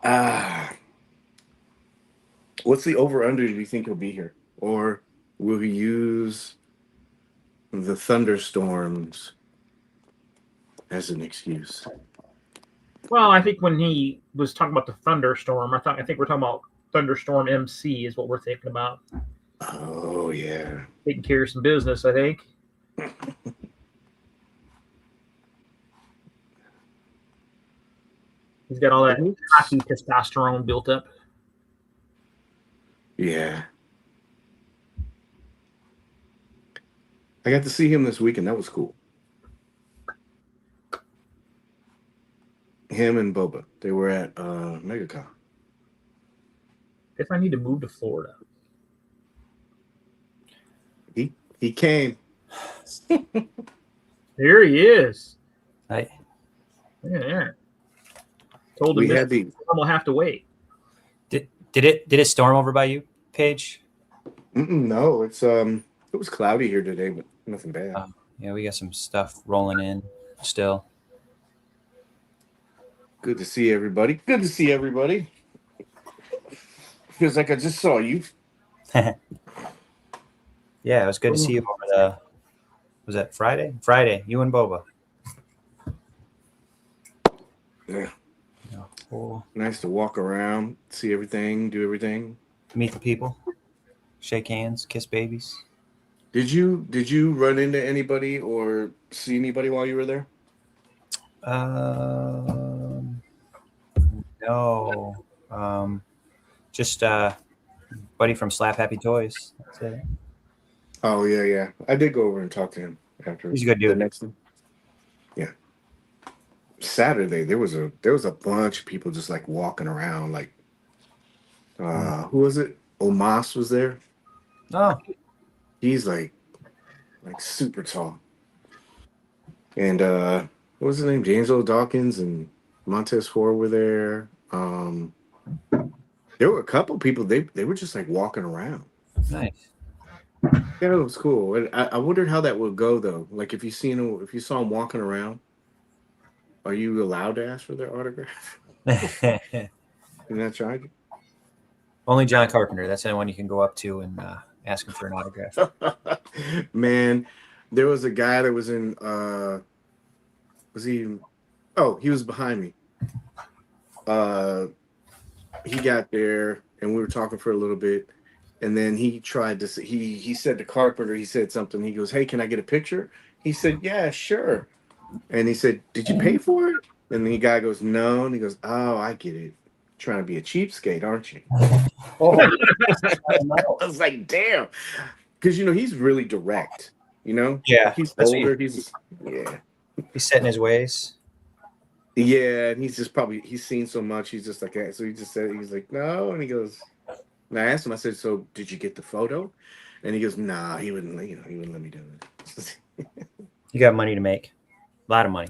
Ah, what's the over under? Do you think he'll be here, or will he use the thunderstorms as an excuse? Well, I think when he was talking about the thunderstorm, I think we're talking about thunderstorm MC is what we're thinking about. Oh yeah. Taking care of some business, I think. He's got all that hockey testosterone built up. Yeah. I got to see him this weekend. That was cool. Him and Boba. They were at MegaCon. Guess I need to move to Florida. He came. There he is. Right. Yeah. Told him We this had the storm will have to wait. Did it storm over by you, Paige? no. It's it was cloudy here today, but nothing bad. Yeah, we got some stuff rolling in still. Good to see everybody. Good to see everybody. Feels like I just saw you. Yeah, it was good to see you over the. Was that Friday? Friday, you and Boba. Yeah. Cool. Nice to walk around, see everything, do everything. Meet the people, shake hands, kiss babies. Did you run into anybody or see anybody while you were there? No. Just buddy from Slap Happy Toys. That's it. Oh yeah. I did go over and talk to him after. He's a good dude. The next one. Yeah. Saturday there was a bunch of people just like walking around like who was it? Omas was there. Oh. He's like super tall. And what was his name? James O. Dawkins and Montez Ford were there. There were a couple people, they were just like walking around. Nice. Yeah, it was cool. And I wondered how that would go though. Like if you saw him walking around, are you allowed to ask for their autograph? You're not trying? Only John Carpenter. That's the only one you can go up to and ask him for an autograph. Man, there was a guy that was in he was behind me. He got there and we were talking for a little bit, and then he tried to he said to Carpenter, he said something. He goes, "Hey, can I get a picture?" He said, "Yeah, sure." And he said, "Did you pay for it?" And the guy goes, "No." And he goes, "Oh, I get it. Trying to be a cheapskate, aren't you?" Oh, I was like, damn. Because he's really direct. Yeah, He's that's older. He's set in his ways. Yeah, and he's seen so much. He's just like, so he just said, he's like, no. And he goes, and I asked him, I said, so did you get the photo? And he goes, nah, he wouldn't let me do it. You got money to make. A lot of money.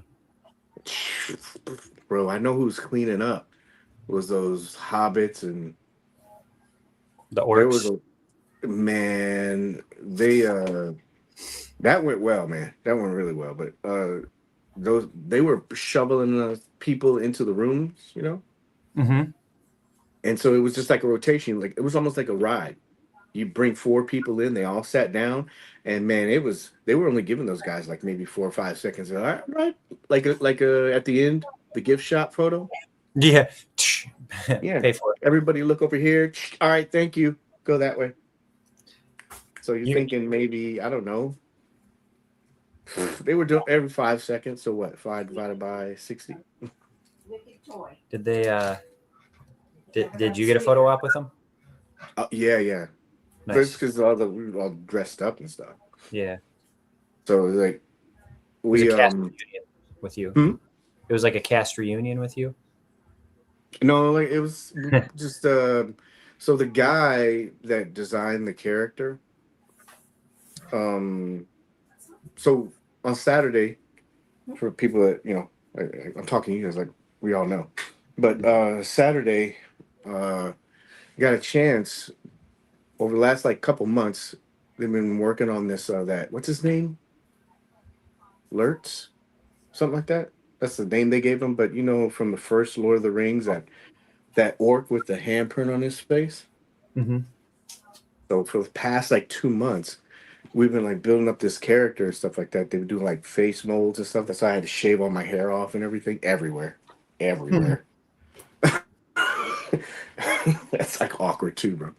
Bro, I know who's cleaning up. It was those hobbits and the orcs. There was man, that went well, man. That went really well. But they were shoveling the people into the rooms, Mm-hmm. And so it was just like a rotation. Like it was almost like a ride. You bring 4 people in, they all sat down, and man, they were only giving those guys like maybe 4 or 5 seconds. All right, like at the end, the gift shop photo. Yeah. Yeah. Pay for it. Everybody look over here. All right, thank you. Go that way. So you're thinking maybe, I don't know. They were doing every 5 seconds. So what? 5 divided by 60. Did they? Did you get a photo op with them? Yeah. Nice. Because we were all dressed up and stuff. Yeah. So like we it was a cast reunion with you. It was like a cast reunion with you. No, like it was just so the guy that designed the character. So on Saturday, for people that I'm talking to you guys like we all know, but Saturday, got a chance over the last like couple months. They've been working on this that what's his name? Lurtz, something like that. That's the name they gave him. But from the first Lord of the Rings, that that orc with the handprint on his face. Mm-hmm. So for the past like 2 months, we've been like building up this character and stuff like that. They would do like face molds and stuff. That's why I had to shave all my hair off and everything everywhere, everywhere. That's like awkward too, bro.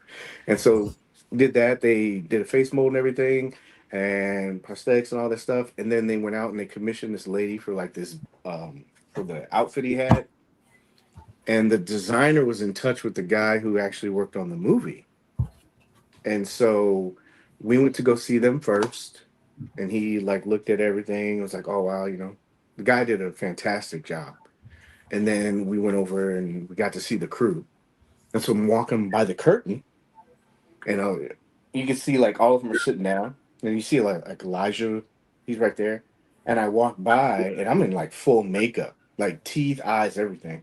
And so did that. They did a face mold and everything, and prosthetics and all that stuff. And then they went out and they commissioned this lady for like this for the outfit he had. And the designer was in touch with the guy who actually worked on the movie. And so we went to go see them first, and he like looked at everything. Was like, "Oh wow, the guy did a fantastic job." And then we went over and we got to see the crew. And so I'm walking by the curtain, and you can see like all of them are sitting down, and you see like Elijah, he's right there. And I walk by, and I'm in like full makeup, like teeth, eyes, everything.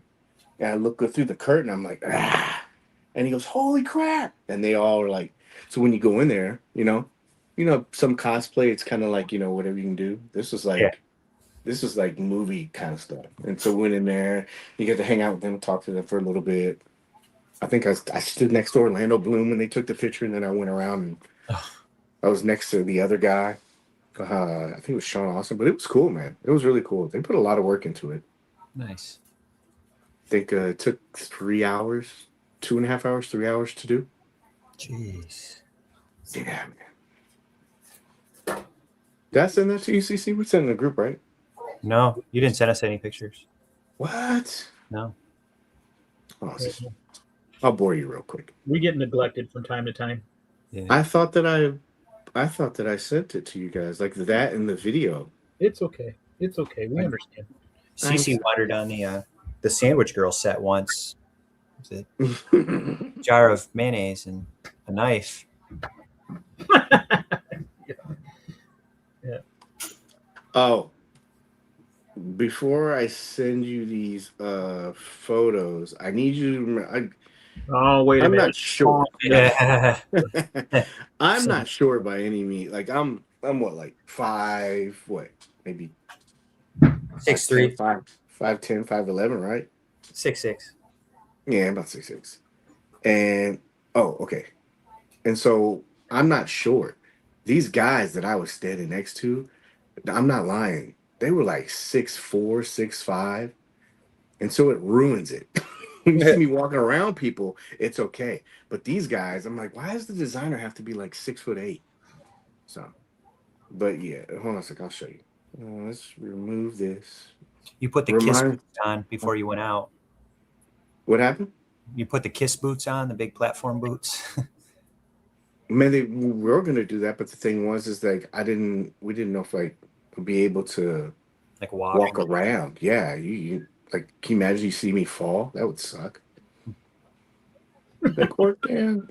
And I look through the curtain, I'm like, ah. And he goes, "Holy crap!" And they all are like, so when you go in there, some cosplay, it's kind of like whatever you can do. Yeah. This was like movie kind of stuff. And so we went in there, you get to hang out with them, talk to them for a little bit. I think I stood next to Orlando Bloom when they took the picture, and then I went around and I was next to the other guy. I think it was Sean Austin, but it was cool, man. It was really cool. They put a lot of work into it. Nice. I think it took 3 hours, 2.5 hours, 3 hours to do. Jeez. Yeah, man. Did I send that to UCC? We're sending a group, right? No, you didn't send us any pictures. What? No. Awesome. I'll bore you real quick. We get neglected from time to time. Yeah. I thought that I sent it to you guys, like that in the video. It's okay. It's okay. We understand. Cece wandered on the Sandwich Girl set once. It was a jar of mayonnaise and a knife. Yeah. Oh, before I send you these photos, I need you to remember. Oh, wait a I'm minute. not sure. Yeah. I'm not sure by any means. Like I'm what, like 5, what, maybe 6'3", 5'10", 5'11", right? 6'6". Yeah, about 6'6". And okay. And so I'm not sure. These guys that I was standing next to, I'm not lying. They were like 6'4", 6'5". And so it ruins it. When you see me walking around people, it's okay. But these guys, I'm like, why does the designer have to be like 6'8"? So, but yeah, hold on a sec. I'll show you. Let's remove this. You put the Kiss boots on before you went out. What happened? You put the Kiss boots on, the big platform boots. Man, we were gonna do that, but the thing was, is like we didn't know if like we'd be able to Like walk around. Yeah, you like, can you imagine you see me fall? That would suck. Like, what, man?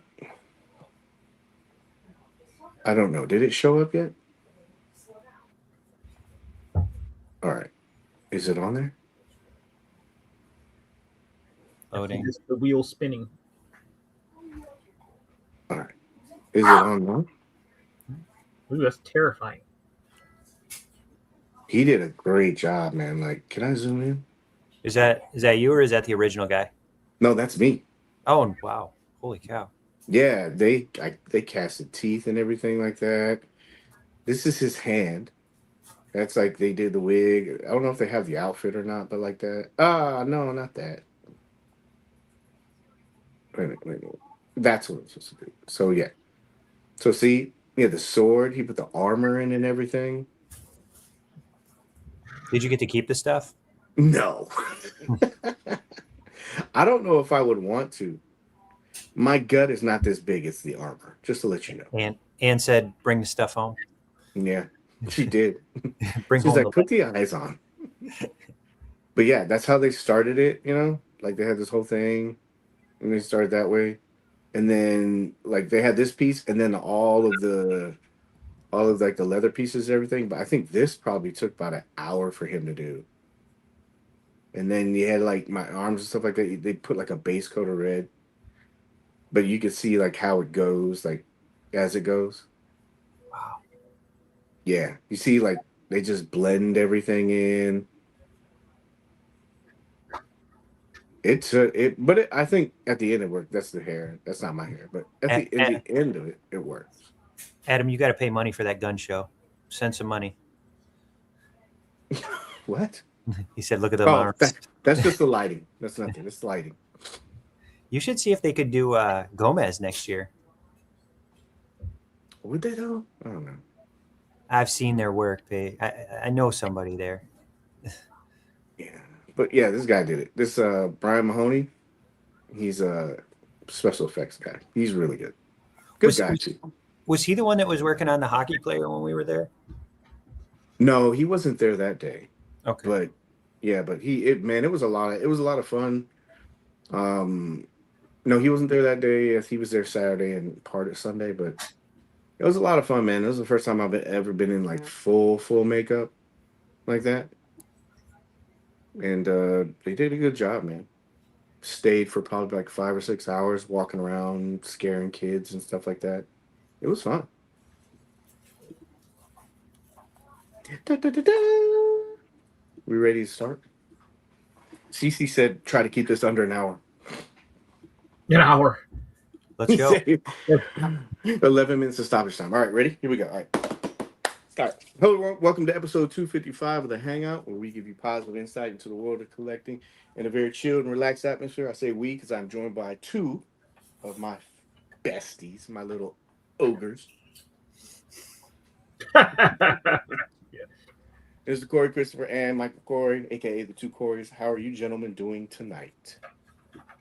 I don't know. Did it show up yet? All right. Is it on there? Loading. Just the wheel spinning. All right. Is it on now? Ooh, that's terrifying. He did a great job, man. Like, can I zoom in? Is that you or is that the original guy? No, that's me. Oh, wow. Holy cow. Yeah, they casted teeth and everything like that. This is his hand. That's like they did the wig. I don't know if they have the outfit or not, but like that. No, not that. Wait a minute. That's what it's supposed to be. So yeah. So see, yeah, the sword, he put the armor in and everything. Did you get to keep the stuff? No. I don't know if I would want to. My gut is not this big. It's the armor, just to let you know. Anne said, bring the stuff home. Yeah, she did. Bring She's home like, put the eyes on. But yeah, that's how they started it, Like they had this whole thing and they started that way. And then like they had this piece and then all of like the leather pieces and everything. But I think this probably took about an hour for him to do. And then you had like my arms and stuff like that. They put like a base coat of red. But you can see like how it goes, like as it goes. Wow. Yeah. You see like they just blend everything in. I think at the end it worked. That's the hair. That's not my hair, but in the end of it, it works. Adam, you got to pay money for that gun show. Send some money. What? He said, "Look at the Oh, arms." that's just the lighting. That's nothing. That's the lighting. You should see if they could do Gomez next year. Would they though? I don't know. I've seen their work. I know somebody there. Yeah, but yeah, this guy did it. This Brian Mahoney, he's a special effects guy. He's really good. Good guy too. Was he the one that was working on the hockey player when we were there? No, he wasn't there that day. Okay. But yeah, but it was a lot of fun. No, he wasn't there that day. Yes, he was there Saturday and part of Sunday, but it was a lot of fun, man. It was the first time I've ever been in like full makeup like that. And they did a good job, man. Stayed for probably like 5 or 6 hours walking around, scaring kids and stuff like that. It was fun. Da, da, da, da. We ready to start? Cece said try to keep this under an hour. An hour. Let's go. 11 minutes of stoppage time. All right, ready? Here we go. All right. Start. Hello, welcome to episode 255 of the Hangout, where we give you positive insight into the world of collecting in a very chilled and relaxed atmosphere. I say we because I'm joined by two of my besties, my little ogres. There's the Corey Christopher and Michael Corey, aka the two Corys. How are you gentlemen doing tonight?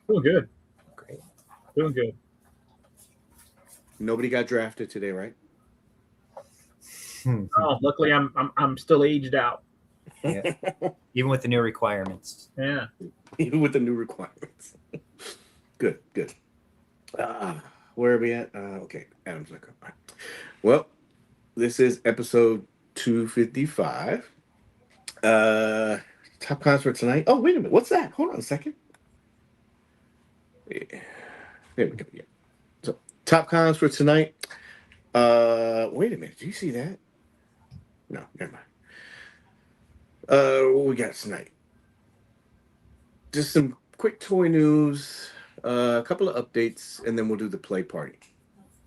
Doing good. Great. Doing good. Nobody got drafted today, right? Oh, luckily I'm still aged out. Yeah. Even with the new requirements. Yeah. Even with the new requirements. Good. Where are we at? Okay, Adam's like, all right. Well, this is episode 255. Top cons for tonight. Oh, wait a minute. What's that? Hold on a second. Yeah. There we go. Yeah. So, top cons for tonight. Wait a minute. Do you see that? No, never mind. What we got tonight? Just some quick toy news, a couple of updates, and then we'll do the play party.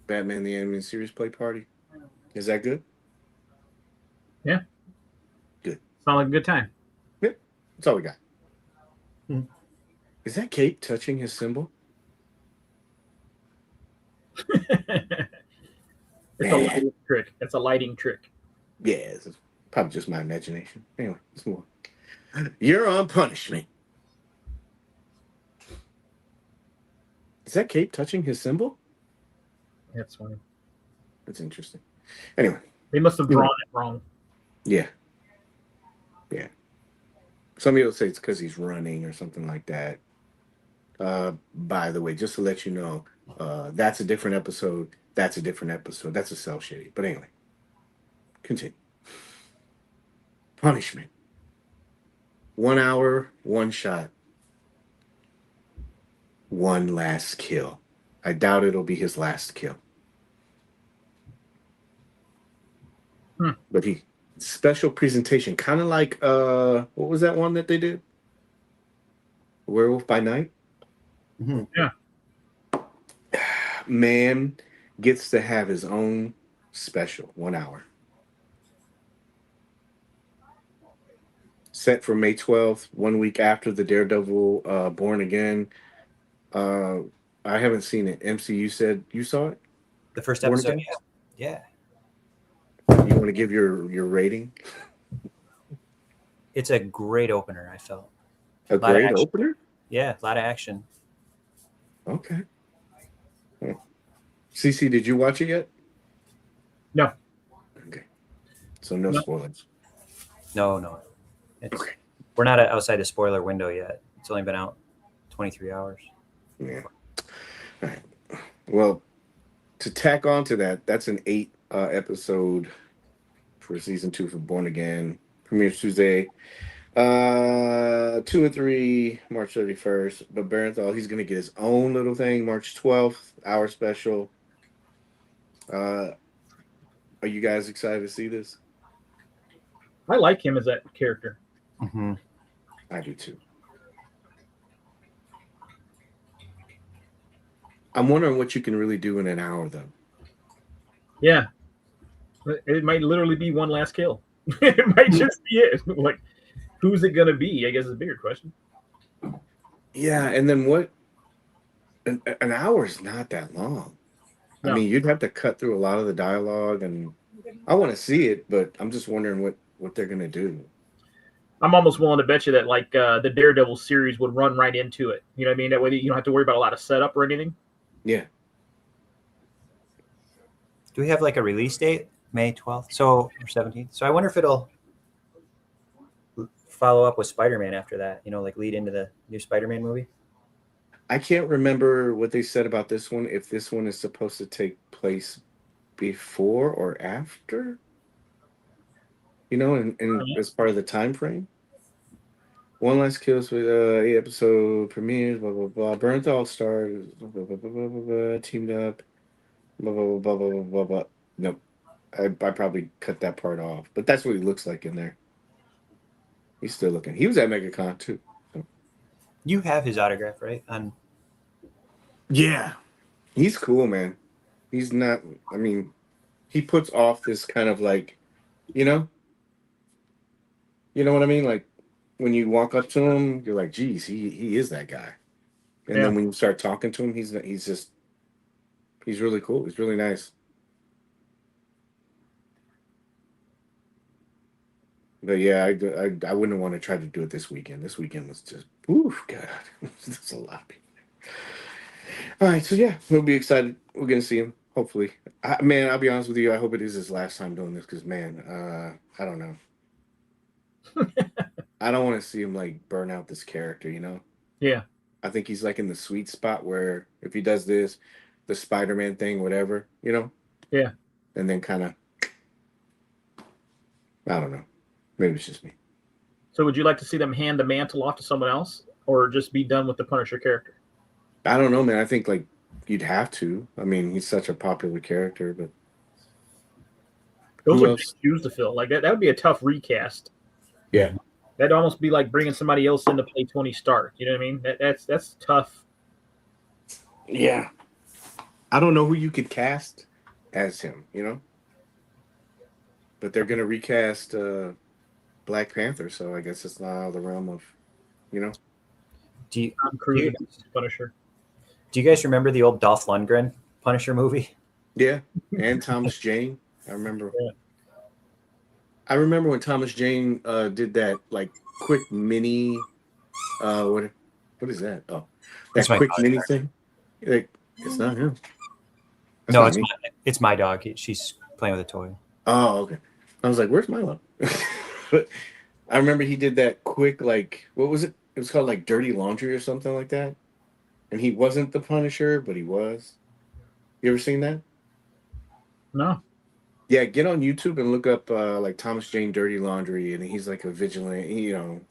Batman the Animated Series play party. Is that good? Yeah. Good. Sound like a good time. Yep. That's all we got. Is that Cape touching his symbol? It's a lighting trick. It's a lighting trick. Yeah, it's probably just my imagination. Anyway, let's move on. You're on punishment. Is that Cape touching his symbol? That's funny. That's interesting. Anyway. They must have drawn it wrong. Yeah. Yeah. Some people say it's because he's running or something like that. By the way, just to let you know, that's a different episode. That's a different episode. That's a cell shady. But anyway, continue. Punishment. 1 hour, one shot. One last kill. I doubt it'll be his last kill. But special presentation, kind of like what was that one that they did? Werewolf by Night. Mm-hmm. Yeah. Man gets to have his own special 1 hour. Set for May 12th, 1 week after the Daredevil Born Again. I haven't seen it. MC, you said you saw it? The first Born episode? Again? Yeah. You want to give your rating? It's a great opener, I felt. A great opener? Yeah, a lot of action. Okay. CC, did you watch it yet? No. Okay. So no spoilers. No. Okay. We're not outside the spoiler window yet. It's only been out 23 hours. Yeah. All right. Well, to tack on to that, that's an 8 episode for season 2 for Born Again. Premieres Tuesday. 2 and 3, March 31st. But Barenthal, he's going to get his own little thing, March 12th, hour special. Are you guys excited to see this? I like him as that character. Mm-hmm. I do too. I'm wondering what you can really do in an hour, though. Yeah, it might literally be one last kill. It might just be it. Like, who's it gonna be? I guess is a bigger question. Yeah, and then what? An hour is not that long. I No, mean, you'd have to cut through a lot of the dialogue, and I want to see it, but I'm just wondering what they're gonna do. I'm almost willing to bet you that like the Daredevil series would run right into it. You know what I mean? That way you don't have to worry about a lot of setup or anything. Yeah. Do we have like a release date? May 12th, or 17th. So I wonder if it'll follow up with Spider-Man after that. Like lead into the new Spider-Man movie. I can't remember what they said about this one. If this one is supposed to take place before or after, and as part of the time frame. One last kills with 8 episode premieres, blah blah blah. Burnt all stars, blah, blah, blah, blah, blah, blah, teamed up, blah blah blah blah blah blah blah. Nope, I probably cut that part off, but that's what he looks like in there. He's still looking. He was at MegaCon too. So. You have his autograph, right? Yeah, he's cool, man. He's not. I mean, he puts off this kind of like, you know what I mean? Like when you walk up to him, you're like, geez, he is that guy. And then when you start talking to him, he's really cool. He's really nice. But yeah, I wouldn't want to try to do it this weekend. This weekend was just, oof, God, there's a lot of people. All right, so yeah, we'll be excited. We're gonna see him, hopefully. Man, I'll be honest with you. I hope it is his last time doing this because, man, I don't know. I don't want to see him like burn out this character, Yeah. I think he's like in the sweet spot where if he does this, the Spider-Man thing, whatever, Yeah. and then kind of, I don't know. Maybe it's just me. So would you like to see them hand the mantle off to someone else or just be done with the Punisher character? I don't know, man. I think like you'd have to. I mean, he's such a popular character, but Those who are else? big shoes to fill. Like that would be a tough recast. Yeah. That'd almost be like bringing somebody else in to play Tony Stark. You know what I mean? That's tough. Yeah. I don't know who you could cast as him, But they're gonna recast Black Panther, so I guess it's not out of the realm of, Tom Cruise Punisher. Do you guys remember the old Dolph Lundgren Punisher movie? Yeah, and Thomas Jane. I remember. Yeah. I remember when Thomas Jane did that like quick mini. What is that? Oh, that quick mini thing. Like, it's not him. That's no, not it's my dog. She's playing with a toy. Oh, okay. I was like, "Where's Milo?" But I remember he did that quick, like, what was it? It was called like Dirty Laundry or something like that. And he wasn't the Punisher, but he was. You ever seen that? No. Yeah, get on YouTube and look up like Thomas Jane Dirty Laundry, and he's like a vigilante. You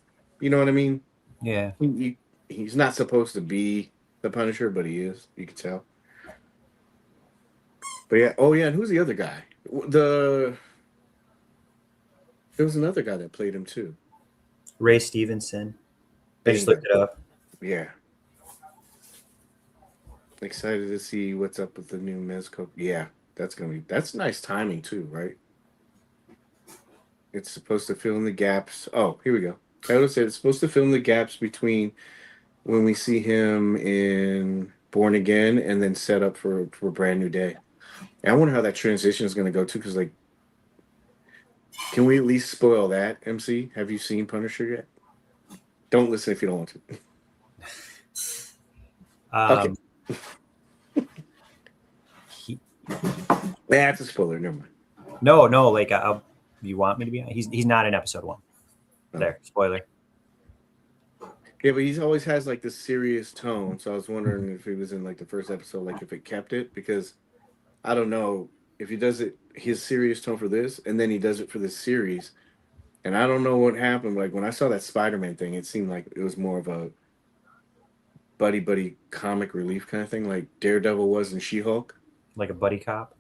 know what I mean? Yeah. He's not supposed to be the Punisher, but he is. You can tell. But yeah, oh yeah, and who's the other guy? There was another guy that played him too. Ray Stevenson. I just looked it up. Yeah. Excited to see what's up with the new Mezco. Yeah, that's nice timing too, right? It's supposed to fill in the gaps. Oh, here we go. I would say it's supposed to fill in the gaps between when we see him in Born Again and then set up for a brand new day. And I wonder how that transition is going to go too, because like, can we at least spoil that? MC, have you seen Punisher yet? Don't listen if you don't want to. Okay. That's a spoiler. Never mind. No. Like, you want me to be? He's not in episode 1. There, spoiler. Yeah, but he always has like this serious tone. So I was wondering if he was in like the first episode, like if it kept it, because I don't know if he does it his serious tone for this, and then he does it for this series, and I don't know what happened. Like when I saw that Spider-Man thing, it seemed like it was more of a buddy comic relief kind of thing, like Daredevil was in She-Hulk. Like a buddy cop.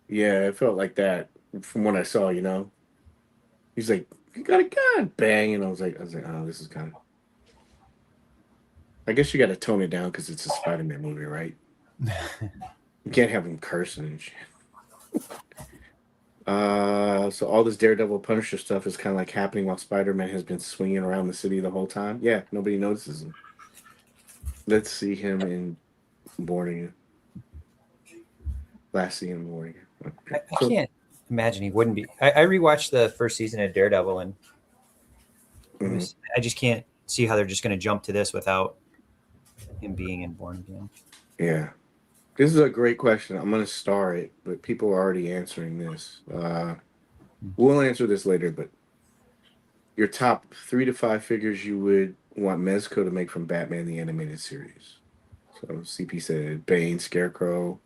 Yeah, it felt like that from what I saw. He's like, "You got a gun, bang!" And I was like, "Oh, this is kind of." I guess you got to tone it down because it's a Spider-Man movie, right? You can't have him cursing and shit. So all this Daredevil Punisher stuff is kind of like happening while Spider-Man has been swinging around the city the whole time. Yeah, nobody notices him. Let's see him in Born Again. Last scene in Born Again. Okay. I can't imagine he wouldn't be. I rewatched the first season of Daredevil, and I just can't see how they're just going to jump to this without him being in Born Again. Yeah. This is a great question. I'm going to star it, but people are already answering this. We'll answer this later, but your top 3 to 5 figures you would want Mezco to make from Batman the Animated Series. So CP said Bane, Scarecrow,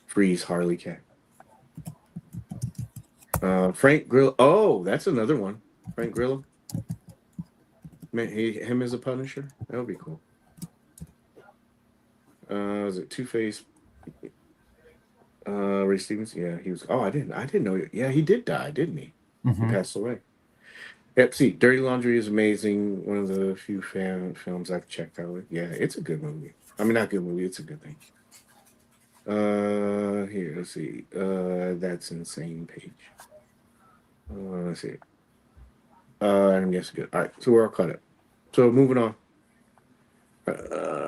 Freeze, Harley Cat. Frank Grillo. Oh, that's another one. Frank Grillo. Him as a Punisher. That would be cool. Was it Two-Face? Ray Stevens? Yeah, he was. Oh, I didn't know. Yeah, he did die, didn't he? He passed away. Yep. See, Dirty Laundry is amazing. One of the few films I've checked out. Yeah, it's a good movie. I mean, not a good movie. It's a good thing. Here, let's see. That's Insane Page. Let's see. I guess good. All right, so we're all caught up. So moving on.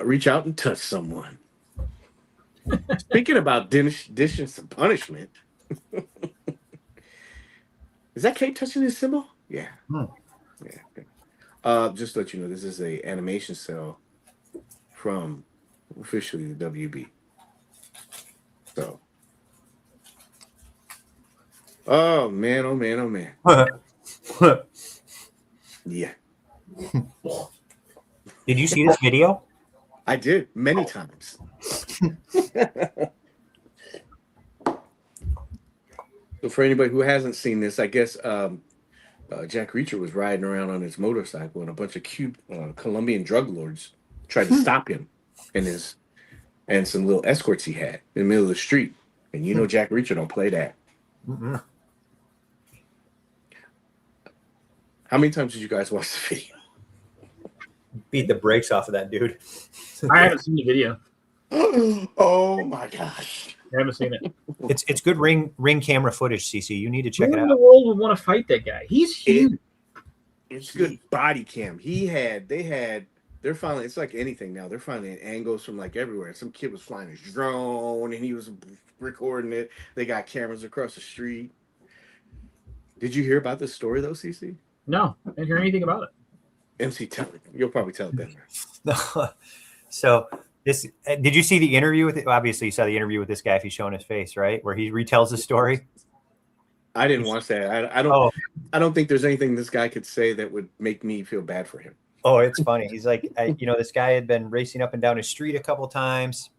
Reach out and touch someone. Speaking about dishing some punishment, is that Kate touching his symbol? Yeah. Yeah. Okay. Just to let you know, this is a animation cell from officially the WB. So. Oh man! Oh man! Oh man! Yeah. Did you see this video? I did many times. So for anybody who hasn't seen this, I guess Jack Reacher was riding around on his motorcycle, and a bunch of Colombian drug lords tried to stop him and some little escorts he had in the middle of the street. And you know Jack Reacher don't play that. How many times did you guys watch the video? Beat the brakes off of that dude. I haven't seen the video. Oh my gosh. I haven't seen it. It's good ring camera footage, CC. You need to check Who it in out. the world would want to fight that guy? He's huge. It's good body cam. They're finally, it's like anything now. They're finding angles from like everywhere. Some kid was flying his drone and he was recording it. They got cameras across the street. Did you hear about this story though, CC? No, I didn't hear anything about it. MC, tell it. You'll probably tell it better. So this, did you see the interview with it? Obviously, you saw the interview with this guy if he's showing his face, right? Where he retells the story. I didn't watch that. I don't think there's anything this guy could say that would make me feel bad for him. Oh, it's funny. He's like, this guy had been racing up and down his street a couple times,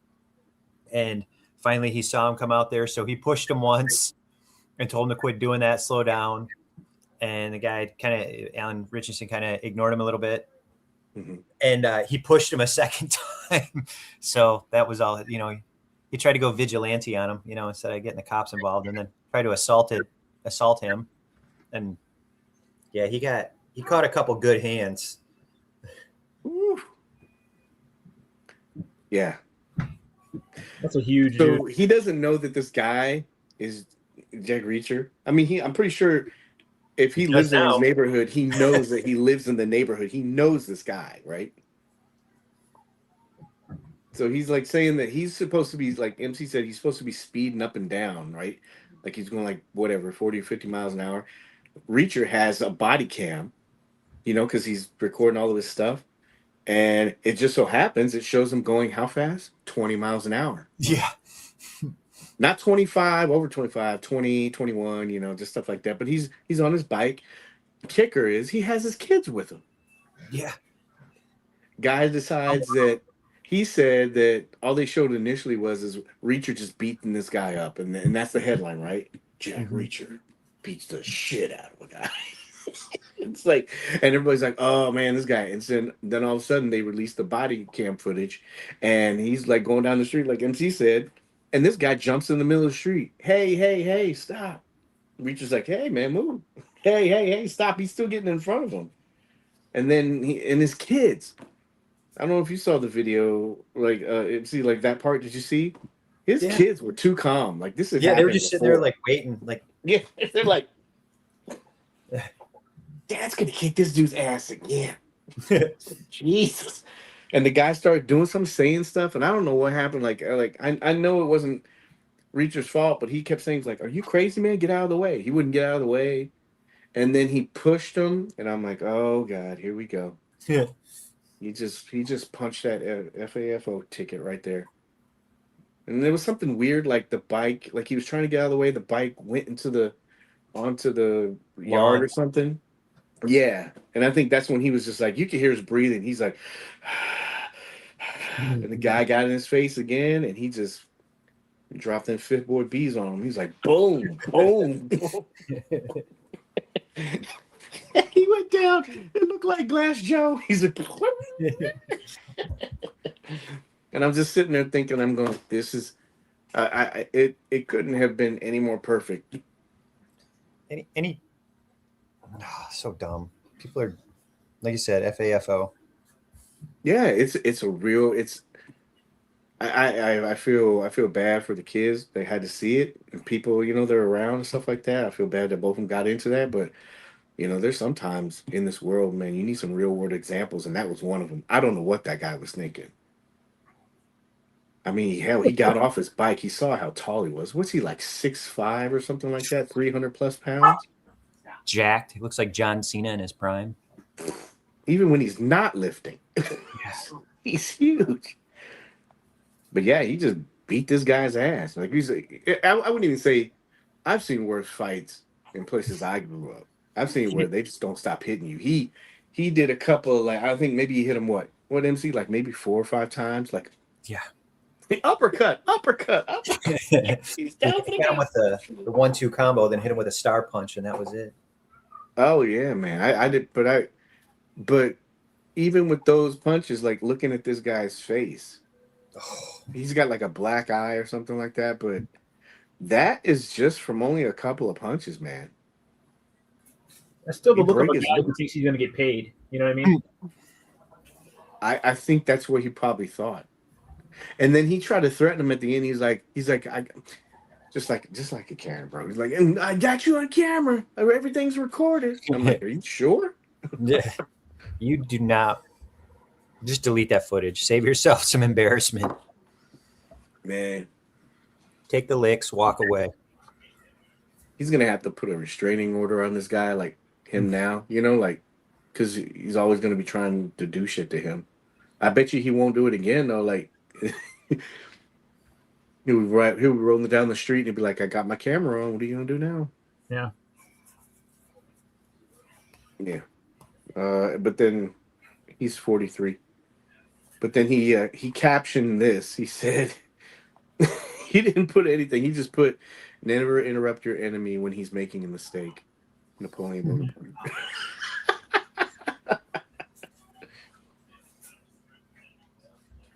and finally he saw him come out there. So he pushed him once and told him to quit doing that, slow down. And the guy Alan Richardson kind of ignored him a little bit. And he pushed him a second time. So that was all, he tried to go vigilante on him, instead of getting the cops involved, and then tried to assault him. And yeah, he caught a couple good hands. Ooh. Yeah. That's a huge So dude. he doesn't know that this guy is Jack Reacher. I mean, I'm pretty sure if he lives in his neighborhood, he knows that he lives in the neighborhood. He knows this guy, right? So he's like saying that he's supposed to be, like MC said, he's supposed to be speeding up and down, right? Like he's going like whatever, 40 or 50 miles an hour. Reacher has a body cam, because he's recording all of his stuff. And it just so happens it shows him going how fast? 20 miles an hour. Yeah. Not 25, over 25, 20, 21, just stuff like that. But he's on his bike. Kicker is he has his kids with him. Yeah. Guy decides that he said that all they showed initially was Reacher just beating this guy up. And that's the headline, right? Jack Reacher beats the shit out of a guy. It's like, and everybody's like, oh man, this guy. And then all of a sudden they released the body cam footage and he's like going down the street like MC said. And this guy jumps in the middle of the street. Hey, stop. Reacher's like, hey, man, move. Hey, stop. He's still getting in front of him. And then and his kids. I don't know if you saw the video. Like, see, like that part. Did you see? His Yeah. kids were too calm. Like this had Yeah, they were happened just sitting there before. like waiting, like Yeah, they're like, Dad's gonna kick this dude's ass again. Jesus. And the guy started doing some saying stuff, and I don't know what happened. Like I know it wasn't Reacher's fault, but he kept saying like, "Are you crazy, man? Get out of the way." He wouldn't get out of the way, and then he pushed him, and I'm like, "Oh God, here we go." yeah. He just punched that FAFO ticket right there. And there was something weird, like the bike, like he was trying to get out of the way. The bike went onto the yard Lawn. or something. Yeah, and I think that's when he was just like, you could hear his breathing. He's like, and the guy got in his face again, and he just dropped them fifth board bees on him. He's like, boom, boom, boom. He went down. It looked like Glass Joe. He's like, and I'm just sitting there thinking, I'm going, this is, it couldn't have been any more perfect. So dumb. People are, like you said, FAFO. Yeah, it's a real, it's. I feel bad for the kids. They had to see it, and people, they're around and stuff like that. I feel bad that both of them got into that, but there's sometimes in this world, man, you need some real world examples, and that was one of them. I don't know what that guy was thinking. I mean, hell, he got off his bike. He saw how tall he was. What's he like, 6'5" or something like that? 300 plus pounds. Jacked. He looks like John Cena in his prime. Even when he's not lifting, Yes. he's huge. But yeah, he just beat this guy's ass. Like I wouldn't even say I've seen worse fights in places I grew up. I've seen where they just don't stop hitting you. He did a couple of, like, I think maybe he hit him what MC, like maybe 4 or 5 times. Like, Yeah. uppercut. He's down for the Hit him with the 1-2 combo, then hit him with a star punch, and that was it. Oh yeah, man. I did, but even with those punches, like looking at this guy's face, he's got like a black eye or something like that. But that is just from only a couple of punches, man. That's still the He look of a broke his guy who thinks he's going to get paid. You know what I mean? I think that's what he probably thought. And then he tried to threaten him at the end. He's like, I just like a Karen, bro. He's like, and I got you on camera. Everything's recorded. I'm like, are you sure? Yeah. You do not. Just delete that footage. Save yourself some embarrassment. Man, Take the licks, walk away. he's gonna have to put a restraining order on this guy, like him now. Like, because he's always gonna be trying to do shit to him. I bet you he won't do it again though. Like, he'll be rolling down the street and he'll be like, I got my camera on. What are you gonna do now? Yeah. Yeah. But then he's 43. But then he captioned this. He said he didn't put anything. He just put, never interrupt your enemy when he's making a mistake. Napoleon Bonaparte.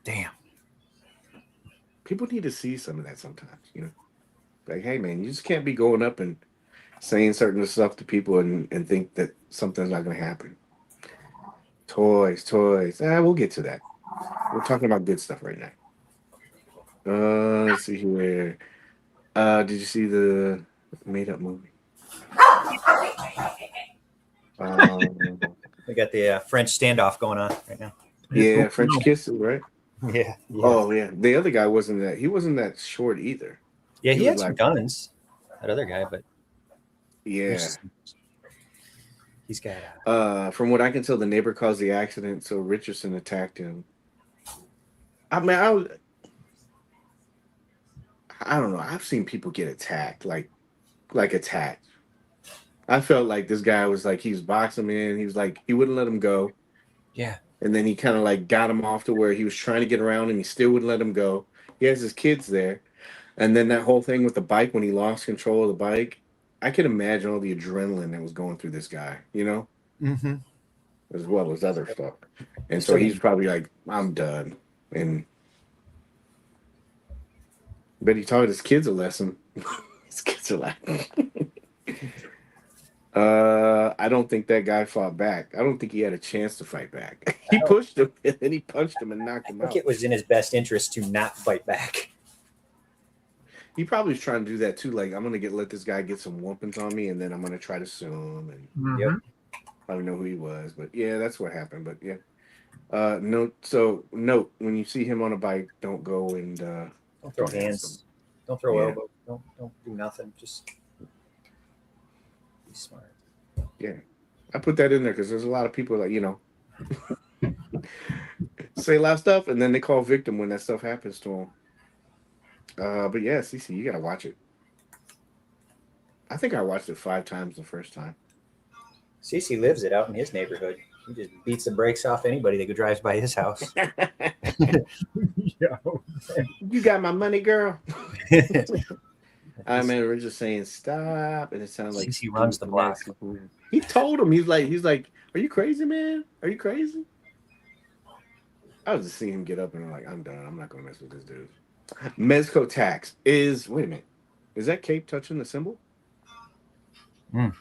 Damn. People need to see some of that sometimes, Like, hey man, you just can't be going up and saying certain stuff to people and think that something's not gonna happen. Toys. We'll get to that. We're talking about good stuff right now. Let's see here. Did you see the made up movie? We got the French standoff going on right now. Yeah, French kisses, right? Yeah. Oh yeah. The other guy wasn't that short either. Yeah, he He had was some like- guns. That other guy, but Yeah. he's got. From what I can tell, the neighbor caused the accident, so Richardson attacked him. I mean, I don't know. I've seen people get attacked, like attacked. I felt like this guy was like, he was boxing in. He was like, he wouldn't let him go. Yeah. And then he kind of like got him off to where he was trying to get around him. He still wouldn't let him go. He has his kids there. And then that whole thing with the bike, when he lost control of the bike, I can imagine all the adrenaline that was going through this guy, Mm-hmm. as well as other stuff. And so he's probably like, I'm done. And but he taught his kids a lesson. His kids are like, I don't think that guy fought back. I don't think he had a chance to fight back. He pushed him and then he punched him and knocked him I think out. it was in his best interest to not fight back. He probably was trying to do that too. Like, I'm gonna let this guy get some whoopings on me, and then I'm gonna try to sue him. And Yep. I don't know who he was, but yeah, that's what happened. But yeah, note when you see him on a bike, don't go and Don't throw hands. Don't throw elbows. Don't do nothing. Just be smart. Yeah, I put that in there because there's a lot of people that say a lot of stuff, and then they call victim when that stuff happens to them. But yeah, Cece, you gotta watch it. I think I watched it 5 times the first time. Cece lives it out in his neighborhood. He just beats the brakes off anybody that drives by his house. You got my money, girl. I mean, we're just saying stop, and it sounds like Cece runs the block. He told him, he's like, "Are you crazy, man? Are you crazy?" I was just seeing him get up, and I'm like, "I'm done. I'm not gonna mess with this dude." Mezco tax is. Wait a minute, is that cape touching the symbol? Yeah.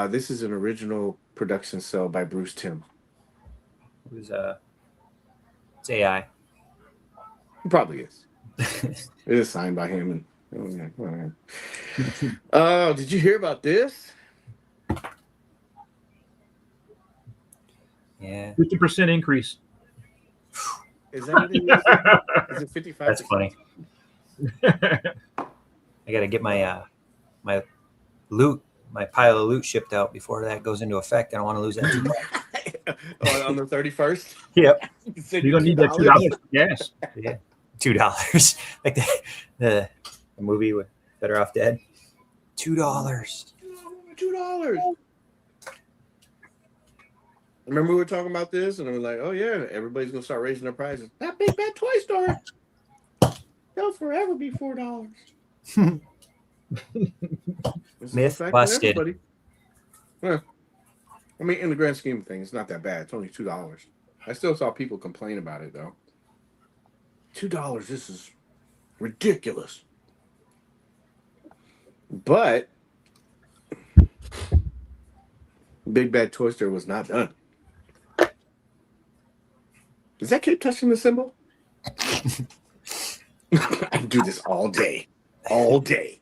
This is an original production cell by Bruce Timm. Who's it's AI. It probably is. It is signed by him. And did you hear about this? Yeah. 50% increase. Is that what it is? Is it 55? That's funny. I gotta get my my loot, my pile of loot shipped out before that goes into effect. I don't want to lose that. On the 31st? Yep. You're gonna need that $2. Yes. Yeah. $2. Like the movie with Better Off Dead. $2. $2. Remember we were talking about this, and I was like, "Oh yeah, everybody's gonna start raising their prices." That big bad toy store, they'll forever be $4. Myth busted. Yeah. I mean, in the grand scheme of things, it's not that bad. It's only $2. I still saw people complain about it though. $2. This is ridiculous. But Big Bad Toy Store was not done. Does that keep touching the symbol? I can do this all day. All day.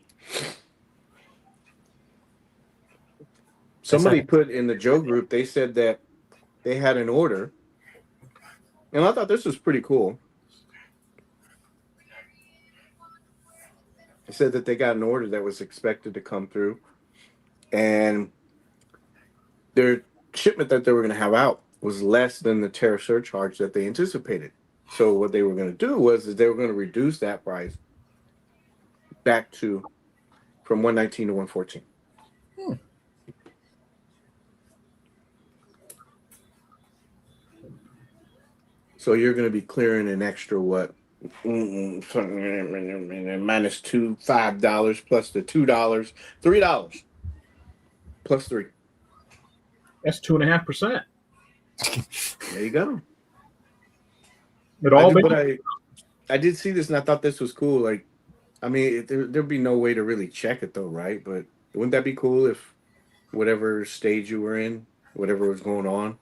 Somebody put in the Joe group, they said that they had an order. And I thought this was pretty cool. They said that they got an order that was expected to come through. And their shipment that they were going to have out was less than the tariff surcharge that they anticipated. So what they were going to do was they were going to reduce that price back to from $119 to $114. So you're going to be clearing an extra what? Minus $5 plus the $2, $3 plus 3. That's 2.5%. There you go. I did see this and I thought this was cool. Like, I mean, there'd be no way to really check it though, right? But wouldn't that be cool if whatever stage you were in, whatever was going on,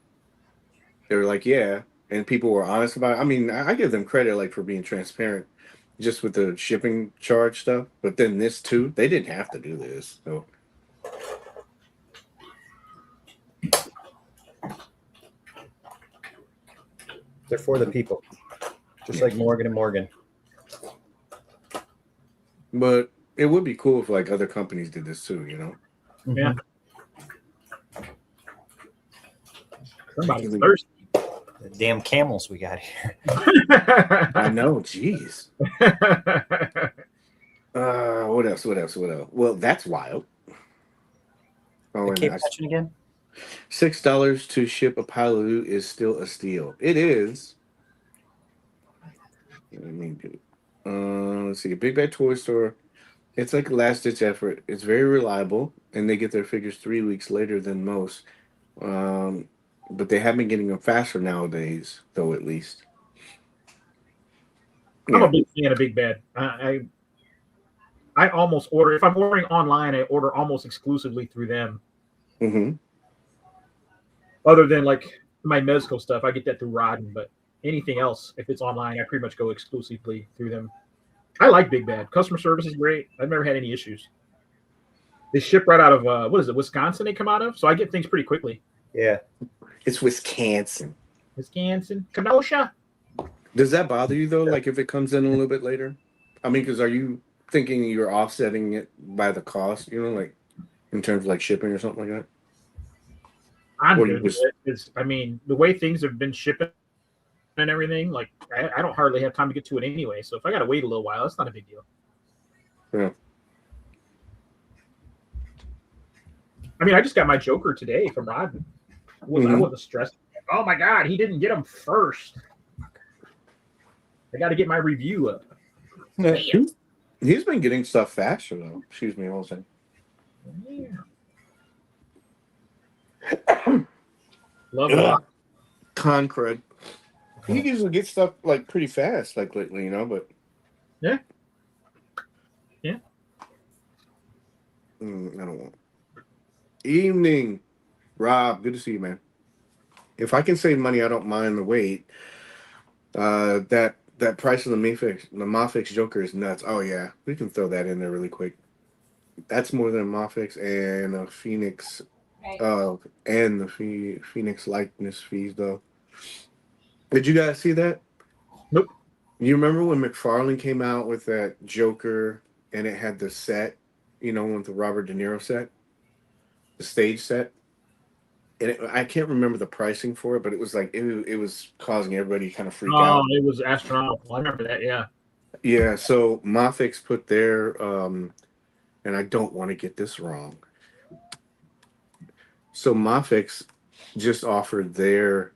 they were like, yeah, and people were honest about it. I mean, I give them credit like for being transparent, just with the shipping charge stuff. But then this too, they didn't have to do this, so. They're for the people, just like Morgan and Morgan. But it would be cool if like other companies did this too, you know? Yeah. Somebody's thirsty. The damn camels we got here. I know, jeez. What else? Well, that's wild. Oh, The Cape touching again? $6 to ship a pile of loot is still a steal. It is. Let's see. A Big Bad Toy Store. It's like a last-ditch effort. It's very reliable, and they get their figures 3 weeks later than most. But they have been getting them faster nowadays, though, at least. I'm a big fan of Big Bad. I almost order if I'm ordering online. I order almost exclusively through them. Mm-hmm. Other than like my Mezco stuff, I get that through Rodden. But anything else, if it's online, I pretty much go exclusively through them. I like Big Bad. Customer service is great. I've never had any issues. They ship right out of what is it, Wisconsin? They come out of, so I get things pretty quickly. Yeah. It's Wisconsin. Wisconsin, Kenosha. Does that bother you though? Like if it comes in a little bit later? I mean, because are you thinking you're offsetting it by the cost? You know, like in terms of like shipping or something like that. I'm Or good you with just- it. I mean, the way things have been shipping and everything, like I don't hardly have time to get to it anyway. So if I got to wait a little while, that's not a big deal. Yeah. I mean, I just got my Joker today from Rodden. I wasn't stressed. Oh my God, he didn't get them first. I got to get my review up. He's been getting stuff faster though. Excuse me, all saying. Yeah. Love it. Con crud. He usually gets stuff like pretty fast, like lately, you know. But yeah. I don't want. Evening, Rob. Good to see you, man. If I can save money, I don't mind the wait. That price of the Mafix Joker is nuts. Oh yeah, we can throw that in there really quick. That's more than a Mafix and a Phoenix. Right. And the Phoenix likeness fees though. Did you guys see that? Nope. You remember when McFarlane came out with that Joker and it had the set, you know, with the Robert De Niro set, the stage set? And I can't remember the pricing for it, but it was like it was causing everybody to kind of freak out. It was astronomical. I remember that. Yeah. Yeah, so Mafix put their and I don't want to get this wrong. So Mafix just offered their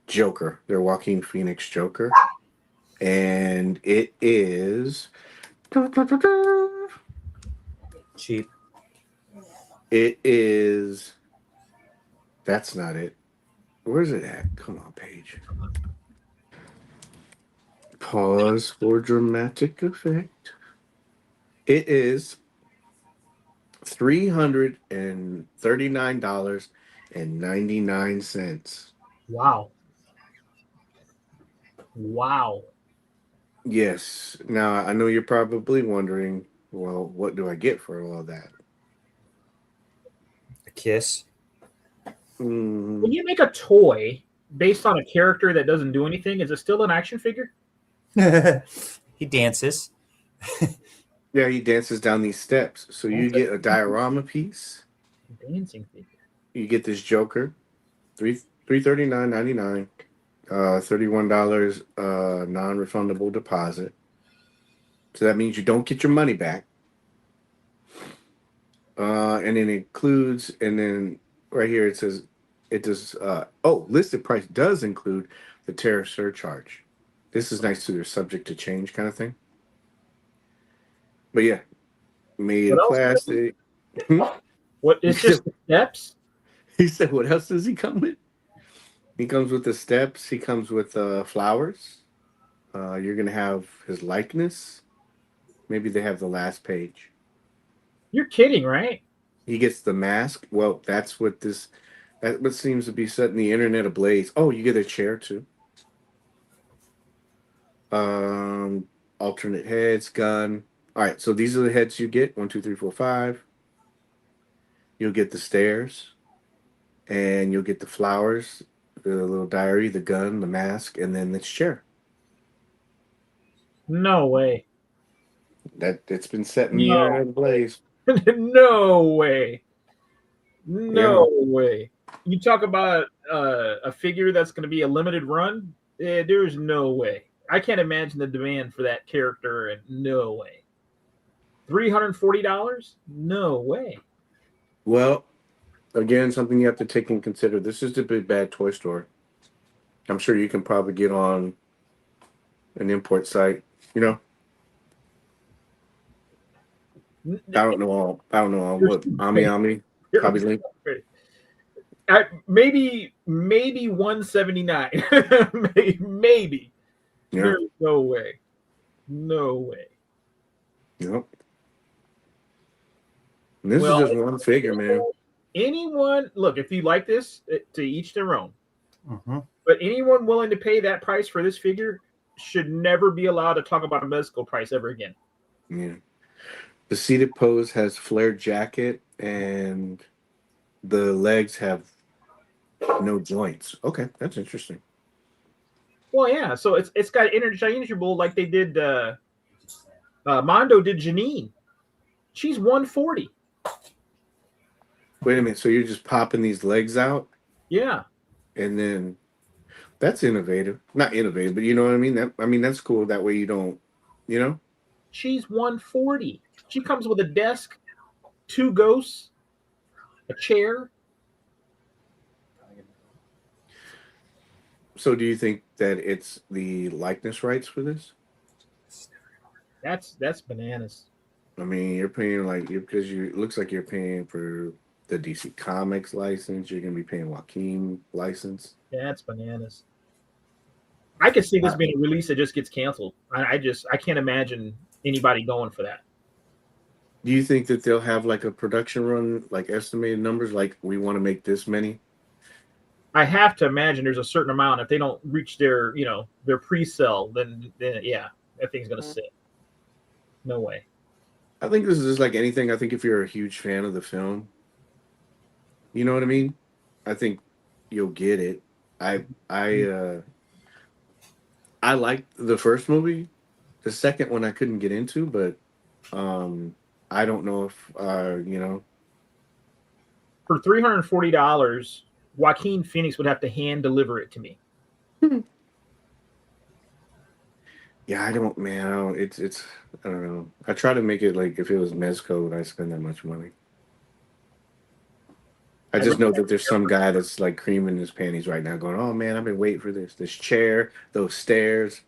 Joker, their Joaquin Phoenix Joker, and it is Cheap. it is that's not it. Where's it at? Come on, Paige. Pause for dramatic effect. It is $339.99. Wow. Wow. Yes. Now I know you're probably wondering, well, what do I get for all that? A kiss. When you make a toy based on a character that doesn't do anything, is it still an action figure? He dances. Yeah, he dances down these steps. So you get a diorama piece. Dancing figure. You get this Joker, $339.99, $31 non-refundable deposit. So that means you don't get your money back. And it includes, and then right here it says it does. Listed price does include the tariff surcharge. This is nice too. They're subject to change kind of thing. But yeah, made in What else? plastic. What is just the steps? He said, "What else does he come with?" He comes with the steps. He comes with flowers. You're gonna have his likeness. Maybe they have the last page. You're kidding, right? He gets the mask. Well, that's what this. That what seems to be setting the internet ablaze. Oh, you get a chair too. Alternate heads, gun. All right, so these are the heads you get. 1, 2, 3, 4, 5. You'll get the stairs, and you'll get the flowers, the little diary, the gun, the mask, and then this chair. No way. It's been setting the No. internet ablaze. No way. No way. You talk about a figure that's going to be a limited run? There's no way. I can't imagine the demand for that character, and no way. $340? No way. Well, again, something you have to take and consider. This is the Big Bad Toy Store. I'm sure you can probably get on an import site. You know, I don't know all what Ami probably link. Maybe 179. Maybe. Yeah. There's no way. No way. Yep. And this Well, is just one figure, man. anyone, look, if you like this, to each their own. Mm-hmm. But anyone willing to pay that price for this figure should never be allowed to talk about a Mezco price ever again. Yeah. The seated pose has flared jacket and the legs have no joints. Okay, that's interesting. Well, yeah. So it's got interchangeable like they did. Mondo did Janine. She's 140. Wait a minute. So you're just popping these legs out, Yeah. and then that's innovative. Not innovative, but you know what I mean. That's cool. That way you don't, you know. She's 140. She comes with a desk, 2 ghosts, a chair. So do you think that it's the likeness rights for this? That's bananas. I mean, you're paying like because you it looks like you're paying for the DC Comics license. You're gonna be paying Joaquin license. That's bananas. I could see this being a release that just gets canceled. I can't imagine anybody going for that. Do you think that they'll have like a production run, like estimated numbers, like we want to make this many? I have to imagine there's a certain amount. If they don't reach their, their pre-sale, then yeah, that thing's gonna sit. No way. I think this is just like anything. I think if you're a huge fan of the film, you know what I mean? I think you'll get it. I liked the first movie. The second one I couldn't get into, but I don't know if For $340, Joaquin Phoenix would have to hand deliver it to me. Yeah, I don't, man. It's I don't know. I try to make it like if it was Mezco, would I spend that much money? I just know that there's some guy that's like creaming his panties right now, going, "Oh man, I've been waiting for this chair, those stairs."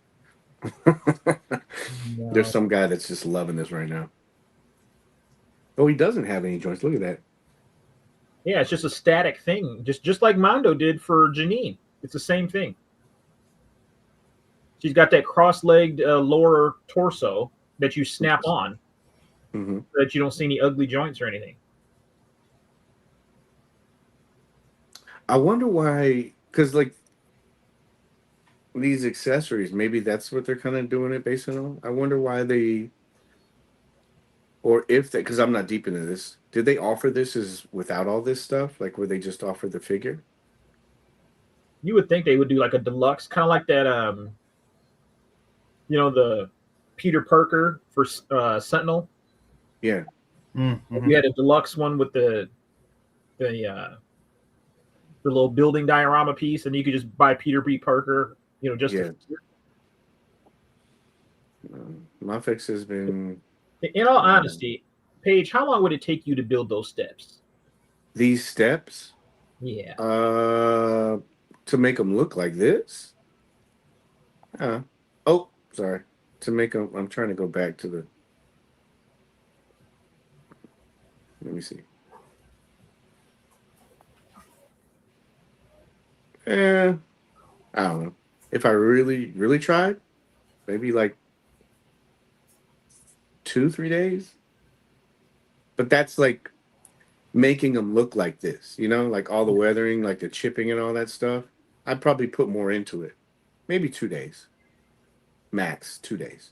No. There's some guy that's just loving this right now. Oh, he doesn't have any joints. Look at that. Yeah, it's just a static thing, just like Mondo did for Janine. It's the same thing. She's got that cross-legged lower torso that you snap on, Mm-hmm. so that you don't see any ugly joints or anything. I wonder why, because like these accessories, maybe that's what they're kind of doing it based on. I wonder why they, or if they, because I'm not deep into this. Did they offer this as without all this stuff? Like, where they just offer the figure? You would think they would do like a deluxe, kind of like that. The Peter Parker for Sentinel. Yeah. Mm-hmm. We had a deluxe one with the little building diorama piece, and you could just buy Peter B. Parker. Just Yeah. My fix has been in all honesty, Paige, how long would it take you to build those steps? these steps. Yeah. To make them look like this. Oh, sorry. To make them, I'm trying to go back to the. Let me see. I don't know. If I really, really tried, maybe like 2-3 days. But that's like making them look like this, like all the weathering, like the chipping and all that stuff. I'd probably put more into it. Maybe 2 days. Max 2 days.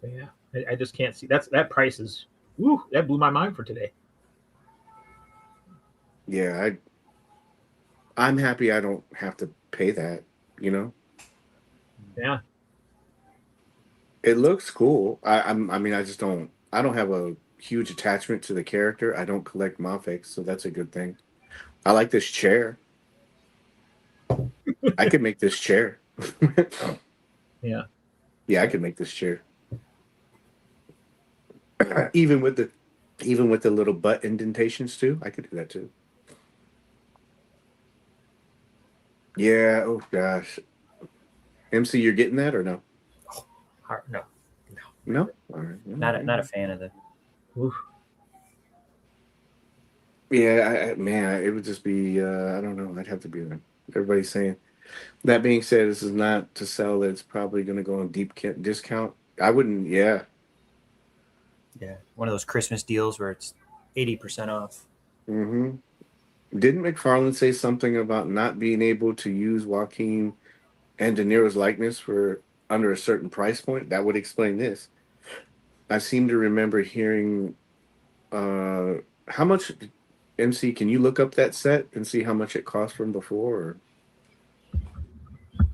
Yeah. I just can't see that price is. Woo, that blew my mind for today. Yeah, I'm happy I don't have to pay that, Yeah. It looks cool. I don't have a huge attachment to the character. I don't collect Mafex, so that's a good thing. I like this chair. I could make this chair. Yeah. Yeah, I could make this chair. Even with the little butt indentations too. I could do that too. Yeah, oh gosh. MC, you're getting that or no? No, No? All right. not a fan of the. Oof. Yeah, man, it would just be I don't know. I'd have to be there. Everybody's saying That being said, this is not to sell. It's probably going to go on deep discount. I wouldn't. Yeah. Yeah, one of those Christmas deals where it's 80% off. Mm-hmm. Didn't McFarlane say something about not being able to use Joaquin and De Niro's likeness for under a certain price point? That would explain this. I seem to remember hearing how much. MC, can you look up that set and see how much it cost from before? Or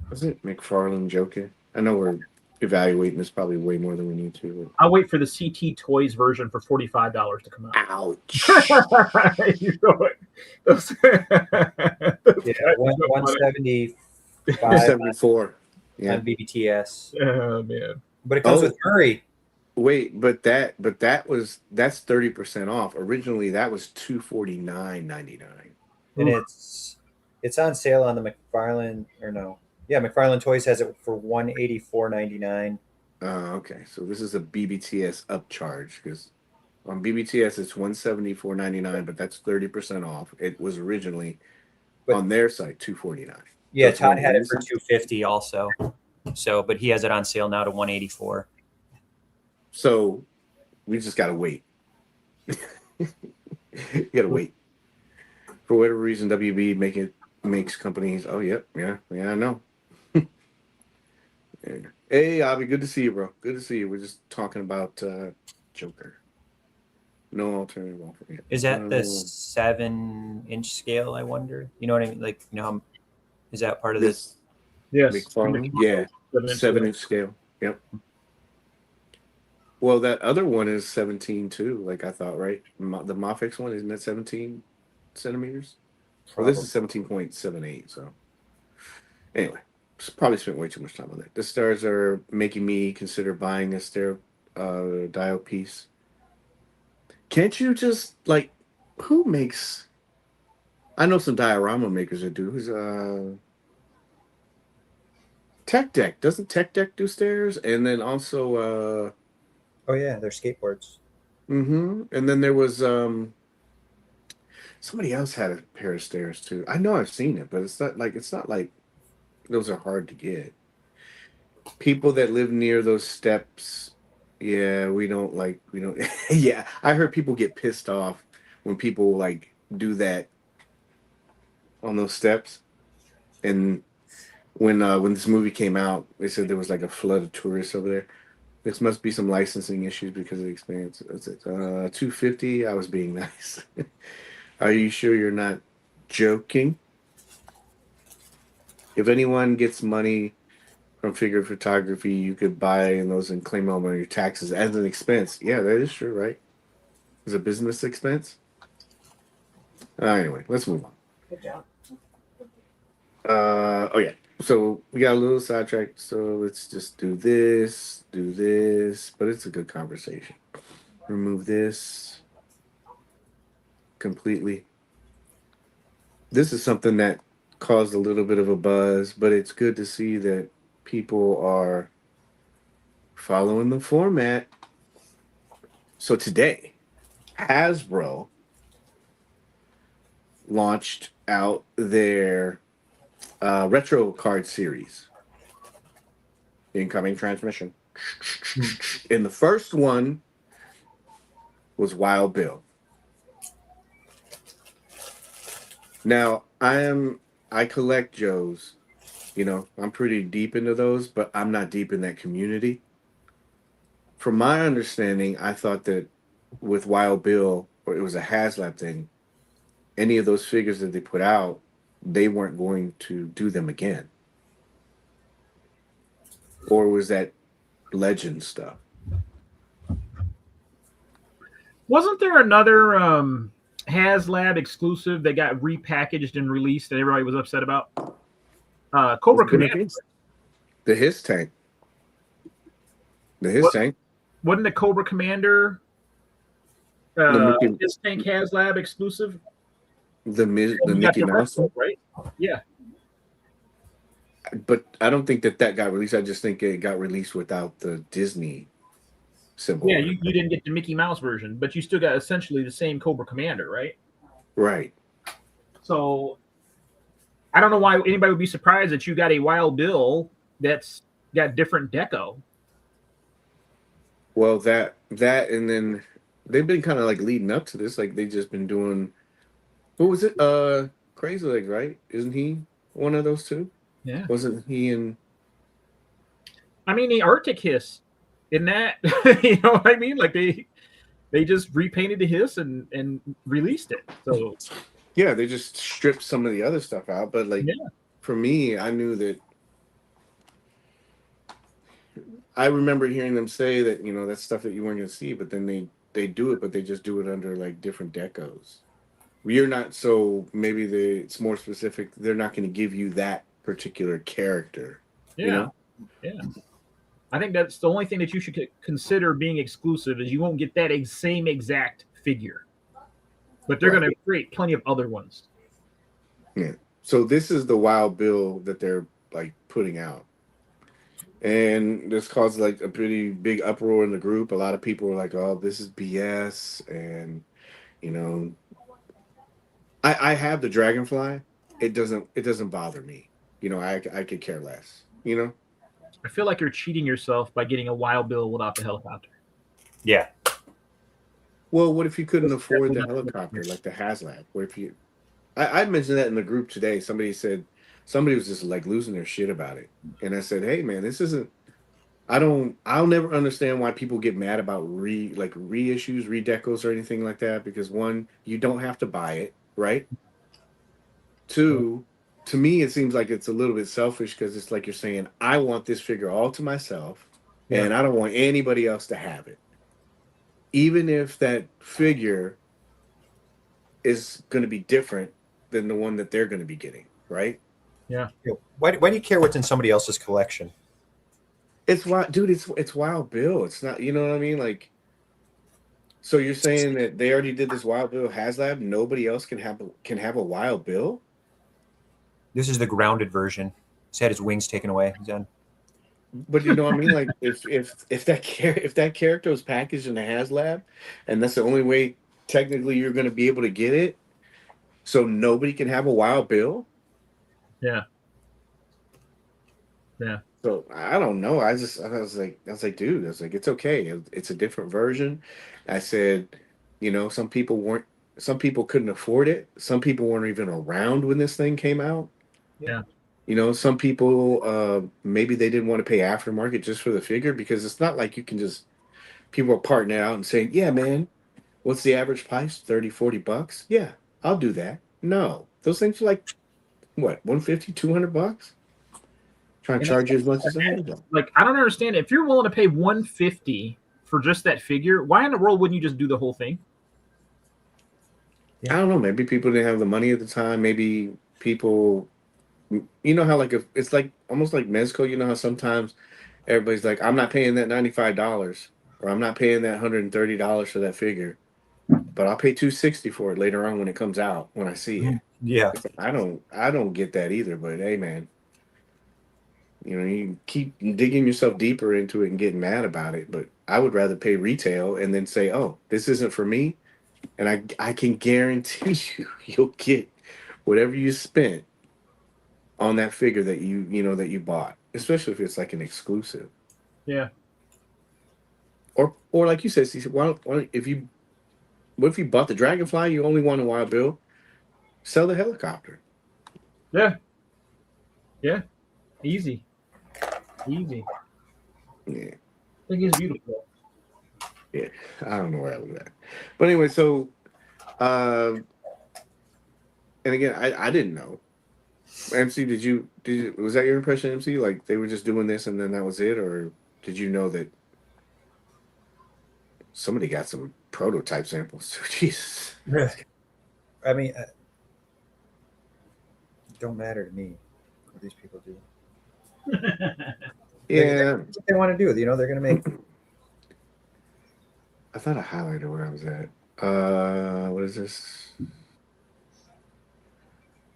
was it McFarlane joking? I know we're evaluating this probably way more than we need to. I'll wait for the CT Toyz version for $45 to come out. Ouch. You know it. Yeah, 175 74. Yeah. on BBTS. Oh man. But it comes with Murray. Wait, that's 30% off. Originally that was $249.99. And it's on sale on the McFarlane, or no. Yeah, McFarlane Toys has it for $184.99. Okay. So this is a BBTS upcharge because on BBTS it's $174.99, but that's 30% off. It was originally on their site $249. Yeah, Todd had it for $250 also. So, but he has it on sale now to $184. So we just gotta wait. You gotta wait. For whatever reason, WB makes companies. Oh, yep, yeah, I know. Hey, Abby, good to see you, bro. Good to see you. We're just talking about Joker. No alternative offer. Yeah. Is that the 7-inch scale? I wonder. You know what I mean? Like, you know, is that part of this? Yes. Yeah, 7-inch scale. Yep. Well, that other one is 17 too. Like I thought, right? The Mafex one isn't that 17 centimeters? Well, this is 17.78. So anyway, probably spent way too much time on that. The stars are making me consider buying this dial piece. Can't you just like who makes? I know some diorama makers that do. Who's Tech Deck? Doesn't Tech Deck do stairs? And then also. Oh yeah, they're skateboards. Mm-hmm. And then there was somebody else had a pair of stairs too. I know I've seen it, but it's not like those are hard to get. People that live near those steps, yeah, we don't yeah. I heard people get pissed off when people like do that on those steps. And when this movie came out, they said there was like a flood of tourists over there. This must be some licensing issues because of the experience. It's $250. I was being nice. Are you sure you're not joking? If anyone gets money from figure photography, you could buy those and claim them on your taxes as an expense. Yeah, that is true, right? It's a business expense. Anyway, let's move on. Good job. Oh yeah. So we got a little sidetracked. So let's just do this, but it's a good conversation. Remove this completely. This is something that caused a little bit of a buzz, but it's good to see that people are following the format. So today, Hasbro launched out their retro card series. Incoming transmission. And the first one was Wild Bill. Now, I collect Joes. You know, I'm pretty deep into those, but I'm not deep in that community. From my understanding, I thought that with Wild Bill, or it was a HasLab thing, any of those figures that they put out, they weren't going to do them again. Or was that Legend stuff? Wasn't there another HasLab exclusive that got repackaged and released that everybody was upset about? Cobra Commander. The Hiss Tank. The Hiss Tank. Wasn't the Cobra Commander Hiss Tank HasLab exclusive? The Mickey Mouse one? Right? Yeah. But I don't think that got released. I just think it got released without the Disney symbol. Yeah, you didn't get the Mickey Mouse version, but you still got essentially the same Cobra Commander, right? Right. So I don't know why anybody would be surprised that you got a Wild Bill that's got different deco. Well, that and then they've been kind of like leading up to this. Like they just been doing. What was it? Crazy Legs, right? Isn't he one of those two? Yeah. Wasn't he in? I mean, the Arctic Hiss, in that, you know what I mean? Like they just repainted the Hiss and released it. So Yeah, they just stripped some of the other stuff out. But like yeah, for me, I knew that. I remember hearing them say that that's stuff that you weren't going to see, but then they do it, but they just do it under like different decos. You're not so maybe it's more specific. They're not going to give you that particular character. yeah, yeah. I think that's the only thing that you should consider being exclusive is you won't get that same exact figure, but they're Right. going to create plenty of other ones. Yeah. So this is the Wild Bill that they're like putting out. And this caused like a pretty big uproar in the group. A lot of people were like, "Oh, this is BS." And I have the Dragonfly. It doesn't bother me. I could care less. I feel like you're cheating yourself by getting a Wild Bill without the helicopter. Yeah. Well, what if you couldn't afford the helicopter like the HasLab? What if you? I mentioned that in the group today. Somebody was just like losing their shit about it, and I said, "Hey, man, this isn't. I'll never understand why people get mad about reissues, redecos, or anything like that. Because one, you don't have to buy it, right? Two, to me, it seems like it's a little bit selfish because it's like you're saying, I want this figure all to myself, and I don't want anybody else to have it, even if that figure is going to be different than the one that they're going to be getting, right? Yeah. Why do you care what's in somebody else's collection? It's wild, dude. It's Wild Bill. It's not. You know what I mean? Like, so you're saying that they already did this Wild Bill HasLab. Nobody else can have a Wild Bill. This is the grounded version. He's had his wings taken away. He's done. But you know what I mean? Like, if that character was packaged in a HasLab, and that's the only way technically you're going to be able to get it, so nobody can have a Wild Bill. Yeah. Yeah. So I don't know. I was like, dude, it's okay. It's a different version. I said, some people couldn't afford it. Some people weren't even around when this thing came out. Yeah. Some people maybe they didn't want to pay aftermarket just for the figure because it's not like you can just people are parting it out and saying, yeah, man, what's the average price? $30-$40? Yeah, I'll do that. No, those things are like what, $150-$200? Trying to charge you as much as I have. Like, I don't understand. If you're willing to pay $150 for just that figure, why in the world wouldn't you just do the whole thing? I don't know. Maybe people didn't have the money at the time. Maybe people, how like it's like almost like Mezco. You know how sometimes everybody's like, I'm not paying that $95 or I'm not paying that $130 for that figure, but I'll pay $260 for it later on when it comes out when I see it. Yeah. I don't get that either. But hey, man. You keep digging yourself deeper into it and getting mad about it, but I would rather pay retail and then say, "Oh, this isn't for me," and I can guarantee you'll get whatever you spent on that figure that you bought, especially if it's like an exclusive. Yeah. Or like you said, Cece, what if you bought the Dragonfly, you only want a Wild Bill, sell the helicopter. Yeah. Yeah. Easy. Easy. Yeah. I think it's beautiful. Yeah. I don't know where I was at. But anyway, so and again, I didn't know. MC, was that your impression, MC? Like they were just doing this and then that was it, or did you know that somebody got some prototype samples? Jesus. I mean, it don't matter to me what these people do. Yeah. That's what they want to do. They're going to make. I thought I highlighted where I was at. What is this?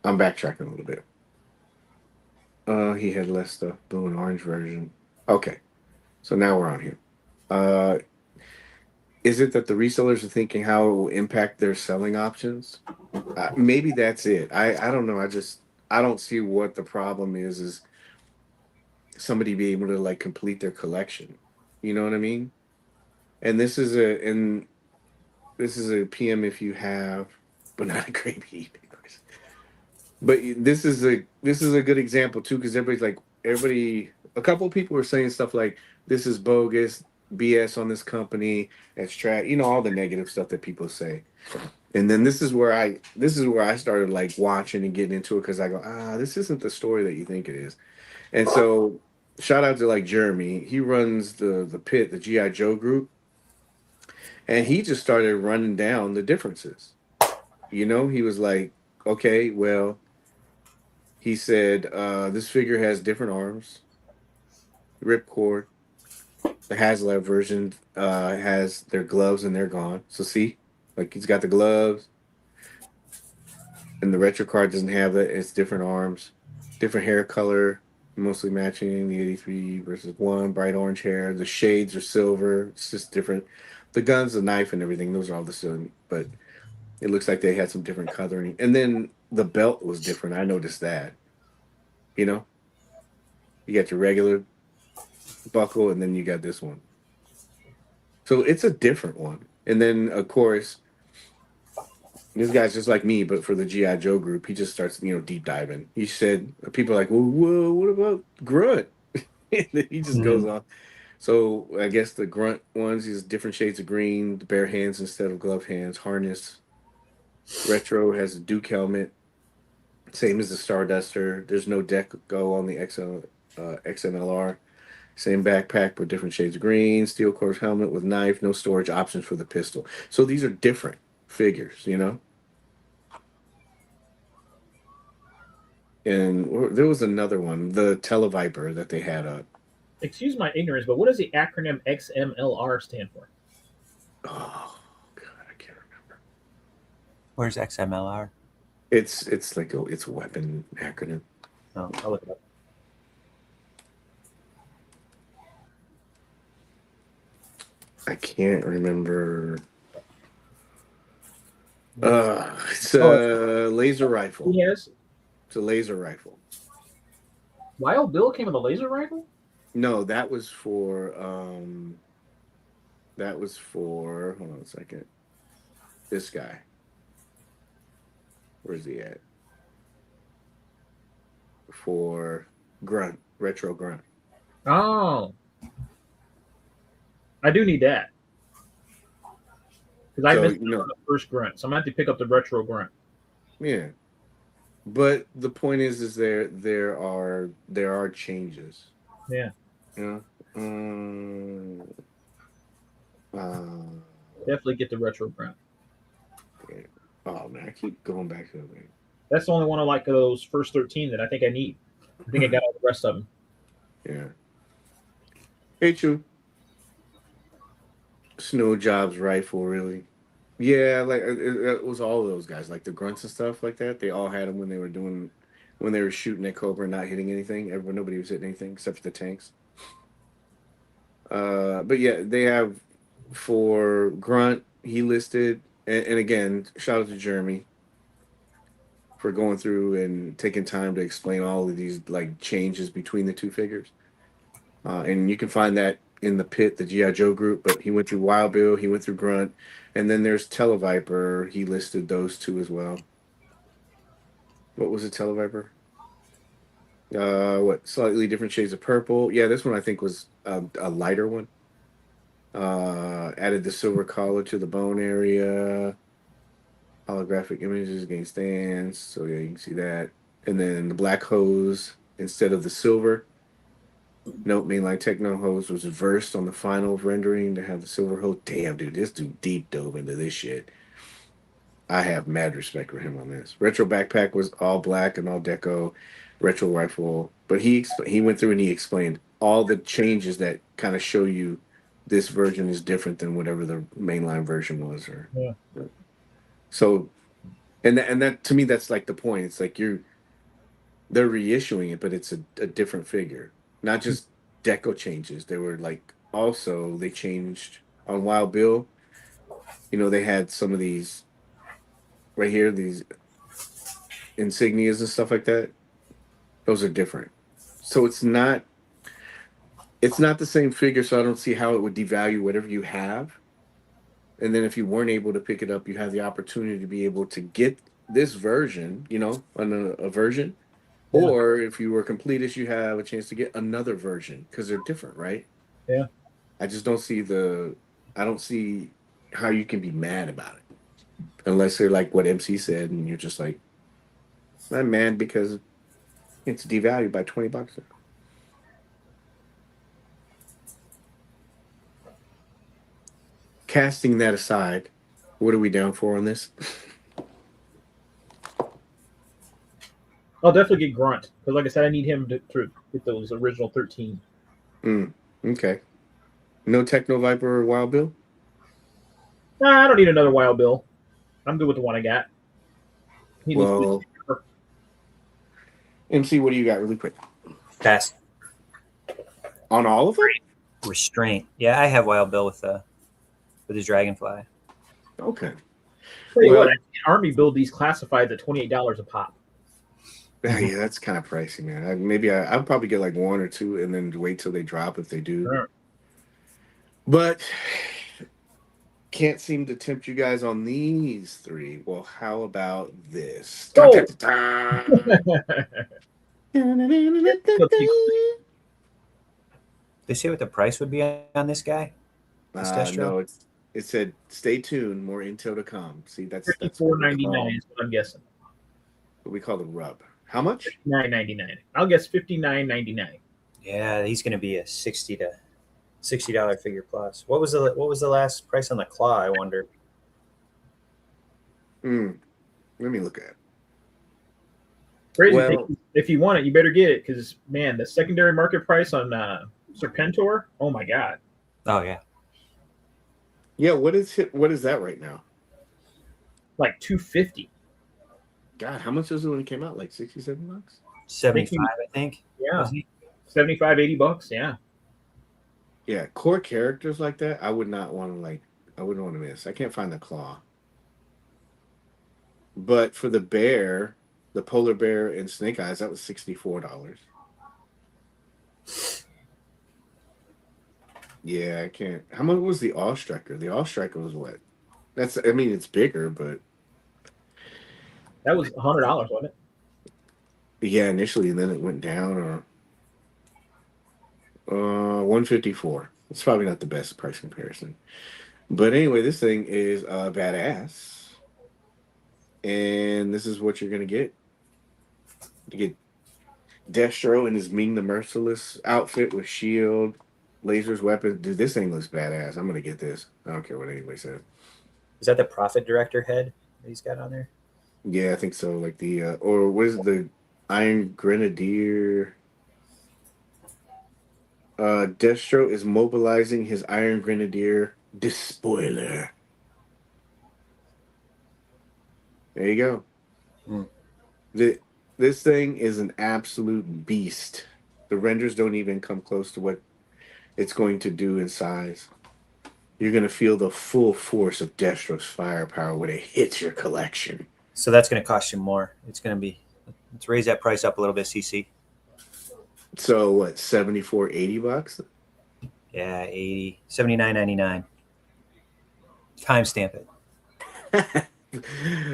I'm backtracking a little bit. He had less the blue and orange version. Okay. So now we're on here. Is it that the resellers are thinking how it will impact their selling options? Maybe that's it. I don't know. I don't see what the problem is somebody be able to like complete their collection. You know what I mean? And this is a PM if you have, but not a great heat. But this is a good example too, because everybody, a couple of people were saying stuff like this is bogus, BS on this company, it's trash, you know, all the negative stuff that people say. And then this is where I started like watching and getting into it because I go, this isn't the story that you think it is. And so shout out to like Jeremy. He runs the pit, the GI Joe group, and he just started running down the differences. You know, he was like, okay, well, he said this figure has different arms, ripcord. The Haslab version has their gloves and they're gone. So see, like he's got the gloves, and the retro card doesn't have that. It's different arms, different hair color, mostly matching the 83 versus 1, bright orange hair. The shades are silver. It's just different. The guns, the knife, and everything, those are all the same, but it looks like they had some different coloring. And then the belt was different. I noticed that. You know? You got your regular buckle, and then you got this one. So it's a different one. And then, of course, this guy's just like me, but for the G.I. Joe group, he just starts, you know, deep diving. He said, people are like, well, whoa, what about Grunt? He just goes on. So I guess the Grunt ones, he's different shades of green, the bare hands instead of glove hands, harness. Retro has a Duke helmet, same as the Starduster. There's no deco on the XMLR. Same backpack, but different shades of green. Steel course helmet with knife. No storage options for the pistol. So these are different figures, you know? And there was another one, the Televiper that they had up. Excuse my ignorance, but what does the acronym XMLR stand for? Oh, God, I can't remember. Where's XMLR? It's like it's a weapon acronym. Oh, I'll look it up. I can't remember. It's a laser rifle. Yes. It's a laser rifle. Wild Bill came with a laser rifle? No, that was for hold on a second. This guy. Where's he at? For Grunt, Retro Grunt. Oh. I do need that. Because I missed the first Grunt, so I'm going to have to pick up the Retro Grunt. Yeah. But the point is there are changes. Yeah. You know? Definitely get the Retro Grunt. Okay. Oh man, I keep going back to it. That's the only one of like those first 13 that I think I need. I think I got all the rest of them. Yeah. Hey, Chu. Snow Job's rifle, really. Yeah, like it was all of those guys, like the grunts and stuff like that. They all had them when they were shooting at Cobra and not hitting anything. Nobody was hitting anything except for the tanks. But yeah, they have for Grunt, he listed, and again, shout out to Jeremy for going through and taking time to explain all of these like changes between the two figures. And you can find that in the pit, the G.I. Joe group, but he went through Wild Bill, he went through Grunt, and then there's Televiper. He listed those two as well. What was a Televiper? Slightly different shades of purple. Yeah, this one I think was a lighter one. Added the silver collar to the bone area. Holographic images against stands. So yeah, you can see that. And then the black hose instead of the silver. Note mainline techno hose was reversed on the final rendering to have the silver hose. Damn, dude, this dude deep dove into this shit. I have mad respect for him on this. Retro backpack was all black and all deco. Retro rifle, but he went through and he explained all the changes that kind of show you this version is different than whatever the mainline version was. Or yeah. So, and that to me that's like the point. It's like they're reissuing it, but it's a different figure. Not just deco changes. They were like also they changed on Wild Bill. You know, they had some of these right here, these insignias and stuff like that. Those are different. So it's not the same figure, so I don't see how it would devalue whatever you have. And then if you weren't able to pick it up, you have the opportunity to be able to get this version, a version. Yeah. Or if you were completist, you have a chance to get another version because they're different, right? Yeah. I just don't see I don't see how you can be mad about it. Unless they're like what MC said, and you're just like, I'm mad because it's devalued by $20. Casting that aside, what are we down for on this? I'll definitely get Grunt because, like I said, I need him to get those original 13. Okay. No Techno Viper or Wild Bill? Nah, I don't need another Wild Bill. I'm good with the one I got. Well, MC, what do you got really quick? Pass. On all of them? Restraint. Yeah, I have Wild Bill with his Dragonfly. Okay. Tell you what, I see an Army build these classifieds at $28 a pop. Yeah, that's kind of pricey, man. I'll probably get like one or two and then wait till they drop if they do. Sure. But can't seem to tempt you guys on these three. Well, how about this? Oh. They say what the price would be on this guy? No, it said stay tuned, more intel to come. See, that's $54.99 is what I'm guessing. What we call the rub. How much? $9.99. I'll guess $59.99. Yeah, he's going to be a $60 figure plus. What was the last price on the claw? I wonder. Let me look at it. Crazy thing, if you want it, you better get it because man, the secondary market price on Serpentor, oh my god. Oh yeah. Yeah, what is that right now? Like $250. God, how much was it when it came out? Like $67? 75, I think. Yeah. $75, $80, yeah. Yeah, core characters like that, I wouldn't want to miss. I can't find the claw. But for the bear, the polar bear and Snake Eyes, that was $64. Yeah, I can't. How much was the All-Striker? The All-Striker was what? It's bigger, but That was $100, wasn't it? yeah, initially, and then it went down, or $154. It's probably not the best price comparison. But anyway, this thing is badass. And this is what you're going to get. You get Destro in his Ming the Merciless outfit with shield, lasers, weapons. Dude, this thing looks badass. I'm going to get this. I don't care what anybody says. Is that the Prophet Director head that he's got on there? Yeah, I think so. Like or what is it, the Iron Grenadier? Destro is mobilizing his Iron Grenadier despoiler. There you go. This thing is an absolute beast. The renders don't even come close to what it's going to do in size. You're going to feel the full force of Destro's firepower when it hits your collection. So that's going to cost you more. Let's raise that price up a little bit, CC. So what, $74-$80? Yeah, 80, $79.99. Timestamp it.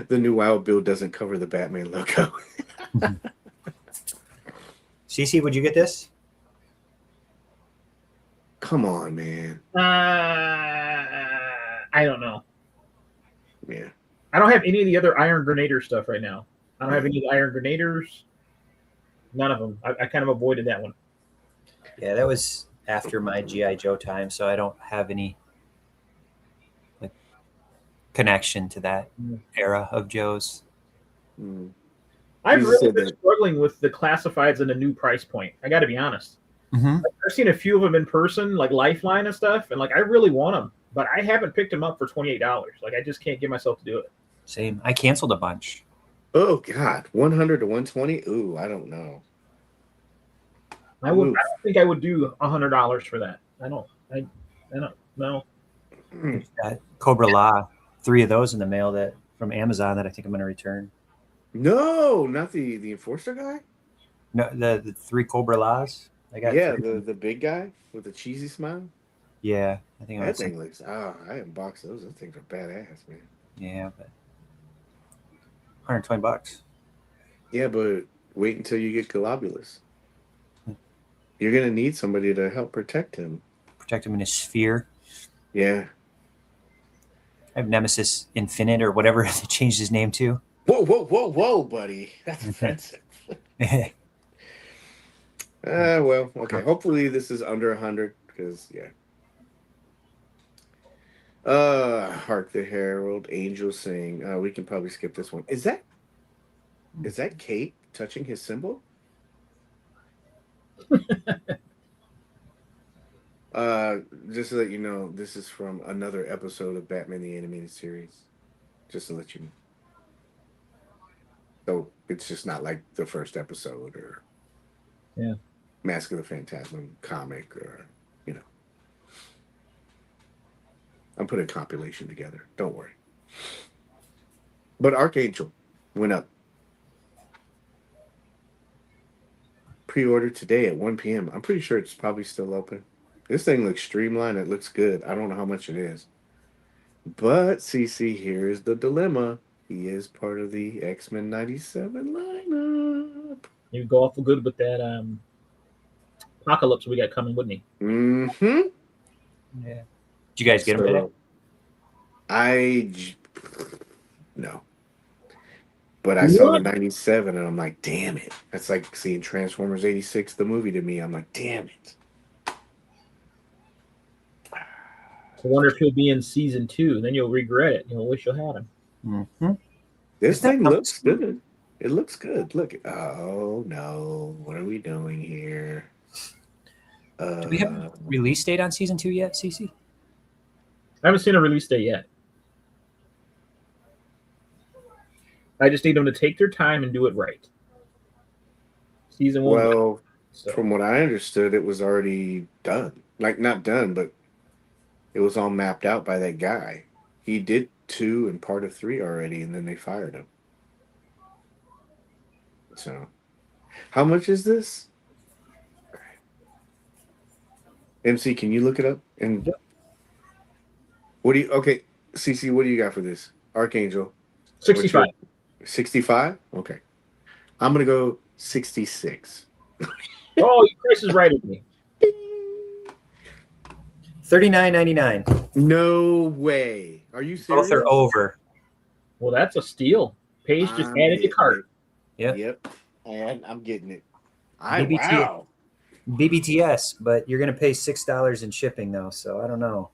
The new Wild Bill doesn't cover the Batman logo. CC, would you get this? Come on, man. I don't know. Yeah. I don't have any of the other Iron Grenader stuff right now. I don't have any of the Iron Grenaders. None of them. I kind of avoided that one. Yeah, that was after my G.I. Joe time, so I don't have any connection to that era of Joe's. I've really been struggling with the classifieds and the new price point. I got to be honest. Mm-hmm. I've seen a few of them in person, like Lifeline and stuff, and I really want them, but I haven't picked them up for $28. I just can't get myself to do it. Same. I canceled a bunch. Oh God, 100 to 120. Ooh, I don't know. I don't think I would do $100 for that. I don't know. Got Cobra La, 3 of those in the mail from Amazon that I think I'm going to return. No, not the Enforcer guy. No, the three Cobra Laws. I got Yeah, three. the big guy with the cheesy smile. Yeah, I think I That want thing some. looks. I unboxed those. Those things are badass, man. Yeah, but $120. Yeah, but wait until you get Globulus. Hmm. You're gonna need somebody to help protect him. Protect him in his sphere. Yeah. I have Nemesis Infinite or whatever they changed his name to. Whoa, buddy. That's offensive. Well, okay. Hopefully this is under 100 because yeah. Hark the Herald, Angels Sing. We can probably skip this one. Is that Kate touching his symbol? Just to let you know, this is from another episode of Batman the Animated Series. Just to let you know. So it's just not like the first episode or Mask of the Phantasm comic or I'm putting a compilation together. Don't worry. But Archangel went up. Pre-order today at 1 p.m. I'm pretty sure it's probably still open. This thing looks streamlined. It looks good. I don't know how much it is. But CC, here's the dilemma. He is part of the X-Men 97 lineup. He'd go awful good with that apocalypse we got coming, wouldn't he? Mm-hmm. Yeah. Did you guys get him today? No. But I saw the 97 and I'm like, damn it. That's like seeing Transformers 86, the movie to me. I'm like, damn it. I wonder if he'll be in season 2. Then you'll regret it. You'll wish you had him. Mm-hmm. This thing looks good. It looks good. Look. Oh, no. What are we doing here? Do we have a release date on season 2 yet, CC? I haven't seen a release date yet. I just need them to take their time and do it right. Season 1. Well, from what I understood, it was already done. Like, not done, but it was all mapped out by that guy. He did 2 and part of 3 already, and then they fired him. So, how much is this? MC, can you look it up? And okay, CC, what do you got for this? Archangel. 65. 65? Okay. I'm going to go 66. Oh, your price is right with me. $39.99. No way. Are you serious? Both are over. Well, that's a steal. Paige just added the cart. Yep. And I'm getting it. Wow. BBTS, but you're going to pay $6 in shipping though, so I don't know.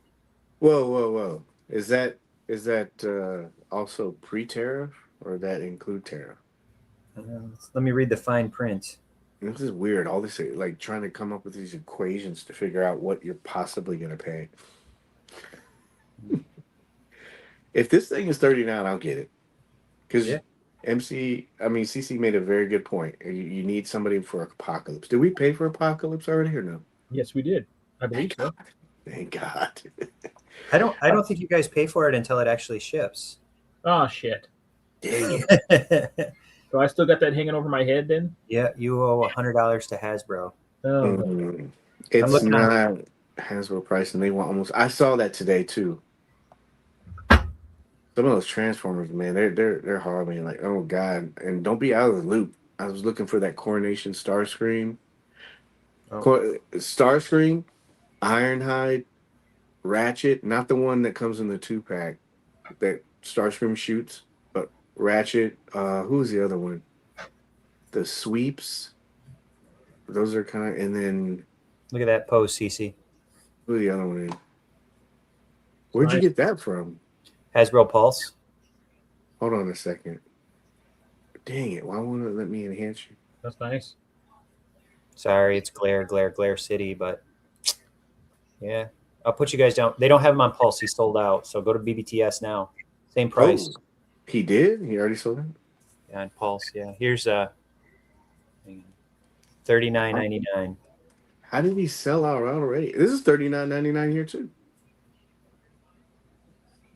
Whoa. Is that also pre-tariff or that include tariff? Let me read the fine print. This is weird. All this, like, trying to come up with these equations to figure out what you're possibly going to pay. If this thing is 39, I'll get it. Because CC made a very good point. You need somebody for Apocalypse. Did we pay for Apocalypse already or no? Yes, we did. I believe so. Thank God. I don't think you guys pay for it until it actually ships. Oh, shit. Dang it. So I still got that hanging over my head then? Yeah, you owe $100 to Hasbro. Oh. It's not Hasbro price, and they want almost. I saw that today too. Some of those Transformers, man, they're hard, man. Like, oh God, and don't be out of the loop. I was looking for that Coronation Starscream, Starscream, Ironhide, Ratchet, not the one that comes in the 2-pack that Starscream shoots. Ratchet, who's the other one? The Sweeps. Those are kind of, and then look at that pose, CC. Who's the other one is? Where'd you get that from? Hasbro Pulse. Hold on a second. Dang it! Why won't it let me enhance you? That's nice. Sorry, it's Glare City, but yeah, I'll put you guys down. They don't have them on Pulse. He sold out, so go to BBTS now. Same price. Oh. He did? He already sold it? Yeah, on Pulse. Yeah. Here's $39.99. How did he sell out already? This is $39.99 here too.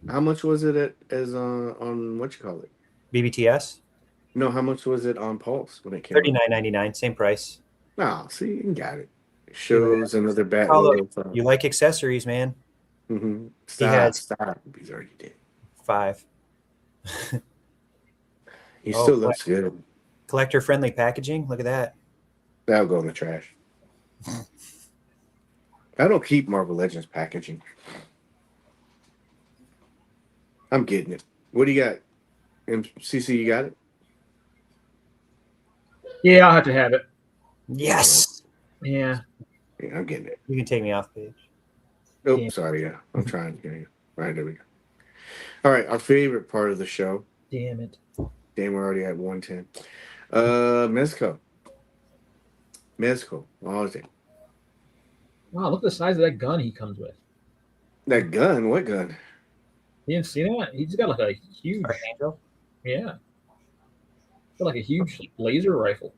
How much was it on what you call it? BBTS? No, how much was it on Pulse when it came out? $39.99, same price. Oh, see, you got it. It shows another bat Oh, little. look, you like accessories, man. Mm-hmm. He has Stop. He's already dead. 5. He Oh, still looks good. collector-friendly packaging. Look at that. That'll go in the trash. I don't keep Marvel Legends packaging. I'm getting it. What do you got? MCC, you got it? Yeah, I'll have to have it. Yes. Yeah. Yeah, I'm getting it. You can take me off page. Oh, Yeah. sorry. Yeah, I'm trying to get you. Right, there we go. All right, our favorite part of the show. Damn it. Damn, we're already at 110. Mezco. What was it? Wow, look at the size of that gun he comes with. That gun? What gun? You didn't see that? He's got like a huge, Archangel. yeah, got like a huge laser rifle,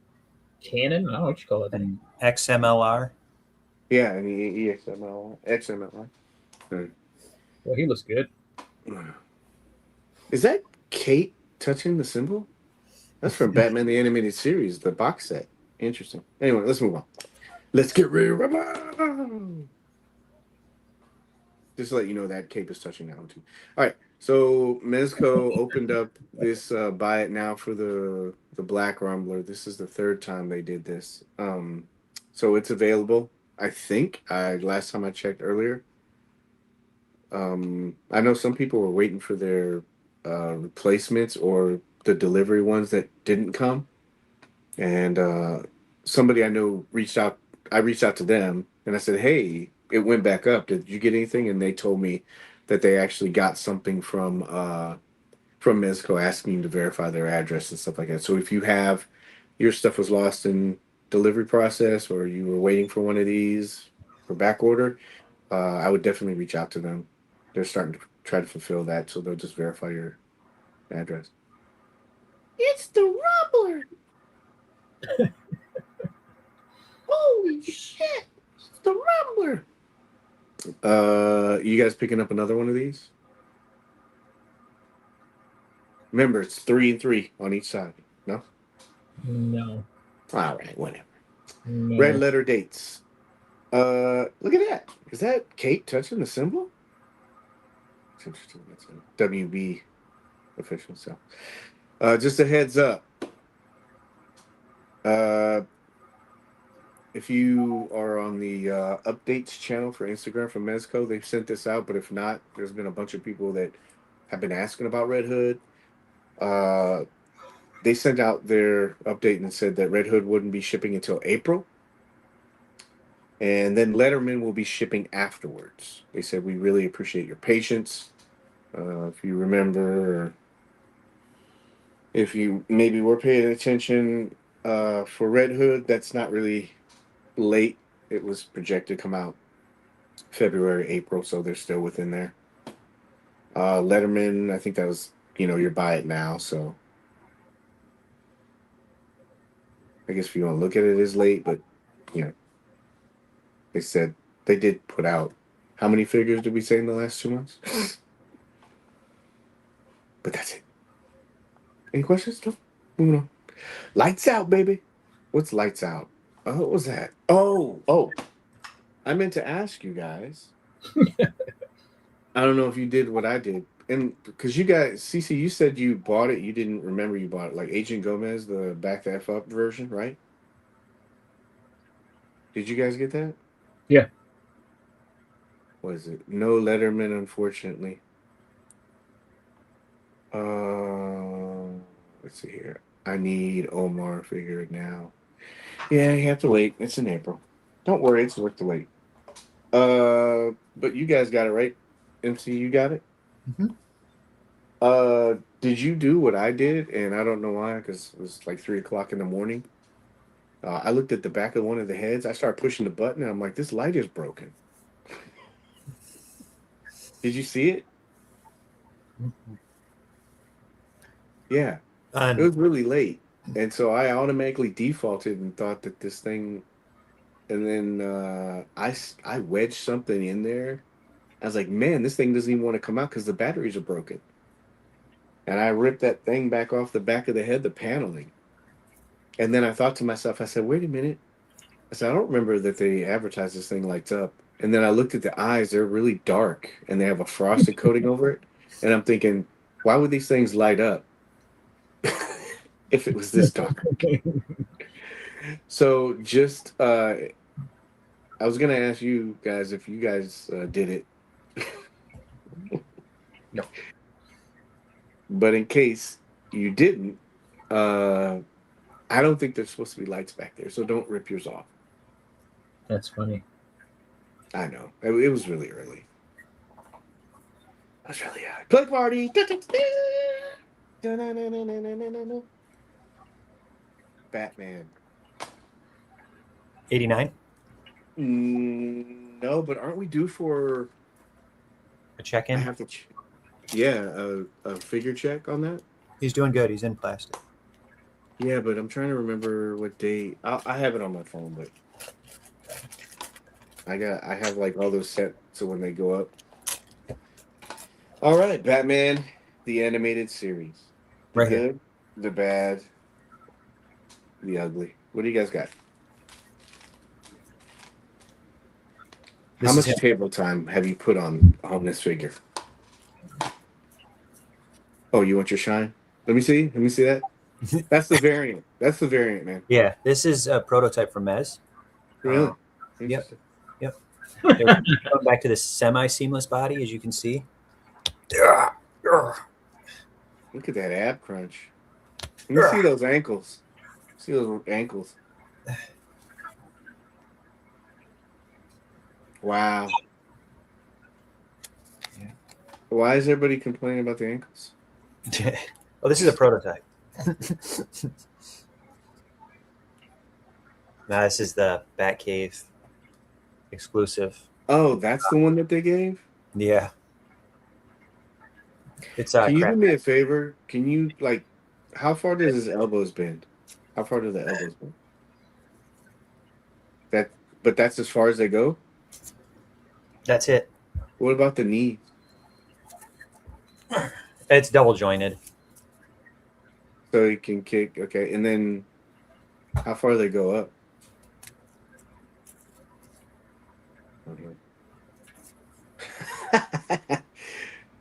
cannon. I don't know what you call it. And XMLR. Yeah, and EXML, XML. Well, he looks good. Is that Kate touching the symbol? That's from Batman the Animated Series, the box set. Interesting. Anyway, let's move on. Let's get ready to rumble. Just to let you know that cape is touching that one too. All right. So Mezco opened up this buy it now for the Black Rumbler. This is the third time they did this. So it's available. I think last time I checked earlier. I know some people were waiting for their replacements or the delivery ones that didn't come. And somebody I know reached out. I reached out to them and I said, "Hey, it went back up. Did you get anything?" And they told me that they actually got something from Mezco asking to verify their address and stuff like that. So if you have your stuff was lost in delivery process or you were waiting for one of these for back order, I would definitely reach out to them. They're starting to try to fulfill that, so they'll just verify your address. It's the Rumbler. Holy shit! It's the Rumbler. You guys picking up another one of these? Remember, it's 3 and 3 on each side. No. No. All right, whatever. No. Red letter dates. Look at that. Is that Kate touching the symbol? It's interesting. That's a WB official. So, just a heads up. If you are on the updates channel for Instagram from Mezco, they've sent this out. But if not, there's been a bunch of people that have been asking about Red Hood. They sent out their update and said that Red Hood wouldn't be shipping until April. And then Letterman will be shipping afterwards. They said, "We really appreciate your patience. If you remember, if you maybe were paying attention for Red Hood, that's not really late. It was projected to come out February, April, so they're still within there. Letterman, I think that was, you buy it now, so I guess if you want to look at it as late, but, they said they did put out, how many figures did we say in the last 2 months? But that's it. Any questions? No? Moving on. Lights out, baby. What's lights out? Oh, what was that? Oh. I meant to ask you guys. I don't know if you did what I did. And because you guys, CC, you said you bought it. You didn't remember you bought it. Like Agent Gomez, the Back the F Up version, right? Did you guys get that? Yeah. What is it? No Letterman, unfortunately. Let's see here. I need Omar figured now. Yeah, you have to wait. It's in April. Don't worry, it's worth the wait. But you guys got it, right? MC, you got it? Mm-hmm. Did you do what I did? And I don't know why, because it was like 3 o'clock in the morning. I looked at the back of one of the heads. I started pushing the button, and I'm like, this light is broken. Did you see it? Mm-hmm. Yeah. It was really late. And so I automatically defaulted and thought that this thing, and then I wedged something in there. I was like, man, this thing doesn't even want to come out because the batteries are broken. And I ripped that thing back off the back of the head, the paneling. And then I thought to myself, I said, wait a minute. I said, I don't remember that they advertised this thing lights up. And then I looked at the eyes, they're really dark and they have a frosted coating over it. And I'm thinking, why would these things light up if it was this dark? So just, I was going to ask you guys if you guys did it. No. But in case you didn't, I don't think there's supposed to be lights back there. So don't rip yours off. That's funny. I know. It was really early. I was really Play party. Batman. 89. No, but aren't we due for A check-in. I have to yeah, a figure check on that? He's doing good. He's in plastic. Yeah, but I'm trying to remember what date. I have it on my phone, but I have like all those set so when they go up. All right, Batman, the animated series. The Right here. good, the bad, the ugly. What do you guys got? This How is much him. table time have you put on this figure? Oh, you want your shine? Let me see. Let me see that. That's the variant. That's the variant, man. Yeah, this is a prototype from Mez. Really? Yep. They're going back to the semi-seamless body, as you can see. Look at that ab crunch. Let me see those ankles. See those ankles. Wow. Yeah. Why is everybody complaining about the ankles? Oh, this is a prototype. Now this is the Batcave exclusive. Oh, that's the one that they gave? Yeah. It's Can you crap. do me a favor? Can you, like, how far does his elbows bend? How far do the elbows bend? But that's as far as they go? That's it. What about the knee? It's double jointed. So he can kick. Okay. And then how far do they go up?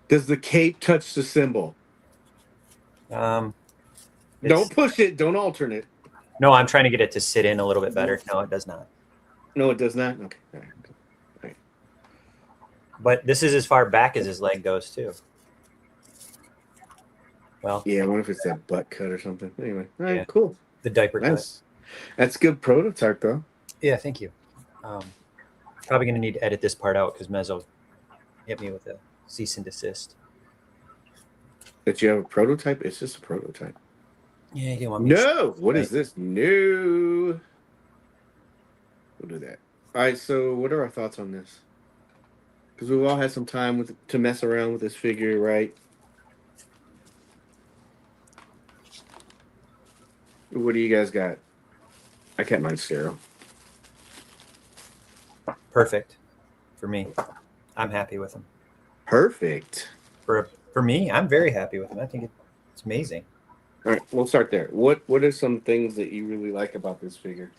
Does the cape touch the symbol? It's- Don't push it. Don't alternate. No, I'm trying to get it to sit in a little bit better. No, it does not. No, it does not. Okay. All right. But this is as far back as his leg goes too. Well, Yeah, I wonder if it's that butt cut or something. Anyway, all right, Yeah. cool. the diaper cut. That's good prototype though. Yeah, thank you. Probably going to need to edit this part out because Mezzo hit me with a cease and desist. That you have a prototype. It's just a prototype. Yeah, you want me to No. What is this? No. We'll do that. All right. So, what are our thoughts on this? Because we've all had some time to mess around with this figure, right? What do you guys got? I kept mine sterile. Perfect for me. I'm happy with him. Perfect. For me, I'm very happy with him. I think it's amazing. All right, we'll start there. What are some things that you really like about this figure?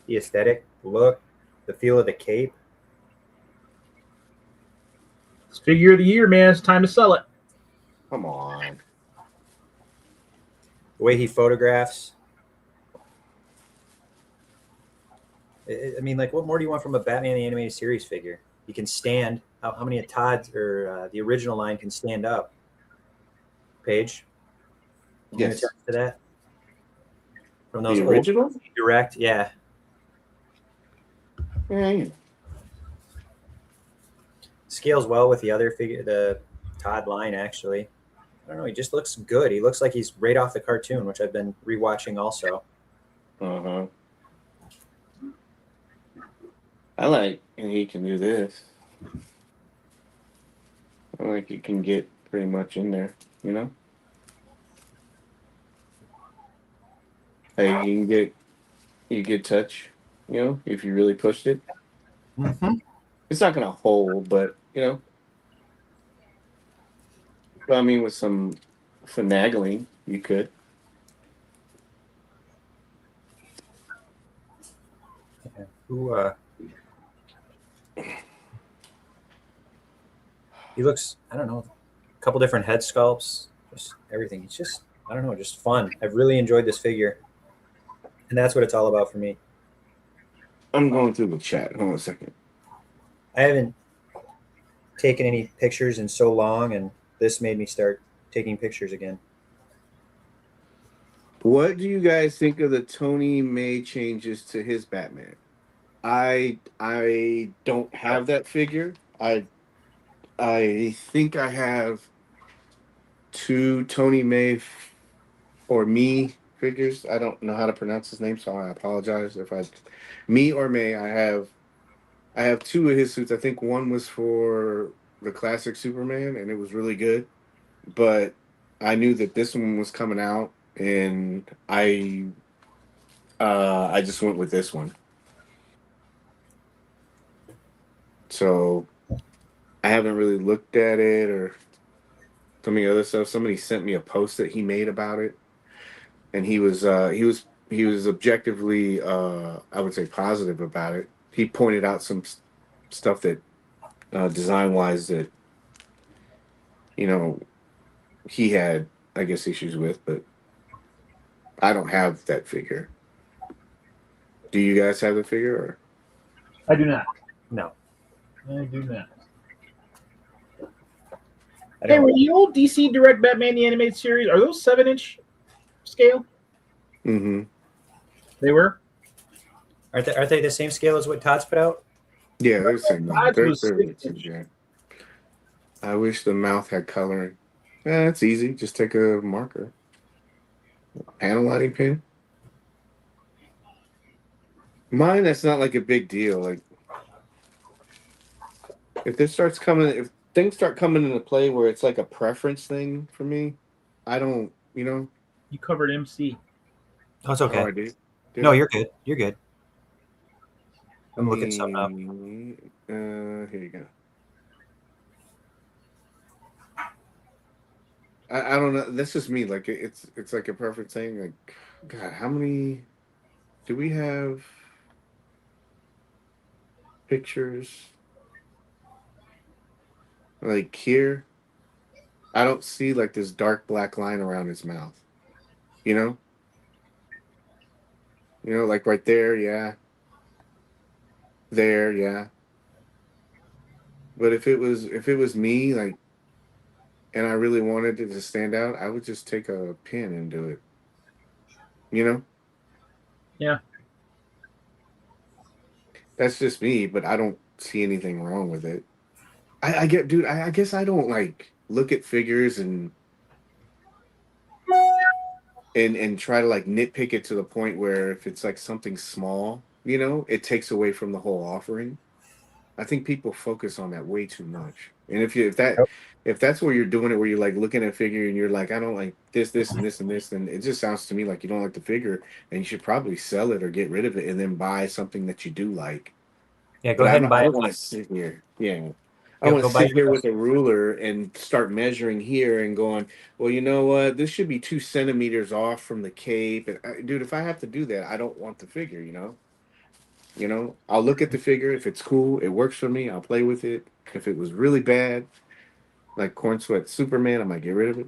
The aesthetic, the look, the feel of the cape. It's figure of the year, man. It's time to sell it. Come on. The way he photographs. I mean, like, what more do you want from a Batman the Animated Series figure? You can stand. How many of Todd's or the original line can stand up? Paige? Can you Yes. attest to that? From those The old original? direct, yeah. Yeah. Scales well with the other figure, the Todd line, actually. I don't know. He just looks good. He looks like he's right off the cartoon, which I've been rewatching also. Uh-huh. I like, and he can do this. I like you can get pretty much in there, you know? Hey, you get touch, you know, if you really pushed it. Mm-hmm. It's not gonna hold, but you know. But I mean with some finagling, you could. Yeah. Who? He looks. I don't know. A couple different head sculpts. Just everything. It's just. I don't know. Just fun. I've really enjoyed this figure, and that's what it's all about for me. I'm going through the chat. Hold on a second. I haven't taken any pictures in so long, and this made me start taking pictures again. What do you guys think of the Tony May changes to his Batman? I don't have that figure. I think I have two Tony May or me figures. I don't know how to pronounce his name, so I apologize if me or May. I have two of his suits. I think one was for the classic Superman, and it was really good. But I knew that this one was coming out, and I just went with this one. So I haven't really looked at it or some of the other stuff. Somebody sent me a post that he made about it, and he was objectively I would say positive about it. He pointed out some stuff that design wise that he had, I guess, issues with, but I don't have that figure. Do you guys have the figure? Or? I do not. No. I do not. I Hey, don't. were the old DC Direct Batman the Animated Series, are those 7-inch scale? Mm-hmm. They were? Aren't they the same scale as what Todd's put out? Yeah, they're the same. Todd's was They're 6-inch. yeah. I wish the mouth had coloring. Yeah, it's easy. Just take a marker. Panel lighting pen. Mine, that's not like a big deal. Like, if things start coming into play where it's like a preference thing for me, I don't, You covered MC. Oh, it's okay. I did. No, you're good. You're good. I'm looking something up. Here you go. I don't know. That's just me. Like it's like a perfect thing. Like, God, how many do we have pictures? Like here, I don't see like this dark black line around his mouth. You know? Like right there, yeah. There, yeah. But if it was me, like, and I really wanted it to stand out, I would just take a pin and do it. You know? Yeah. That's just me, but I don't see anything wrong with it. I get, dude. I guess I don't like look at figures and try to like nitpick it to the point where if it's like something small, it takes away from the whole offering. I think people focus on that way too much. And if that's where you're doing it, where you're like looking at a figure and you're like, I don't like this, this, and this, and this, then it just sounds to me like you don't like the figure, and you should probably sell it or get rid of it and then buy something that you do like. Yeah, go ahead and buy I it. don't want to sit here. Yeah. I Yeah, want go to buy sit here your with a ruler and start measuring here and going, well, you know what? This should be 2 centimeters off from the cape. And dude, if I have to do that, I don't want the figure, I'll look at the figure. If it's cool, it works for me, I'll play with it. If it was really bad, like Corn Sweat Superman, I might get rid of it.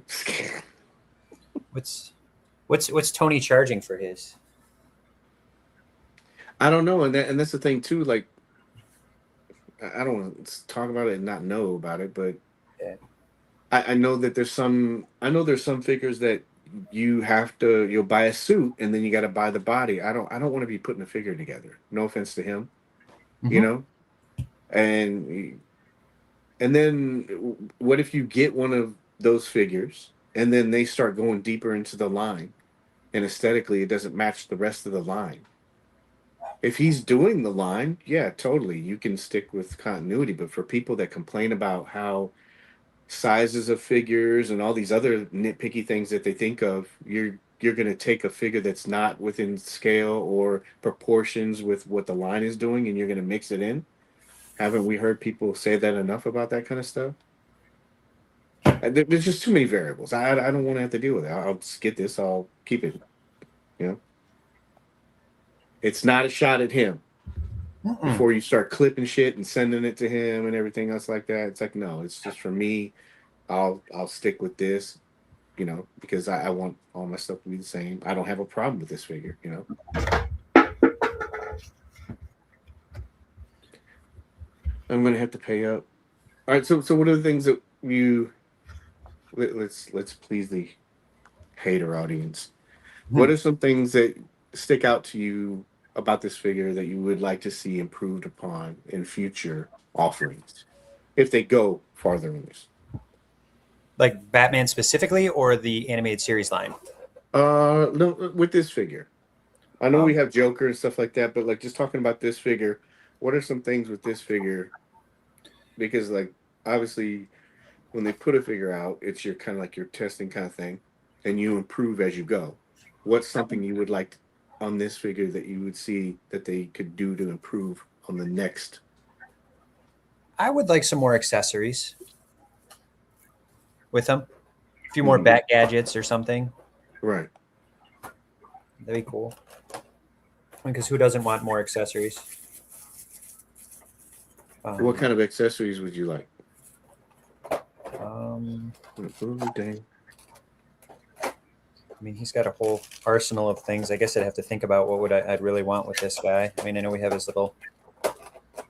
What's Tony charging for his? I don't know. And that's the thing too. Like, I don't want to talk about it and not know about it, but Yeah. I know that there's some figures that you'll buy a suit and then you got to buy the body. I don't want to be putting a figure together. No offense to him, and then what if you get one of those figures and then they start going deeper into the line and aesthetically it doesn't match the rest of the line? If he's doing the line, yeah, totally, you can stick with continuity. But for people that complain about how sizes of figures and all these other nitpicky things that they think of, you're going to take a figure that's not within scale or proportions with what the line is doing and you're going to mix it in. Haven't we heard people say that enough about that kind of stuff? There's just too many variables. I don't want to have to deal with it. I'll just get this. I'll keep it. You know, it's not a shot at him. Before you start clipping shit and sending it to him and everything else like that, it's like no, it's just for me. I'll stick with this, you know, because I want all my stuff to be the same. I don't have a problem with this figure, you know. I'm gonna have to pay up. All right, so what are the things that you let's please the hater audience. What are some things that stick out to you about this figure that you would like to see improved upon in future offerings, if they go farther in this? Like Batman specifically, or the animated series line? No, with this figure. I know we have Joker and stuff like that, but like just talking about this figure, what are some things with this figure? Because like obviously, when they put a figure out, it's your kind of like your testing kind of thing, and you improve as you go. What's something you would like on this figure that you would see that they could do to improve on the next? I would like some more accessories with them. A few more bat gadgets or something. Right. That'd be cool. Because who doesn't want more accessories? What kind of accessories would you like? Dang. I mean, he's got a whole arsenal of things. I guess I'd have to think about what I'd really want with this guy. I mean, I know we have his little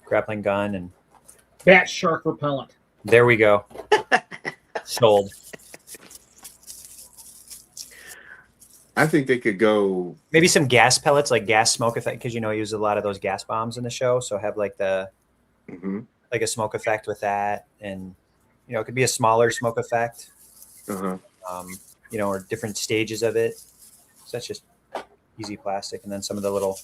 grappling gun and bat shark repellent. There we go. Sold. I think they could go maybe some gas pellets, like gas smoke effect, because he uses a lot of those gas bombs in the show. So have like the like a smoke effect with that, and it could be a smaller smoke effect. Or different stages of it. So that's just easy plastic, and then some of the little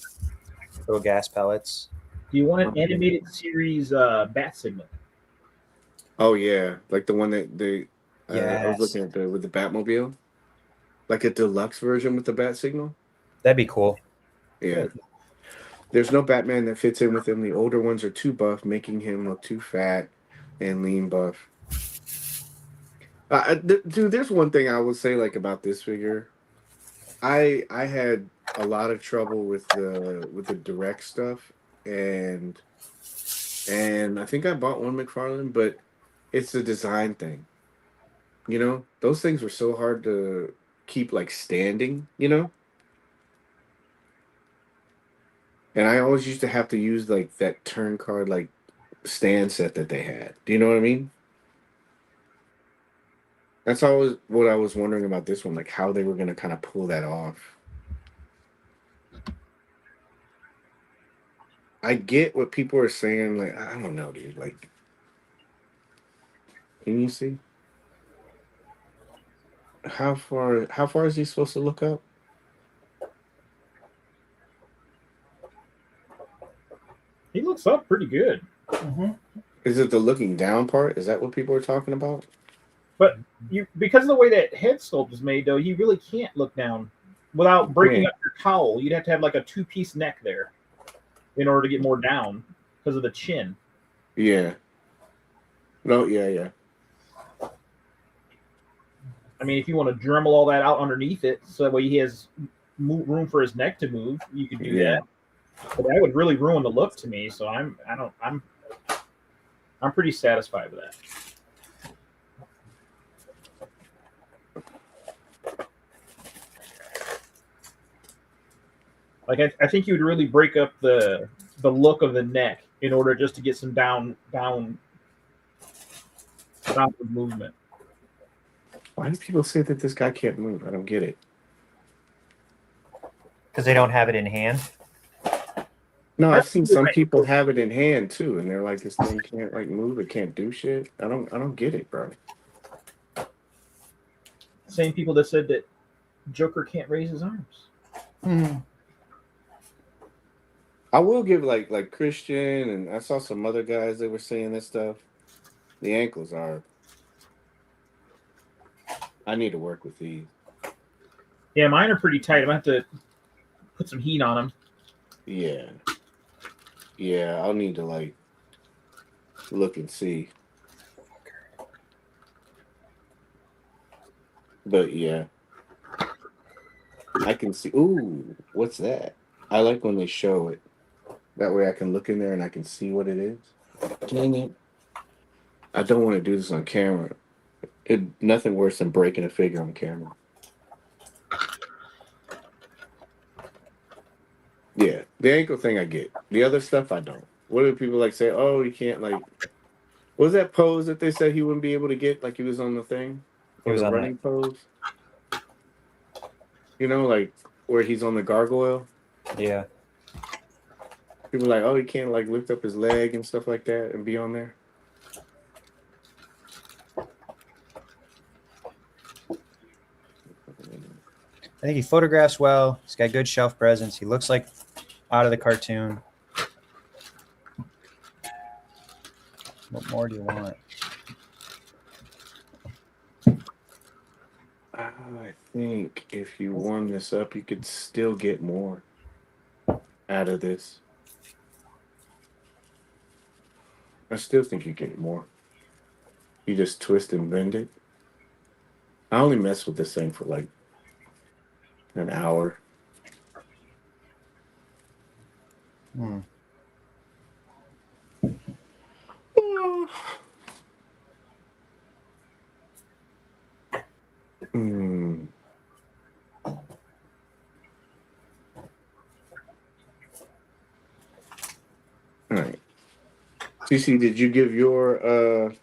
gas pellets. Do you want an animated series bat signal? Oh yeah, like the one that they. I was looking at with the Batmobile, like a deluxe version with the bat signal. That'd be cool. Yeah. Good. There's no Batman that fits in with him. The older ones are too buff, making him look too fat and lean buff. Dude, there's one thing I would say like about this figure. I had a lot of trouble with the direct stuff, and I think I bought one McFarlane, but it's a design thing. Those things were so hard to keep like standing. And I always used to have to use like that turn card like stand set that they had. Do you know what I mean? That's always what I was wondering about this one, like how they were going to kind of pull that off. I get what people are saying. Like, I don't know, dude. Like, can you see? How far is he supposed to look up? He looks up pretty good. Is it the looking down part? Is that what people are talking about? But because of the way that head sculpt is made, though, you really can't look down without breaking up your cowl. You'd have to have like a 2-piece neck there in order to get more down because of the chin. Yeah. No, yeah. I mean, if you want to Dremel all that out underneath it, so that way he has room for his neck to move, you could do that. But that would really ruin the look to me. So I'm pretty satisfied with that. Like I think you would really break up the look of the neck in order just to get some downward movement. Why do people say that this guy can't move? I don't get it. Because they don't have it in hand. No, I've seen some people have it in hand too, and they're like, this thing can't like move, it can't do shit. I don't get it, bro. Same people that said that Joker can't raise his arms. I will give like Christian, and I saw some other guys that were saying this stuff. The ankles are. I need to work with these. Yeah, mine are pretty tight. I'm gonna have to put some heat on them. Yeah, I'll need to like look and see. But yeah, I can see. Ooh, what's that? I like when they show it. That way I can look in there and I can see what it is. Dang it. I don't want to do this on camera. Nothing worse than breaking a figure on camera. Yeah, the ankle thing I get. The other stuff I don't. What do people like say? Oh, you can't like. What was that pose that they said he wouldn't be able to get? Like he was on the thing, He or was the on that. running pose. You know, like where he's on the gargoyle. Yeah. People are like, oh, he can't like lift up his leg and stuff like that and be on there. I think he photographs well. He's got good shelf presence. He looks like out of the cartoon. What more do you want? I think if you warm this up, you could still get more out of this. I still think you get more. You just twist and bend it. I only mess with this thing for like an hour. Hmm. Hmm. All right. CC, did you give your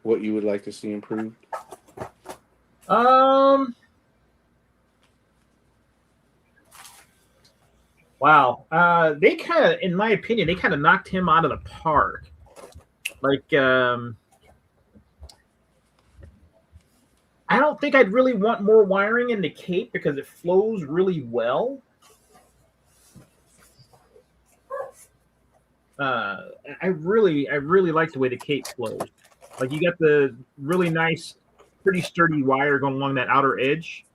what you would like to see improved? Wow. They kind of, in my opinion, they kind of knocked him out of the park. Like, I don't think I'd really want more wiring in the cape because it flows really well. I really like the way the cape flows. Like you got the really nice, pretty sturdy wire going along that outer edge.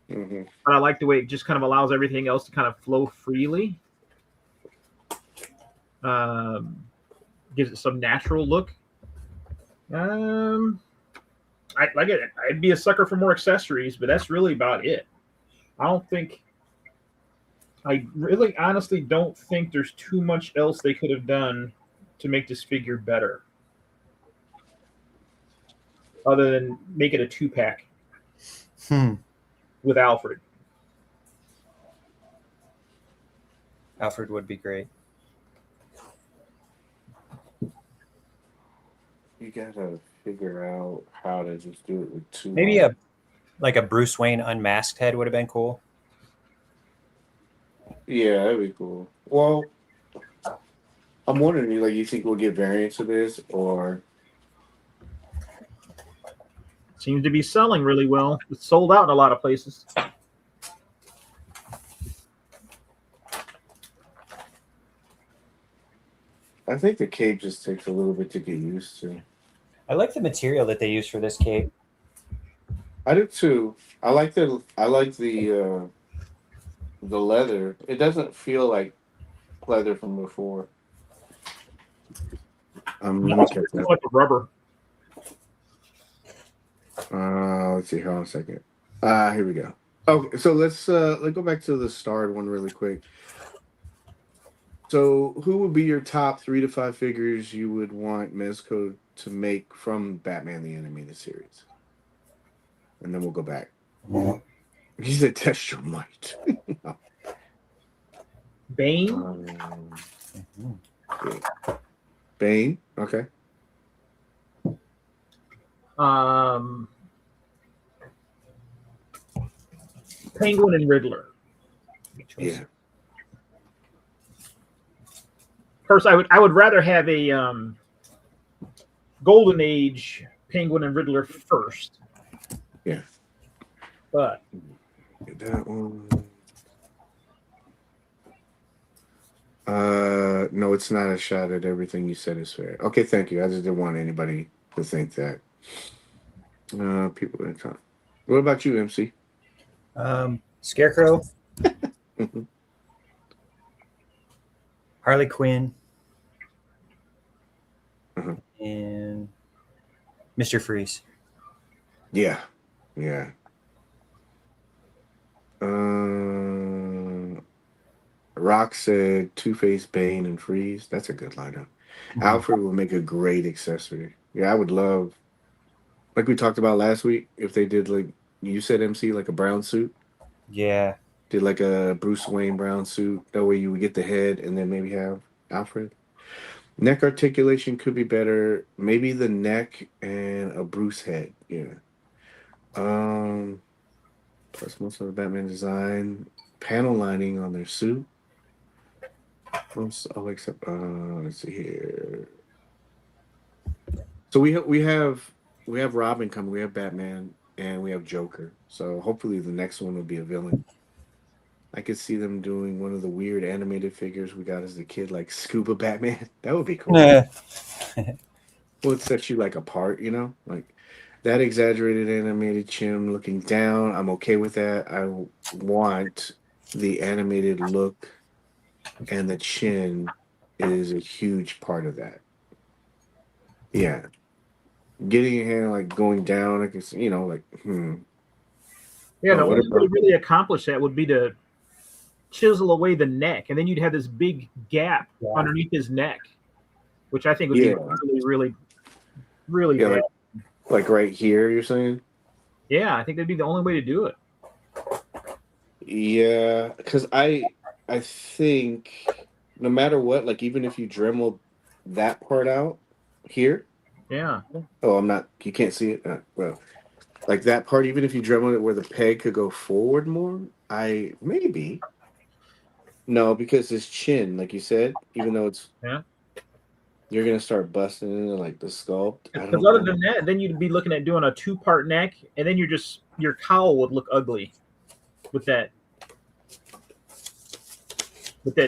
Mm-hmm. But I like the way it just kind of allows everything else to kind of flow freely. Gives it some natural look. I like it. I'd be a sucker for more accessories, but that's really about it. I really honestly don't think there's too much else they could have done to make this figure better. Other than make it a 2-pack with Alfred. Alfred would be great. You gotta figure out how to just do it with two. Maybe a Bruce Wayne unmasked head would have been cool. Yeah, that'd be cool. Well, I'm wondering, you think we'll get variants of this, or Seems to be selling really well. It's sold out in a lot of places. I think the cape just takes a little bit to get used to. I like the material that they use for this cape. I do too. I like the leather. It doesn't feel like leather from before. Let me check that. Like a rubber. Let's see. Hold on a second. Here we go. Okay, so let's go back to the starred one really quick. So, who would be your top 3 to 5 figures you would want Mezco to make from Batman the Animated Series? And then we'll go back. He said, "Test your might." Bane. Okay. Bane. Okay. Penguin and Riddler. Yeah. First, I would rather have a Golden Age Penguin and Riddler first. Yeah. But Get that one. No, it's not a shot at everything you said is fair. Okay, thank you. I just didn't want anybody to think that. People in time. What about you, MC? Scarecrow, Harley Quinn, and Mr. Freeze. Yeah, yeah. Rock said Two-Face, Bane, and Freeze. That's a good lineup. Alfred will make a great accessory. Yeah, I would love, like we talked about last week, if they did like you said, MC, like a brown suit. Yeah. Did like a Bruce Wayne brown suit. That way you would get the head and then maybe have Alfred. Neck articulation could be better. Maybe the neck and a Bruce head. Yeah. Um. Plus most of the Batman design, panel lining on their suit. Oh, except let's see here. So we have Robin coming. We have Batman and we have Joker. So hopefully the next one will be a villain. I could see them doing one of the weird animated figures we got as a kid, like Scuba Batman. That would be cool. Well, it sets you like apart, like that exaggerated animated chin looking down. I'm okay with that. I want the animated look, and the chin is a huge part of that. Yeah, getting your hand like going down, like it's like Yeah, Oh, the what only way to about really accomplish that would be to chisel away the neck, and then you'd have this big gap underneath his neck, which I think would be yeah, really, really, really yeah, bad. like right here? You're saying? Yeah, I think that'd be the only way to do it. Yeah, because I think no matter what, like even if you Dremel that part out here. Yeah. Oh, I'm not. You can't see it. Well, like that part, even if you Dremel it where the peg could go forward more, I maybe no, because his chin, like you said, even though it's Yeah. you're gonna start busting into like the sculpt. I Because don't other know. than that, then you'd be looking at doing a 2-part neck, and then your cowl would look ugly with that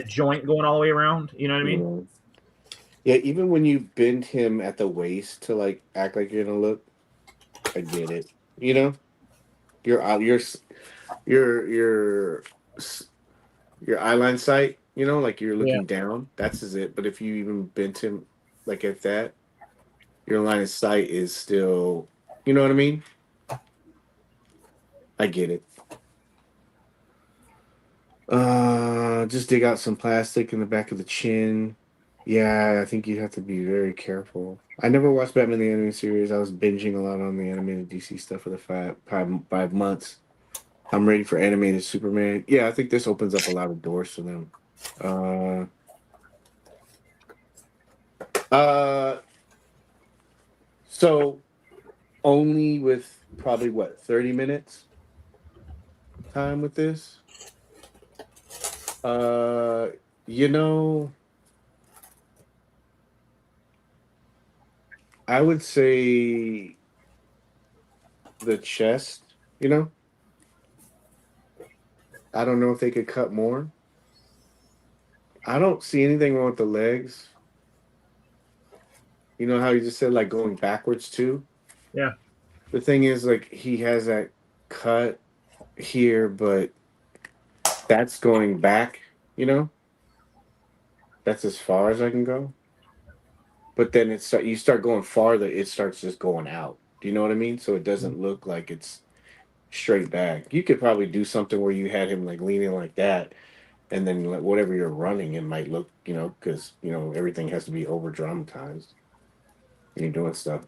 joint going all the way around. You know what I mean? Yeah. Yeah, even when you bend him at the waist to like act like you're gonna look, I get it. You know, your your your s- your eyeline sight. Like you're Yeah. looking down. That's is it. But if you even bent him like at that, your line of sight is still. You know what I mean? I get it. Just dig out some plastic in the back of the chin. Yeah, I think you have to be very careful. I never watched Batman the Animated Series. I was binging a lot on the animated DC stuff for the 5 months. I'm ready for animated Superman. Yeah, I think this opens up a lot of doors for them. Uh, uh, so only with probably what 30 minutes time with this. Uh, you know, I would say the chest. You know, I don't know if they could cut more. I don't see anything wrong with the legs. You know how you just said like going backwards too? Yeah. The thing is like he has that cut here, but that's going back, you know? That's as far as I can go. But then you start going farther, it starts just going out. Do you know what I mean? So it doesn't look like it's straight back. You could probably do something where you had him like leaning like that, and then like, whatever you're running, it might look, because everything has to be over dramatized. You're doing stuff,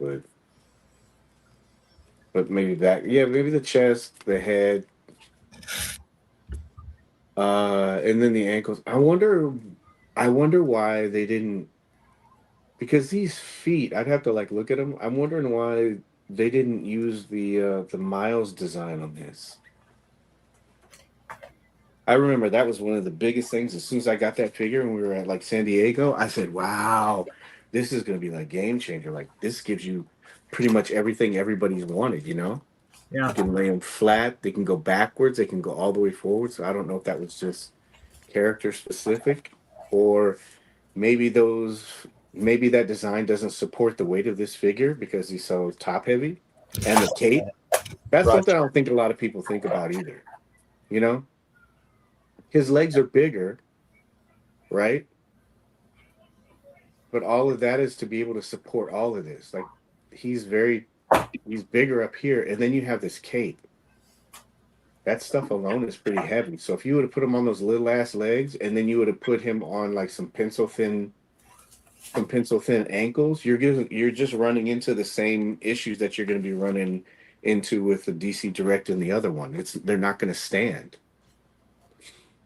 but maybe that, yeah, maybe the chest, the head, and then the ankles. I wonder why they didn't, because these feet, I'd have to like look at them. I'm wondering why they didn't use the Miles design on this. I remember that was one of the biggest things. As soon as I got that figure and we were at like San Diego, I said, "Wow, this is going to be like game changer. Like this gives you pretty much everything everybody's wanted. You Yeah. can lay them flat. They can go backwards. They can go all the way forward. So I don't know if that was just character specific, or maybe maybe that design doesn't support the weight of this figure because he's so top heavy, and the cape. That's Right. something I don't think a lot of people think about either. You know, his legs are bigger, right? But all of that is to be able to support all of this. Like he's very he's bigger up here, and then you have this cape. That stuff alone is pretty heavy. So if you would have put him on those little ass legs, and then you would have put him on like some pencil thin ankles, you're just running into the same issues that you're going to be running into with the DC Direct and the other one. They're not going to stand.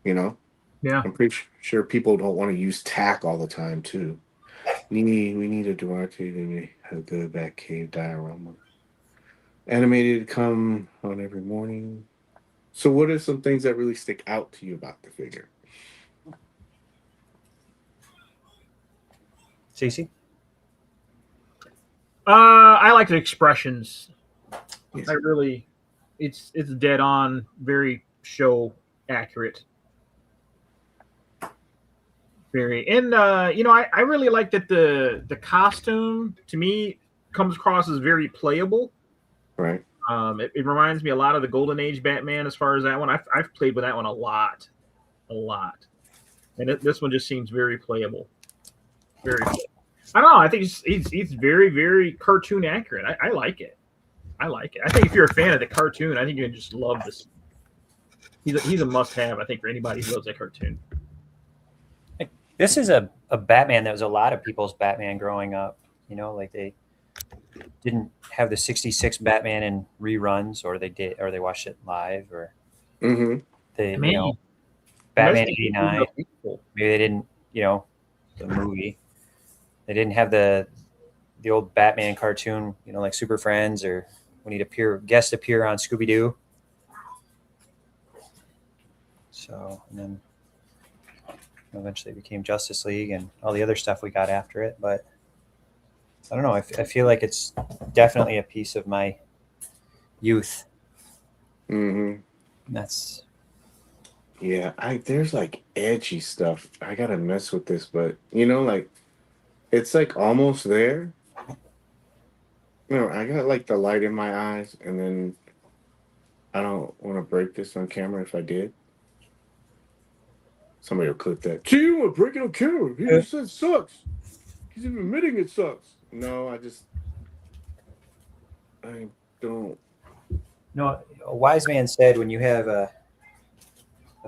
You know, Yeah. I'm pretty sure people don't want to use tack all the time too. We need a Duarte to have a good back cave diorama. Animated come on every morning. So what are some things that really stick out to you about the figure? Cece? I like the expressions. Yes. I really, it's dead on, very show accurate. Very, and I really like that the costume to me comes across as very playable. Right. It reminds me a lot of the Golden Age Batman as far as that one. I've played with that one a lot, and this one just seems very playable. Very. I don't know. I think it's very, very cartoon accurate. I like it. I think if you're a fan of the cartoon, I think you just love this. He's a must-have, I think, for anybody who loves that cartoon. This is a Batman that was a lot of people's Batman growing up. Like they didn't have the 66 Batman in reruns, or they did, or they watched it live, or they, Batman 89. Maybe they didn't, the movie. They didn't have the old Batman cartoon, like Super Friends, or when he'd guest appear on Scooby-Doo. So, and then eventually became Justice League and all the other stuff we got after it. But I don't know. I feel like it's definitely a piece of my youth. Mm-hmm. That's. Yeah, there's like edgy stuff. I gotta mess with this, but like it's like almost there. I got like the light in my eyes, and then I don't want to break this on camera if I did. Somebody will clip that. See, you want to break it on camera. He just said it sucks. He's even admitting it sucks. No, I don't. No, a wise man said when you have a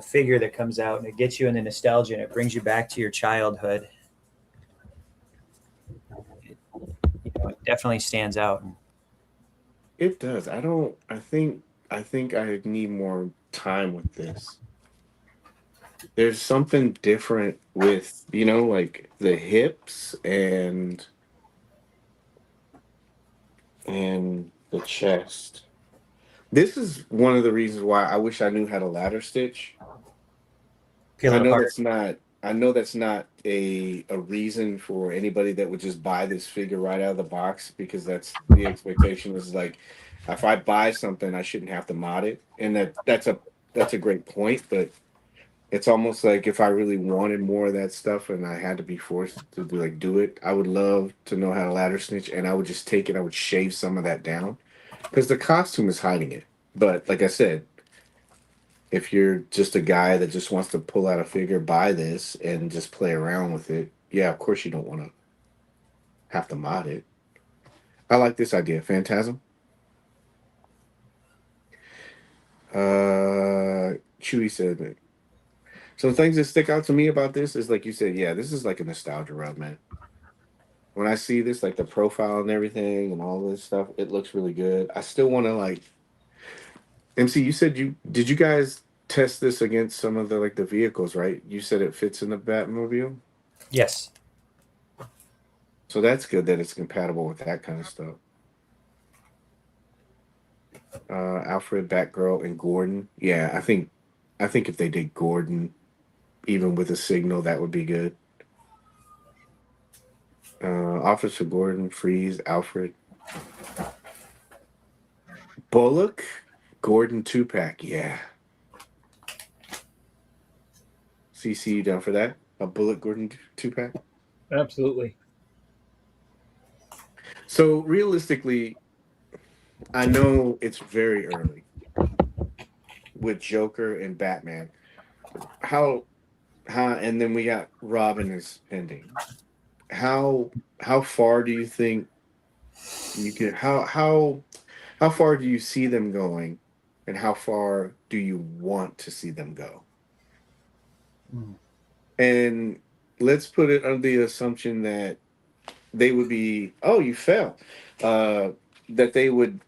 figure that comes out and it gets you in the nostalgia and it brings you back to your childhood, it definitely stands out. It does. I think I need more time with this. There's something different with, like the hips and the chest. This is one of the reasons why I wish I knew how to ladder stitch. I know that's not a reason for anybody that would just buy this figure right out of the box, because that's the expectation is like, if I buy something, I shouldn't have to mod it. And that's a great point, but it's almost like if I really wanted more of that stuff and I had to be forced to do it, I would love to know how to ladder stitch, and I would just take it, I would shave some of that down, because the costume is hiding it. But like I said, if you're just a guy that just wants to pull out a figure, buy this, and just play around with it, yeah, of course you don't want to have to mod it. I like this idea. Phantasm. Chewy said that. Some things that stick out to me about this is, like you said, yeah, this is like a nostalgia rub, man. When I see this, like the profile and everything and all this stuff, it looks really good. I still want to MC, you said did you guys test this against some of the vehicles, right? You said it fits in the Batmobile? Yes. So that's good that it's compatible with that kind of stuff. Alfred, Batgirl, and Gordon. Yeah, I think if they did Gordon, even with a signal, that would be good. Officer Gordon, Freeze, Alfred. Bullock, Gordon 2-pack, yeah. CC, you down for that? A Bullock Gordon 2-pack? Absolutely. So realistically, I know it's very early with Joker and Batman. How and then we got Robin is pending. How far do you think You can how far do you see them going, and how far do you want to see them go? Hmm. And let's put it under the assumption that they would be, oh, you fell, uh, that they would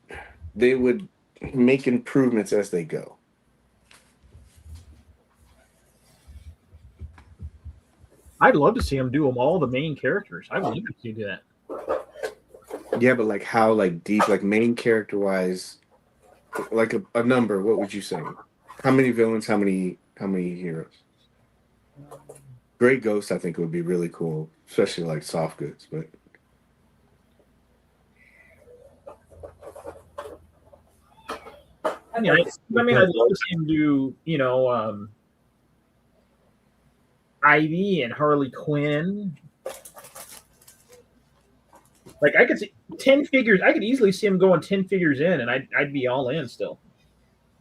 make improvements as they go. I'd love to see them do them all the main characters. I would love to see that. Yeah, but like how like deep, like main character wise, like a number, what would you say? How many villains, how many heroes? Great Ghost, I think would be really cool, especially like soft goods, but Yeah, I mean, I'd love to see them do, Ivy and Harley Quinn. Like I could see 10 figures. I could easily see him going 10 figures in, and I'd be all in still.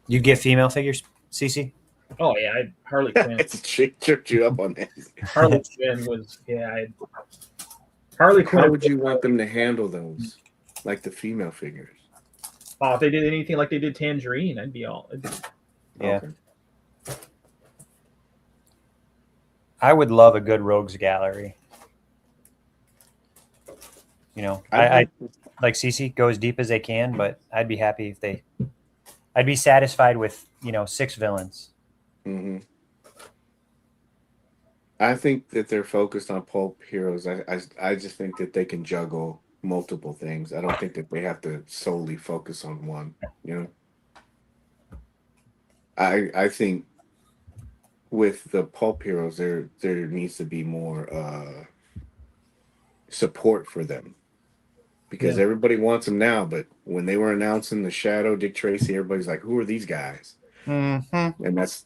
You get female figures, CC? Oh yeah, Harley Quinn. it's tripped you up on that. Harley Quinn was Harley Quinn. How would you want them to handle those, like the female figures? Oh, if they did anything like they did Tangerine, I'd be all. Yeah. Okay. I would love a good rogues gallery. I like CC go as deep as they can, but I'd be happy if I'd be satisfied with 6 villains. Mm-hmm. I think that they're focused on pulp heroes. I just think that they can juggle multiple things. I don't think that they have to solely focus on one. I think with the pulp heroes, there needs to be more support for them, because everybody wants them now. But when they were announcing the Shadow, Dick Tracy, everybody's like, "Who are these guys?" Mm-hmm. And that's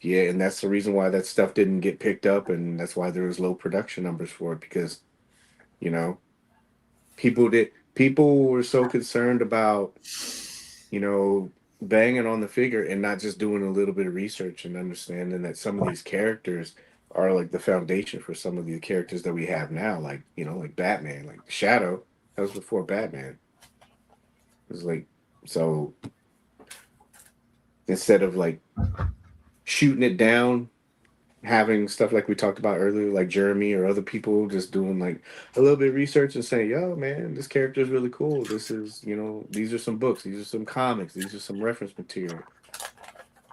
the reason why that stuff didn't get picked up, and that's why there was low production numbers for it, because people were so concerned about banging on the figure and not just doing a little bit of research and understanding that some of these characters are like the foundation for some of the characters that we have now, like like Batman, like Shadow. That was before Batman. It was like, so instead of like shooting it down, having stuff like we talked about earlier, like Jeremy or other people just doing like a little bit of research and saying, yo, man, this character is really cool. This is, these are some books, these are some comics, these are some reference material,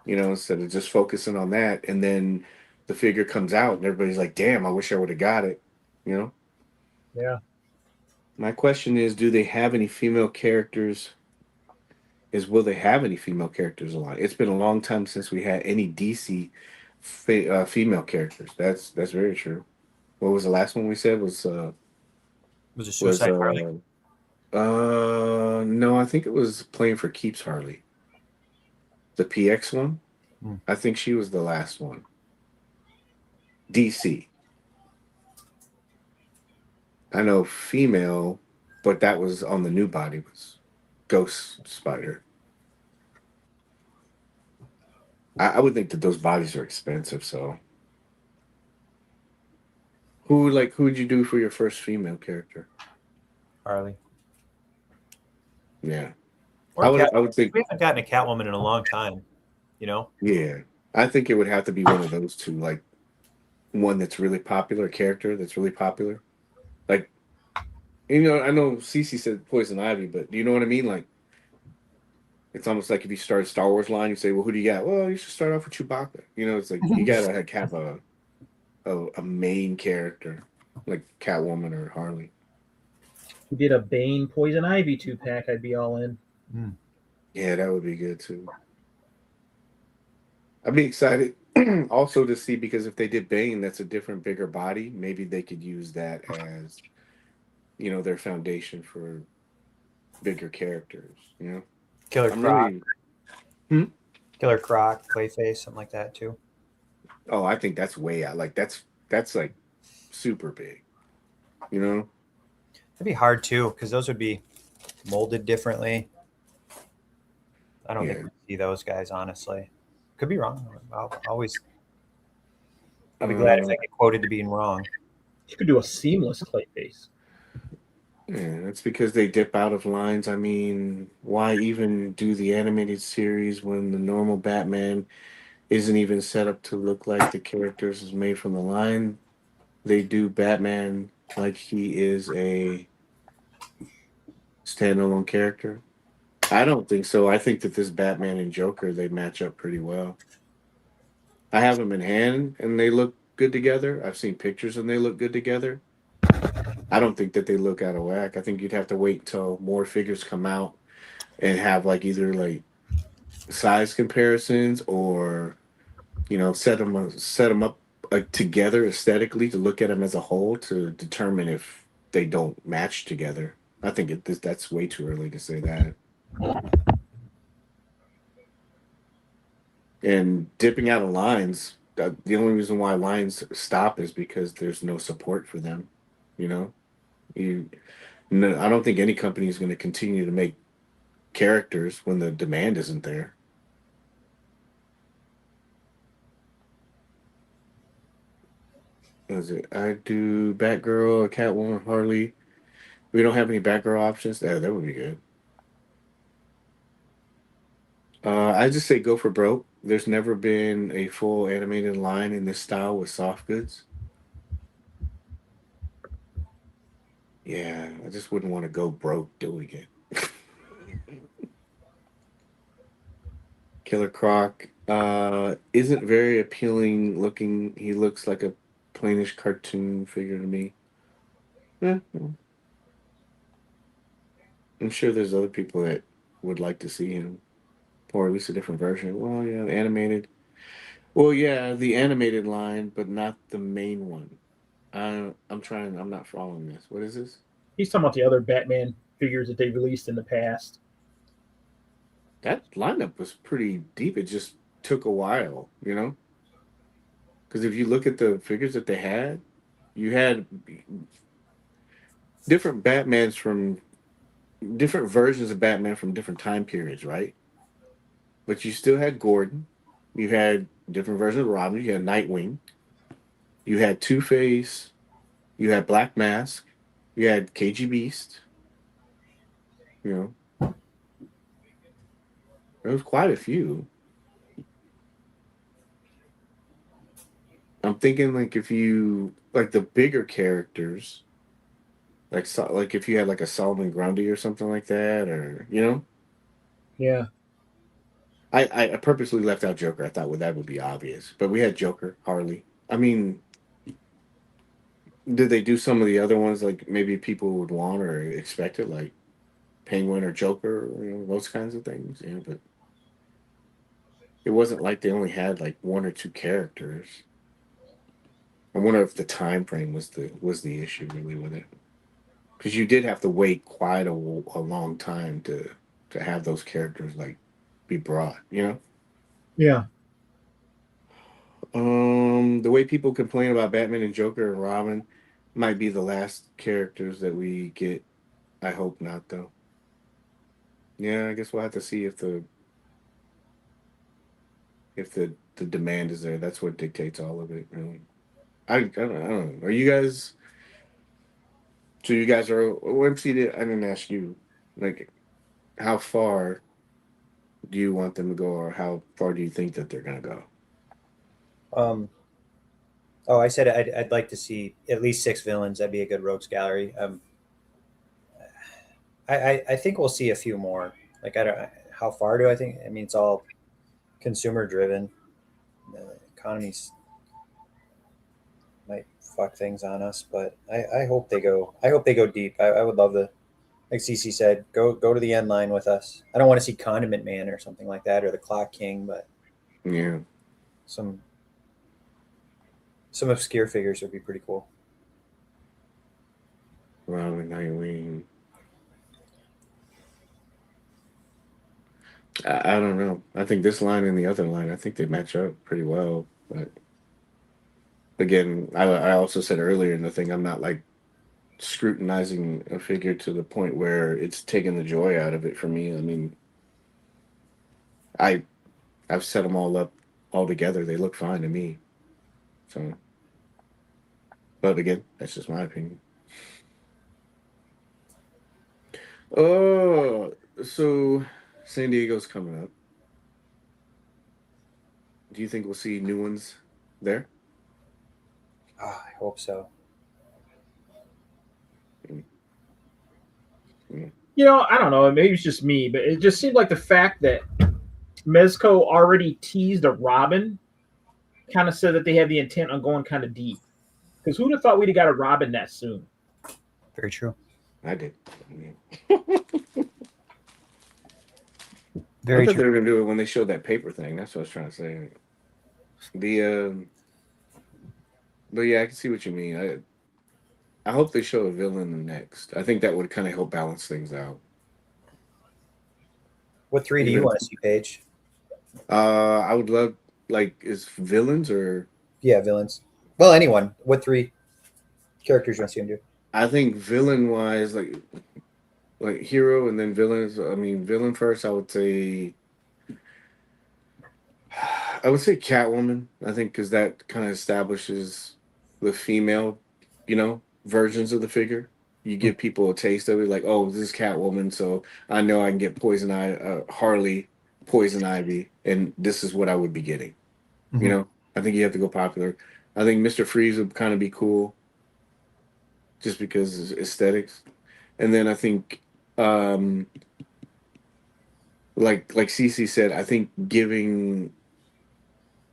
instead of just focusing on that. And then the figure comes out and everybody's like, damn, I wish I would have got it, Yeah. My question is, do they have any female characters? Will they have any female characters alive? It's been a long time since we had any DC female characters. That's very true. What was the last one we said was it Suicide Harley? No, I think it was Playing for Keeps Harley. The PX one. I think she was the last one. DC. I know female, but that was on the new body, was Ghost Spider. I would think that those bodies are expensive, so who would you do for your first female character? Harley. Yeah. Or I would think we haven't gotten a Catwoman in a long time, Yeah. I think it would have to be one of those two, like one that's really popular, a character that's really popular. Like, I know Cece said Poison Ivy, but do you know what I mean? Like, it's almost like if you start a Star Wars line, you say, well, who do you got? Well, you should start off with Chewbacca. It's like you gotta have a main character, like Catwoman or Harley. If you did a Bane Poison Ivy 2-pack, I'd be all in. Yeah, that would be good too. I'd be excited also to see, because if they did Bane, that's a different, bigger body. Maybe they could use that as, their foundation for bigger characters. Killer I'm Croc. really- Killer Croc, Clayface, something like that too. Oh, I think that's way out. Like that's like super big. That'd be hard too, because those would be molded differently. I don't think we see those guys, honestly. Could be wrong. I'll be glad if I get quoted to being wrong. You could do a seamless Clayface. Yeah, that's because they dip out of lines. I mean, why even do the animated series when the normal Batman isn't even set up to look like the characters is made from the line? They do Batman like he is a standalone character. I don't think so. I think that this Batman and Joker they match up pretty well. I have them in hand and they look good together. I've seen pictures and they look good together. I don't think that they look out of whack. I think you'd have to wait until more figures come out and have like either like size comparisons or set them up together aesthetically to look at them as a whole to determine if they don't match together. I think that's way too early to say that. And dipping out of lines, the only reason why lines stop is because there's no support for them. You know, you no, I don't think any company is going to continue to make characters when the demand isn't there. What is it? I do Batgirl, Catwoman, Harley. We don't have any Batgirl options. That would be good. I just say go for broke. There's never been a full animated line in this style with soft goods. Yeah, I just wouldn't want to go broke doing it. Killer Croc isn't very appealing looking. He looks like a plainish cartoon figure to me. Well, I'm sure there's other people that would like to see him, or at least a different version. Well, yeah, the animated. Well, yeah, the animated line, but not the main one. I'm trying. I'm not following this. What is this? He's talking about the other Batman figures that they released in the past. That lineup was pretty deep. It just took a while, because if you look at the figures that they had, you had different Batmans from different versions of Batman from different time periods, right? But you still had Gordon. You had different versions of Robin. You had Nightwing. You had Two Face. You had Black Mask. You had KG Beast. You know, there was quite a few. I'm thinking like if you like the bigger characters, like if you had like a Solomon Grundy or something like that, or Yeah. I purposely left out Joker. I thought well that would be obvious, but we had Joker, Harley. I mean, did they do some of the other ones like maybe people would want or expect it, like Penguin or Joker, those kinds of things? Yeah, but it wasn't like they only had like one or two characters. I wonder if the time frame was the issue really with it, because you did have to wait quite a long time to have those characters like be brought. Yeah. The way people complain about Batman and Joker and Robin might be the last characters that we get. I hope not, though. Yeah, I guess we'll have to see if the demand is there. That's what dictates all of it, really. I don't know. Are you guys? So you guys are. OMC did. I didn't ask you. Like, how far do you want them to go, or how far do you think that they're gonna go? Um, oh, I said I'd like to see at least 6 villains. That'd be a good rogues gallery. I think we'll see a few more. Like I don't. How far do I think? I mean, it's all consumer driven. The economies might fuck things on us, but I hope they go. I hope they go deep. I would love to, like CC said, go to the end line with us. I don't want to see Condiment Man or something like that, or the Clock King, but Yeah. some obscure figures would be pretty cool. Robin, Nightwing. I don't know. I think this line and the other line, I think they match up pretty well. But again, I also said earlier in the thing, I'm not like scrutinizing a figure to the point where it's taking the joy out of it for me. I mean, I I've set them all up all together. They look fine to me. So, but again, that's just my opinion. Oh, so San Diego's coming up. Do you think we'll see new ones there? Oh, I hope so. Mm, mm. I don't know. Maybe it's just me, but it just seemed like the fact that Mezco already teased a Robin kind of said that they have the intent on going kind of deep. Because who'd have thought we'd have got a Robin that soon? Very true. I did. Very I thought true. they were gonna do it when they showed that paper thing. That's what I was trying to say. The but yeah, I can see what you mean. I hope they show a villain next. I think that would kind of help balance things out. What 3 do you Even want to see, Paige? I would love like is villains or Yeah, villains. Well, anyone. What 3 characters you want to see him do? I think villain wise like hero and then villains. I mean villain first. I would say Catwoman. I think because that kind of establishes the female, versions of the figure. You give people a taste of it, like, oh, this is Catwoman, so I know I can get Harley, Poison Ivy, and this is what I would be getting. Mhm. I think you have to go popular. I think Mr. Freeze would kind of be cool, just because it's aesthetics. And then I think, um, like Cece said, I think giving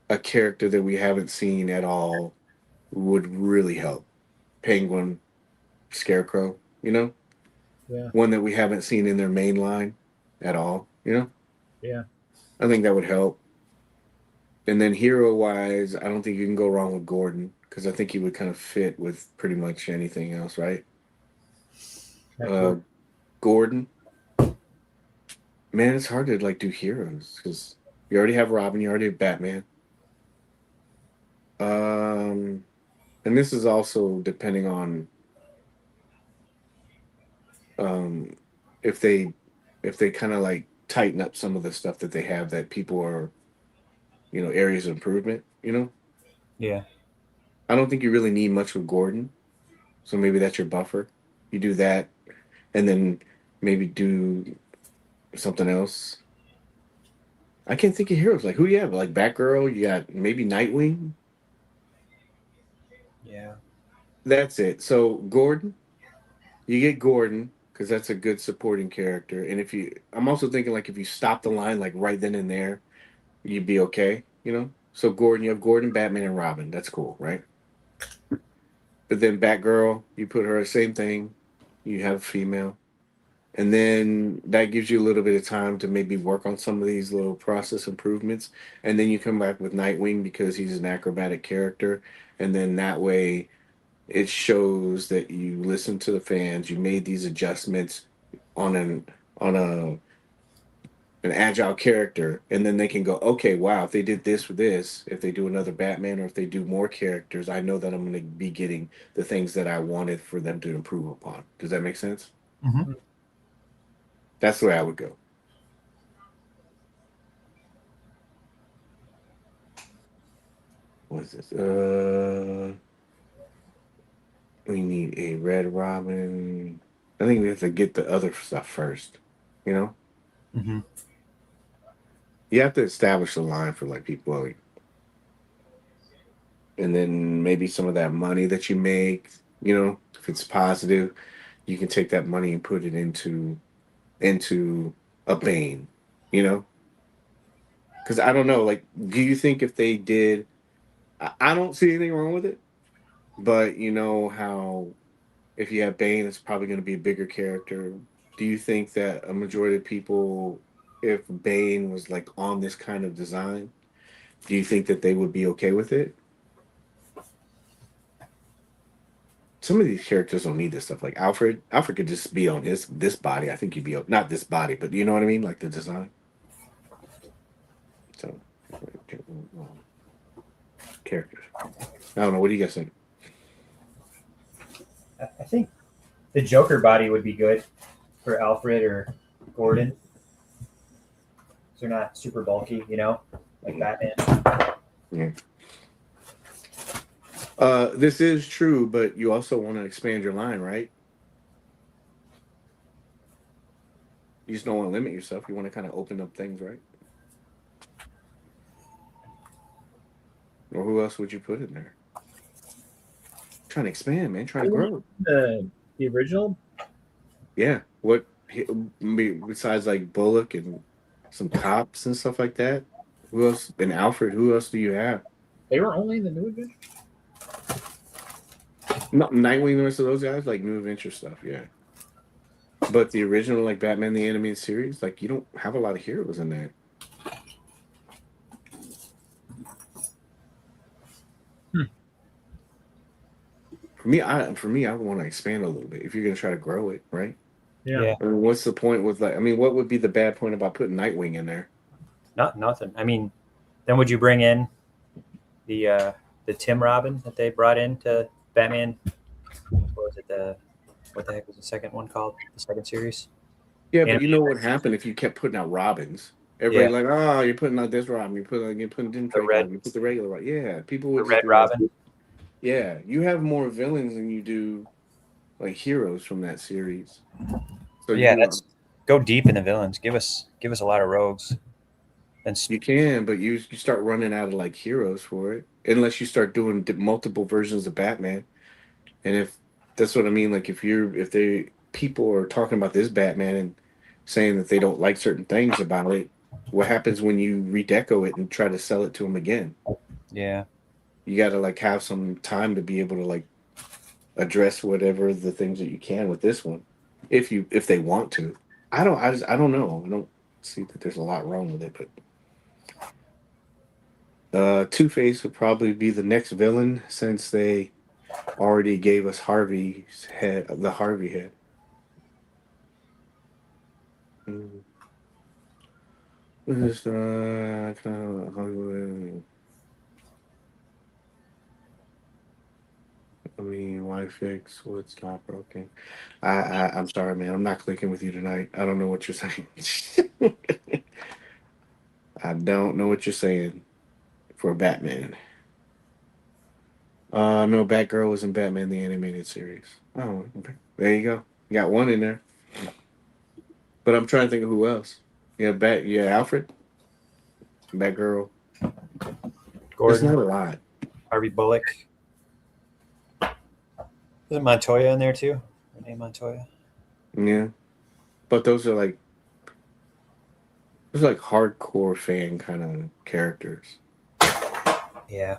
a character that we haven't seen at all would really help. Penguin, Scarecrow, Yeah, one that we haven't seen in their main line at all. yeah. I think that would help. And then hero wise, I don't think you can go wrong with Gordon because I think he would kind of fit with pretty much anything else, right? Uh, Gordon, man, it's hard to like do heroes because you already have Robin, you already have Batman. And this is also depending on um, if they kind of like tighten up some of the stuff that they have that people are areas of improvement. Yeah. I don't think you really need much with Gordon, so maybe that's your buffer. You do that, and then maybe do something else. I can't think of heroes like who you have like Batgirl. You got maybe Nightwing. Yeah. That's it. So Gordon, you get Gordon because that's a good supporting character. And I'm also thinking like if you stop the line like right then and there, you'd be okay. So Gordon, you have Gordon, Batman, and Robin. That's cool, right? But then Batgirl, you put her same thing. You have female, and then that gives you a little bit of time to maybe work on some of these little process improvements. And then you come back with Nightwing because he's an acrobatic character, and then that way it shows that you listen to the fans. You made these adjustments on an agile character, and then they can go, okay, wow, if they did this with this, if they do another Batman or if they do more characters, I know that I'm going to be getting the things that I wanted for them to improve upon. Does that make sense? Mm-hmm. That's the way I would go. What is this? We need a Red Robin. I think we have to get the other stuff first. You know, Mm-hmm. you have to establish a line for like people, like, and then maybe some of that money that you make. If it's positive, you can take that money and put it into a Bane. You know, because I don't know. Like, do you think if they did? I don't see anything wrong with it, but you know how if you have Bane, it's probably going to be a bigger character. Do you think that a majority of people, if Bane was like on this kind of design, do you think that they would be okay with it? Some of these characters don't need this stuff. Like Alfred, Alfred could just be on this body. I think you'd be not this body, but you know what I mean, like the design. So characters. I don't know. What do you guys think? I think the Joker body would be good for Alfred or Gordon. They're not super bulky, like Batman. Yeah. This is true, but you also want to expand your line, right? You just don't want to limit yourself. You want to kind of open up things, right? Or who else would you put in there? Trying to expand, man. Trying to grow. The original. Yeah. What besides like Bullock and some cops and stuff like that? Who else? And Alfred. Who else do you have? They were only in the New Adventure. Not Nightwing. The rest of those guys like New Adventure stuff. Yeah. But the original, like Batman the Animated Series, like you don't have a lot of heroes in that. For me, I want to expand a little bit. If you're gonna try to grow it, right? Yeah. I mean, what's the point with like? I mean, what would be the bad point about putting Nightwing in there? Nothing. I mean, then would you bring in the Tim Robin that they brought in to Batman? What was it? What the heck was the second one called? The second series? Yeah, but you know what happened if you kept putting out Robins? Everybody like, oh, you're putting out this Robin, you're putting Dim Drake Robin, you put the regular Robin. Yeah, people would the Red Robin. Like, yeah, you have more villains than you do like heroes from that series. So yeah, that's go deep in the villains. Give us a lot of rogues. And you can, but you start running out of like heroes for it, unless you start doing multiple versions of Batman. And if that's what I mean, like if people are talking about this Batman and saying that they don't like certain things about it, what happens when you redeco it and try to sell it to them again? Yeah, you got to like have some time to be able to like address whatever the things that you can with this one, if they want to. I don't know. I don't see that there's a lot wrong with it, but Two-Face would probably be the next villain since they already gave us Harvey's head, the Harvey head. What is I mean, why fix what's not broken? I'm sorry, man. I'm not clicking with you tonight. I don't know what you're saying. I don't know what you're saying for Batman. No, Batgirl was in Batman the Animated Series. Oh, okay. There you go. You got one in there. But I'm trying to think of who else. Yeah, Alfred, Batgirl. Gordon. There's not a lot. Harvey Bullock. Isn't Montoya in there too? Renee Montoya. Yeah, but those are hardcore fan kind of characters. Yeah.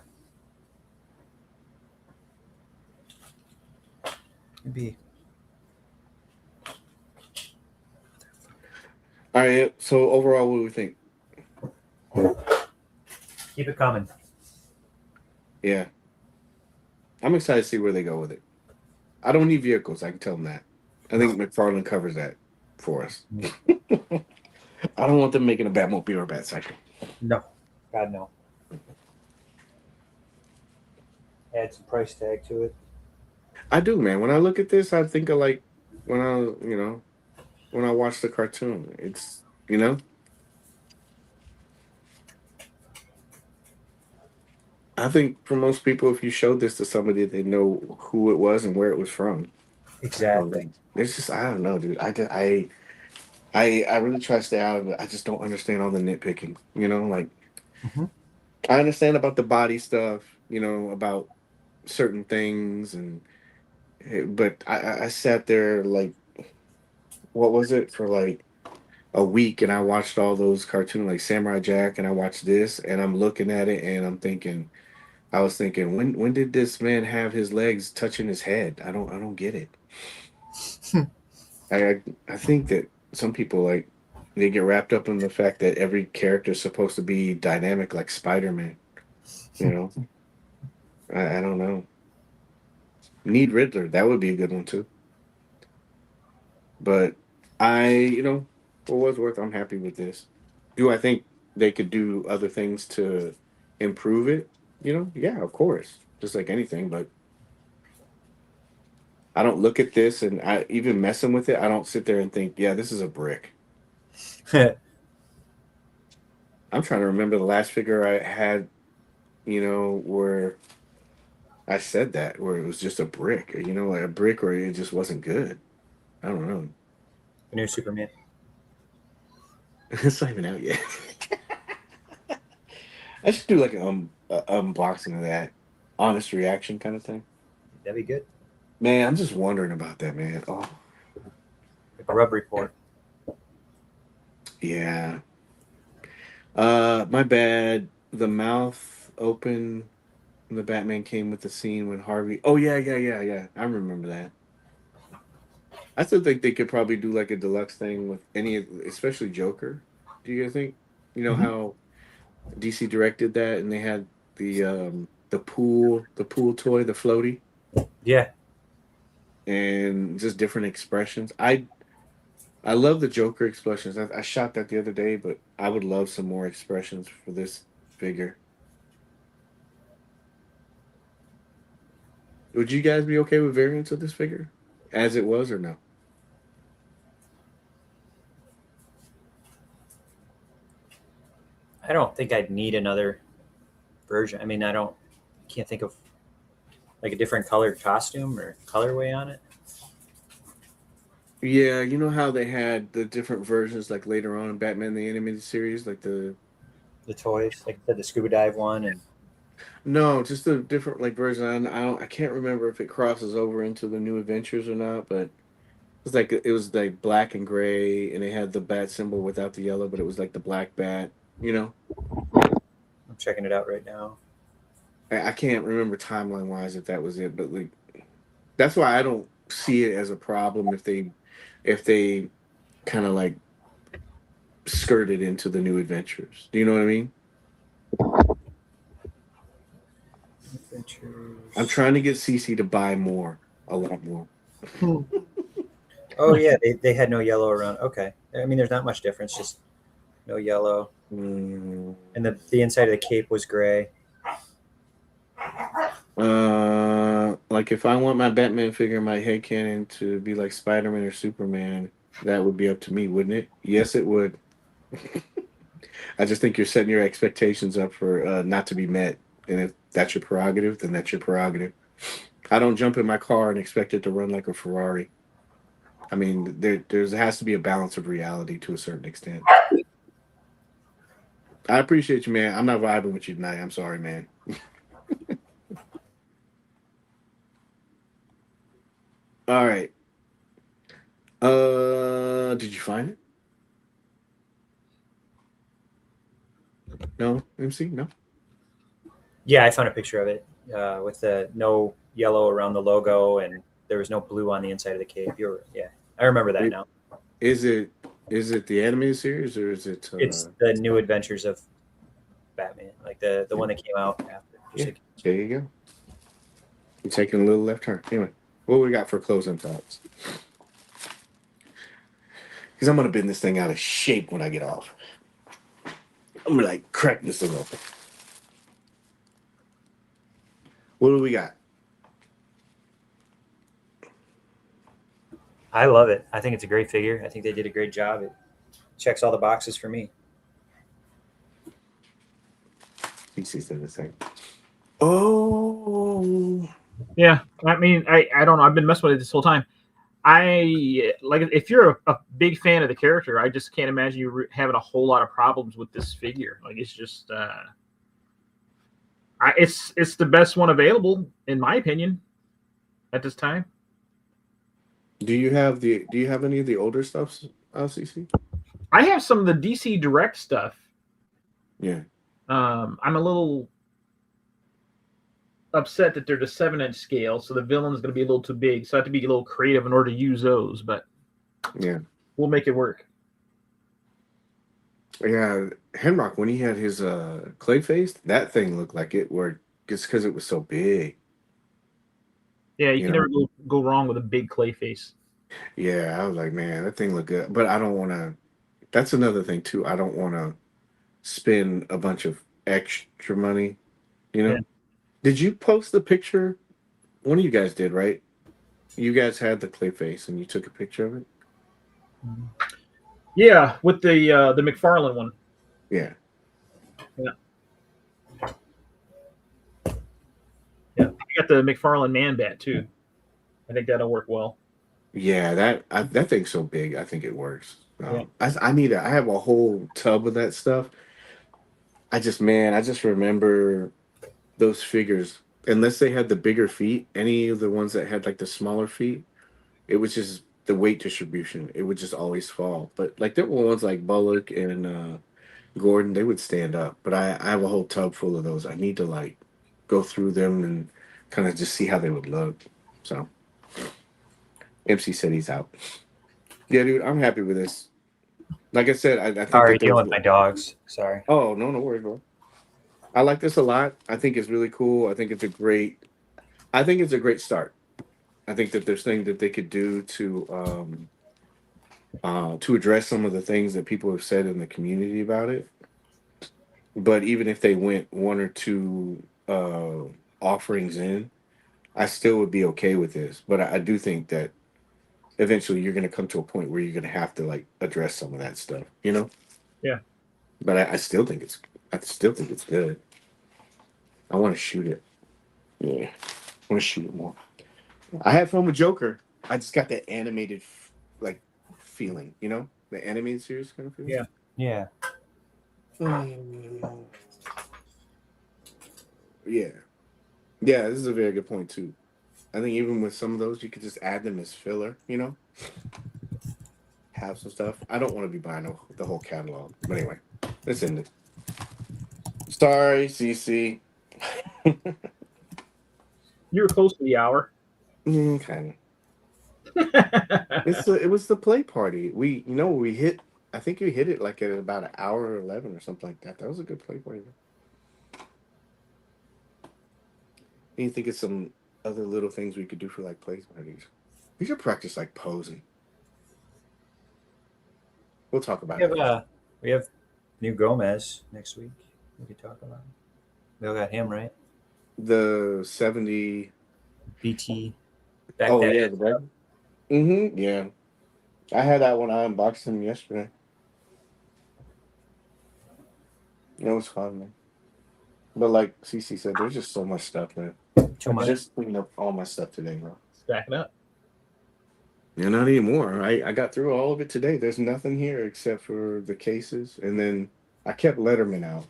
Maybe. All right. So overall, what do we think? Keep it coming. Yeah, I'm excited to see where they go with it. I don't need vehicles. I can tell them that. I think McFarlane covers that for us. I don't want them making a Batmobile or a Batcycle. No. God, no. Add some price tag to it. I do, man. When I look at this, I think of like when I watch the cartoon. It's, I think for most people, if you showed this to somebody, they know who it was and where it was from. Exactly. It's just, I don't know, dude. I really try to stay out of it. I just don't understand all the nitpicking. I understand about the body stuff, about certain things, but I sat there like, what was it, for like a week, and I watched all those cartoons like Samurai Jack, and I watched this, and I'm looking at it, and I was thinking, when did this man have his legs touching his head? I don't get it. I think that some people they get wrapped up in the fact that every character is supposed to be dynamic like Spider-Man. I don't know. Need Riddler, that would be a good one too. But for what's worth, I'm happy with this. Do I think they could do other things to improve it? Yeah, of course. Just like anything, but I don't look at this and I even messing with it. I don't sit there and think, yeah, this is a brick. I'm trying to remember the last figure I had, where I said that, where it was just a brick, like a brick, or it just wasn't good. I don't know. The new Superman. It's not even out yet. I should do like a unboxing of that, honest reaction kind of thing. That'd be good. Man, I'm just wondering about that, man. Oh, Like a rub report. yeah. My bad. The mouth open. The Batman came with the scene when Harvey. Oh yeah. I remember that. I still think they could probably do like a deluxe thing with any, especially Joker. Do you guys think? You know Mhm. how DC directed that, and they had the pool toy, the floaty, Yeah. and just different expressions. I love the Joker expressions. I shot that the other day, but I would love some more expressions for this figure. Would you guys be okay with variants of this figure, as it was, or no? I don't think I'd need another version. I mean, can't think of like a different colored costume or colorway on it. Yeah, you know how they had the different versions, like later on in Batman the Animated Series, like the The toys, like I said, the scuba dive one, and no, just the different like version. I can't remember if it crosses over into the New Adventures or not, but it was like black and gray, and it had the bat symbol without the yellow, but it was like the black bat. You know, I'm checking it out right now. I can't remember timeline wise if that was it, but like that's why I don't see it as a problem if they kind of like skirted into the New Adventures. Do you know what I mean? Adventures. I'm trying to get CC to buy more, a lot more. Oh yeah, they had no yellow around. Okay, I mean, there's not much difference, just no yellow, Mm. and the inside of the cape was gray. Like if I want my Batman figure, my headcanon to be like Spider-Man or Superman, that would be up to me, wouldn't it? Yes, it would. I just think you're setting your expectations up for not to be met, and if that's your prerogative, then that's your prerogative. I don't jump in my car and expect it to run like a Ferrari. I mean, there has to be a balance of reality to a certain extent. I appreciate you, man. I'm not vibing with you tonight. I'm sorry, man. All right. Did you find it? No, MC, no. Yeah, I found a picture of it with the no yellow around the logo, and there was no blue on the inside of the cape. Yeah, I remember that now. Is it the animated series or is it? It's the New Adventures of Batman, like the one that came out after. Yeah, there you go. You're taking a little left turn. Anyway, what we got for closing thoughts? Because I'm gonna bend this thing out of shape when I get off. I'm gonna like crack this thing open. What do we got? I love it. I think it's a great figure. I think they did a great job. It checks all the boxes for me. PC said the same. Oh, Yeah, I mean, I don't know. I've been messing with it this whole time. I like if you're a big fan of the character, I just can't imagine you having a whole lot of problems with this figure. Like it's just, it's the best one available in my opinion at this time. do you have any of the older stuff, CC? I have some of the DC Direct stuff. Yeah. I'm a little upset that they're the 7-inch scale, so the villain's going to be a little too big. So I have to be a little creative in order to use those, but Yeah. we'll make it work. Yeah, Henrock, when he had his clay face, that thing looked like it worked just because it was so big. Yeah, you You can know? never go wrong with a big clay face. Yeah, I was like, man, that thing looked good. But I don't want to. That's another thing too. I don't want to spend a bunch of extra money. You know? Yeah. Did you post the picture? One of you guys did, right? You guys had the clay face and you took a picture of it. Yeah, with the McFarlane one. Yeah. Yeah. Yeah, I got the McFarlane Man Bat too. I think that'll work well. Yeah, that thing's so big. I think it works. Yeah. I have a whole tub of that stuff. I just remember those figures. Unless they had the bigger feet, any of the ones that had like the smaller feet, it was just the weight distribution. It would just always fall. But like there were ones like Bullock and Gordon, they would stand up. But I have a whole tub full of those. I need to like go through them and kind of just see how they would look. So MC said he's out. Yeah, dude, I'm happy with this. Like I said, I think Sorry, that there's. dealing with my dogs. Sorry. Oh no, no worries, bro. I like this a lot. I think it's really cool. I think it's a great. I think it's a great start. I think that there's things that they could do to address some of the things that people have said in the community about it. But even if they went one or two offerings in, I still would be okay with this. But I do think that eventually you're going to come to a point where you're going to have to like address some of that stuff, you know? Yeah. But I still think it's good. I want to shoot it. Yeah. I want to shoot it more. I had fun with Joker. I just got that animated like feeling, you know? The animated series kind of feeling. Yeah. Yeah. Yeah. Yeah, this is a very good point too. I think even with some of those, you could just add them as filler, you know? Have some stuff. I don't want to be buying the whole catalog. But anyway, let's end it. Sorry, CC. You were close to the hour. Kind of. It was the play party. We hit. I think we hit it like at about an hour or 11 or something like that. That was a good play party. You think of some other little things we could do for like play parties? We should practice like posing. We'll talk about it. We have new Gomez next week. We could talk about. We all got him right. The 70. BT. Oh yeah, the red. Yeah, I had that when I unboxed him yesterday. It was fun, man. But like CC said, there's just so much stuff, man. Too much. I just cleaned up all my stuff today, bro. Stacking up. Yeah, not anymore. I got through all of it today. There's nothing here except for the cases, and then I kept Letterman out,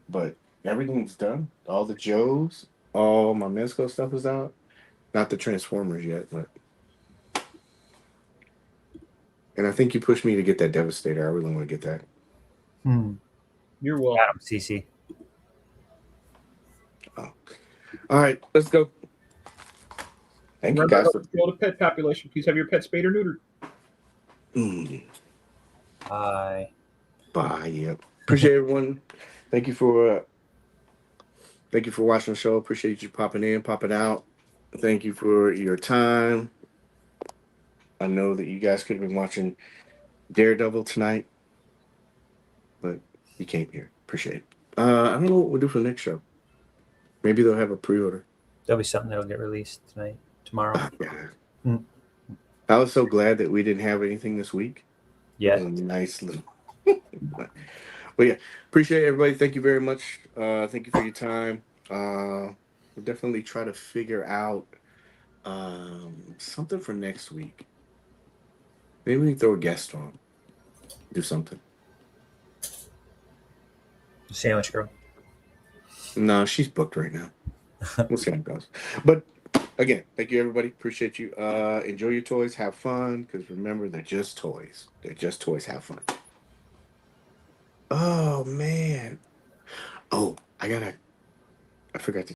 but everything's done. All the Joes, all my Mezco stuff is out. Not the Transformers yet, but. And I think you pushed me to get that Devastator. I really want to get that. You're welcome. Got him, CC. Oh. All right, let's go. Thank you guys for the pet population. Please have your pet spayed or neutered. Bye. Bye. Yep. Appreciate everyone. Thank you for watching the show. Appreciate you popping in, popping out. Thank you for your time. I know that you guys could have been watching Daredevil tonight, but you came here. Appreciate it. I don't know what we'll do for the next show. Maybe they'll have a pre-order. There'll be something that'll get released tomorrow. Yeah. I was so glad that we didn't have anything this week. Yeah. Nice little. But yeah, appreciate everybody. Thank you very much. Thank you for your time. We'll definitely try to figure out something for next week. Maybe we can throw a guest on. Do something. Sandwich girl. No, she's booked right now. We'll see how it goes. But again, thank you everybody. Appreciate you. Enjoy your toys. Have fun. Because remember, they're just toys. They're just toys. Have fun. Oh man. Oh, I forgot to